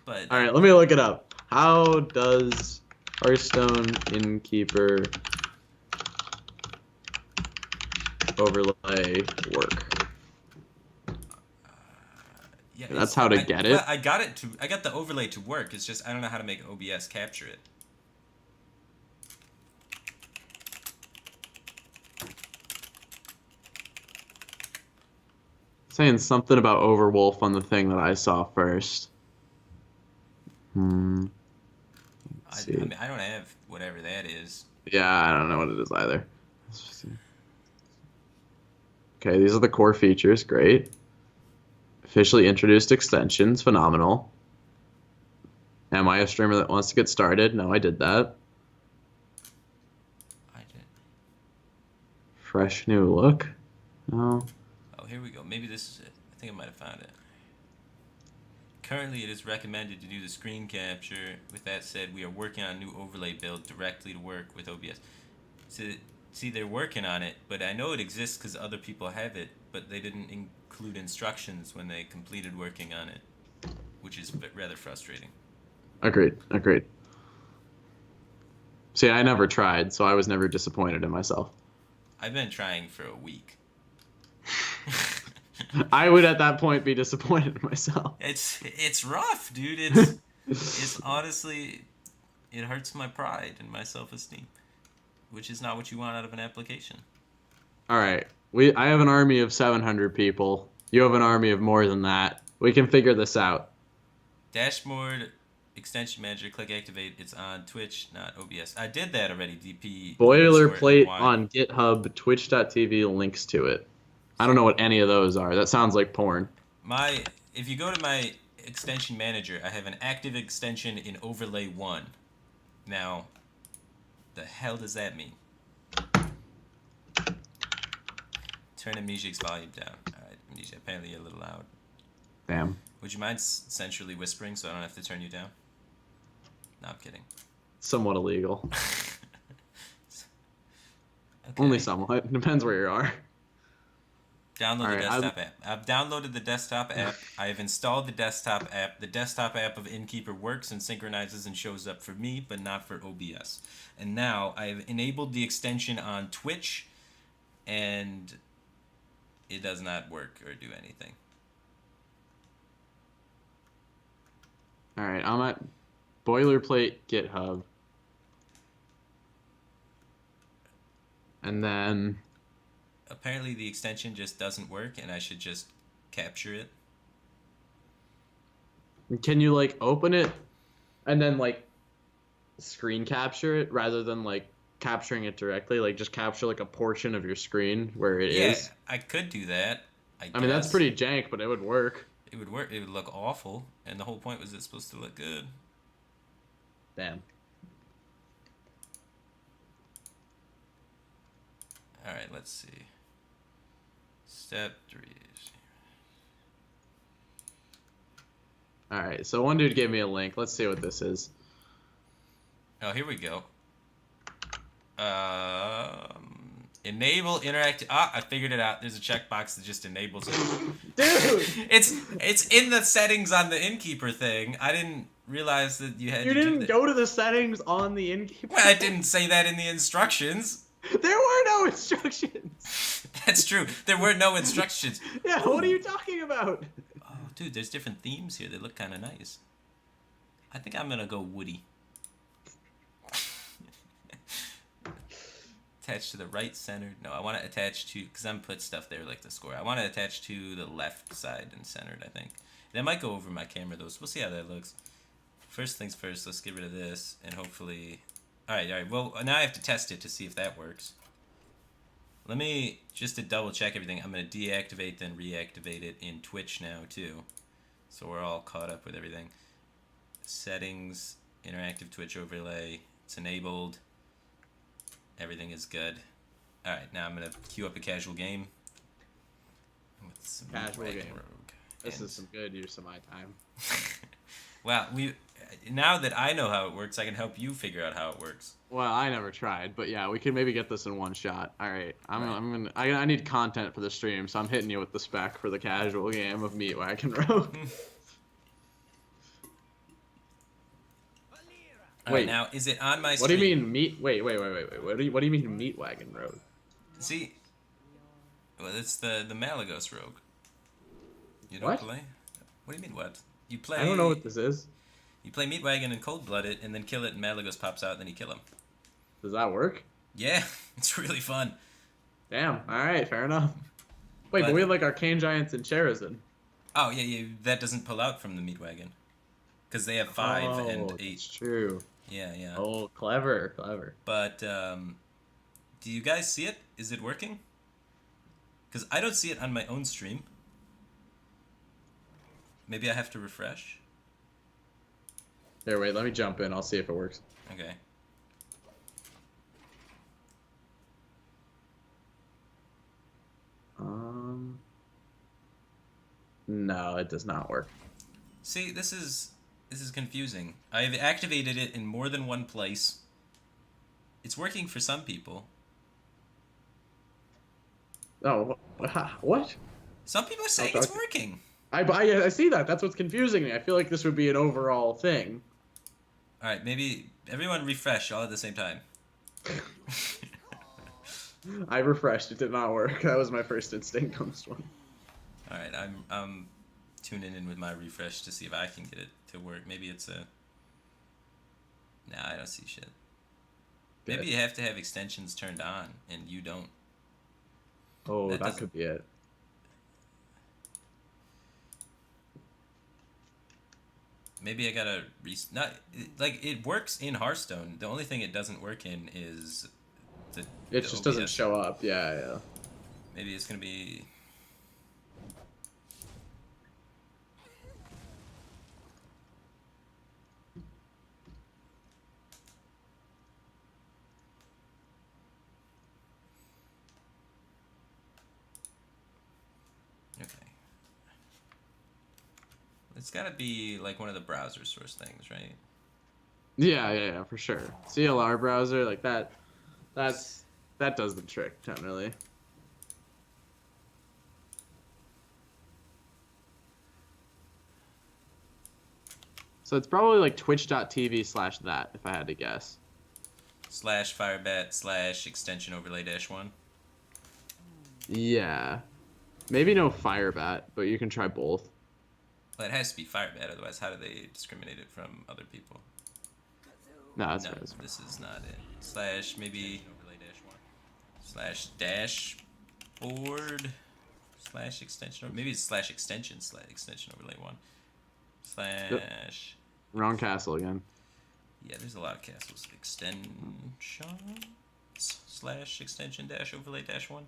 Speaker 1: But
Speaker 8: All right, let me look it up. How does Hearthstone Innkeeper overlay work?
Speaker 1: yeah,
Speaker 8: That's how to get it?
Speaker 1: Well, I got the overlay to work. It's just I don't know how to make OBS capture it.
Speaker 8: Saying something about Overwolf on the thing that I saw first. Let's
Speaker 1: I
Speaker 8: see.
Speaker 1: mean, I don't have whatever that is.
Speaker 8: Yeah, I don't know what it is either. Let's just see. Okay, these are the core features. Great. Officially introduced extensions. Phenomenal. Am I a streamer that wants to get started? No, I did that.
Speaker 1: I did.
Speaker 8: Fresh new look. No.
Speaker 1: Oh, here we go. Maybe this is it. I think I might have found it. Currently, it is recommended to do the screen capture. With that said, we are working on a new overlay build directly to work with OBS. So, see, they're working on it, but I know it exists because other people have it, but they didn't include instructions when they completed working on it, which is rather frustrating.
Speaker 8: Agreed. Agreed. See, I never tried, so I was never disappointed in myself.
Speaker 1: I've been trying for a week.
Speaker 8: I would at that point be disappointed in myself.
Speaker 1: It's rough, dude. It's honestly, it hurts my pride and my self-esteem, which is not what you want out of an application.
Speaker 8: All right. I have an army of 700 people. You have an army of more than that. We can figure this out.
Speaker 1: Dashboard extension manager, click activate. It's on Twitch, not OBS. I did that already. DP
Speaker 8: Boilerplate on GitHub, twitch.tv links to it. I don't know what any of those are. That sounds like porn.
Speaker 1: If you go to my extension manager, I have an active extension in overlay 1. Now, the hell does that mean? Turn Amnesiac's volume down. Alright, Amnesia, apparently you're a little loud.
Speaker 8: Damn.
Speaker 1: Would you mind centrally whispering so I don't have to turn you down? No, I'm kidding.
Speaker 8: Somewhat illegal.
Speaker 1: Okay.
Speaker 8: Only somewhat. Depends where you are.
Speaker 1: Download
Speaker 8: All
Speaker 1: the
Speaker 8: right,
Speaker 1: desktop app. I've downloaded the desktop app. I have installed the desktop app. The desktop app of Innkeeper works and synchronizes and shows up for me, but not for OBS. And now I've enabled the extension on Twitch, and it does not work or do anything.
Speaker 8: All right, I'm at boilerplate GitHub. And then
Speaker 1: Apparently the extension just doesn't work, and I should just capture it.
Speaker 8: can you like open it and then like screen capture it rather than like capturing it directly? Like just capture like a portion of your screen where it is.
Speaker 1: Yeah, I could do that. I
Speaker 8: mean, that's
Speaker 1: guess.
Speaker 8: pretty jank, but it would work.
Speaker 1: It would work. It would look awful, and the whole point was it's supposed to look good.
Speaker 8: Damn.
Speaker 1: All right, let's see. Step 3.
Speaker 8: All right, so one dude gave me a link. Let's see what this is.
Speaker 1: Oh, here we go. Enable interactive. Ah, I figured it out. There's a checkbox that just enables it.
Speaker 8: Dude!
Speaker 1: It's in the settings on the Innkeeper thing. I didn't realize that you had
Speaker 8: You
Speaker 1: to do
Speaker 8: didn't
Speaker 1: that.
Speaker 8: go to the settings on the Innkeeper.
Speaker 1: Well, I didn't say that in the instructions.
Speaker 8: There were no instructions.
Speaker 1: That's true. There were no instructions.
Speaker 8: Yeah, what are you talking about?
Speaker 1: Oh, dude, there's different themes here. They look kind of nice. I think I'm gonna go Woody. Attach to the right center. No, I want to attach to, because I'm put stuff there like the score. I want to attach to the left side and centered, I think. That might go over my camera though, so we'll see how that looks. First things first, let's get rid of this, and hopefully... Alright, well, now I have to test it to see if that works. Let me, just to double check everything, I'm going to deactivate then reactivate it in Twitch now too. So we're all caught up with everything. Settings, interactive Twitch overlay, it's enabled. Everything is good. Alright, now I'm going to queue up a casual game. With some
Speaker 8: Casual
Speaker 1: Wacky
Speaker 8: game.
Speaker 1: Rogue.
Speaker 8: This
Speaker 1: And-
Speaker 8: is some good use of my time.
Speaker 1: Well, now that I know how it works, I can help you figure out how it works.
Speaker 8: Well, I never tried, but yeah, we can maybe get this in one shot. All right,
Speaker 1: Right.
Speaker 8: I need content for the stream, so I'm hitting you with the spec for the casual game of Meat Wagon Road.
Speaker 1: Alright,
Speaker 8: Wait.
Speaker 1: now, is it on my
Speaker 8: What do
Speaker 1: stream?
Speaker 8: you mean meat? Wait. What do you mean Meat Wagon Road?
Speaker 1: See, well, it's the Malagos Rogue. You don't
Speaker 8: What?
Speaker 1: play? What do you mean, what? You play...
Speaker 8: I don't know what this is.
Speaker 1: You play Meat Wagon and Cold Blood it, and then kill it, and Malagos pops out, and then you kill him.
Speaker 8: Does that work?
Speaker 1: Yeah, it's really fun.
Speaker 8: Damn. All right, fair enough. Wait, but
Speaker 1: But-
Speaker 8: we have like Arcane Giants and Cherazin.
Speaker 1: Oh, yeah, that doesn't pull out from the Meat Wagon. Because they have 5 and 8.
Speaker 8: It's true.
Speaker 1: Yeah.
Speaker 8: Oh, clever.
Speaker 1: But, do you guys see it? Is it working? Because I don't see it on my own stream. Maybe I have to refresh?
Speaker 8: Here, wait. Let me jump in. I'll see if it works.
Speaker 1: Okay.
Speaker 8: No, it does not work.
Speaker 1: See, this is confusing. I've activated it in more than one place. It's working for some people.
Speaker 8: Oh, what?
Speaker 1: Some people are saying
Speaker 8: Okay.
Speaker 1: it's working.
Speaker 8: I see that. That's what's confusing me. I feel like this would be an overall thing.
Speaker 1: Alright, maybe everyone refresh all at the same time.
Speaker 8: I refreshed. It did not work. That was my first instinct on this one.
Speaker 1: Alright, I'm tuning in with my refresh to see if I can get it to work. Maybe it's a... Nah, I don't see shit. Maybe
Speaker 8: Good.
Speaker 1: you have to have extensions turned on, and you don't.
Speaker 8: Oh,
Speaker 1: That
Speaker 8: that
Speaker 1: doesn't-
Speaker 8: could be it.
Speaker 1: Maybe I gotta like it works in Hearthstone. The only thing it doesn't work in is the.
Speaker 8: It
Speaker 1: the
Speaker 8: just doesn't
Speaker 1: OBS.
Speaker 8: show up. Yeah.
Speaker 1: Maybe it's gonna be. Okay. It's gotta be like one of the browser source things, right?
Speaker 8: Yeah, for sure. CLR browser, like that does the trick, generally. So it's probably like twitch.tv/that if I had to guess.
Speaker 1: Slash Firebat slash extension overlay -1.
Speaker 8: Yeah. Maybe no Firebat, but you can try both.
Speaker 1: Well, it has to be Firebat, otherwise how do they discriminate it from other people?
Speaker 8: No, that's
Speaker 1: No,
Speaker 8: fair. That's fair.
Speaker 1: this is not it. Slash maybe overlay -1. Slash dashboard slash extension, or maybe it's slash extension overlay 1. Slash.
Speaker 8: Wrong castle again.
Speaker 1: Yeah, there's a lot of castles. Extensions slash extension dash overlay -1.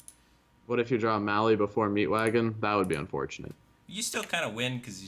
Speaker 8: What if you draw Mally before Meatwagon? That would be unfortunate.
Speaker 1: You still kind of win because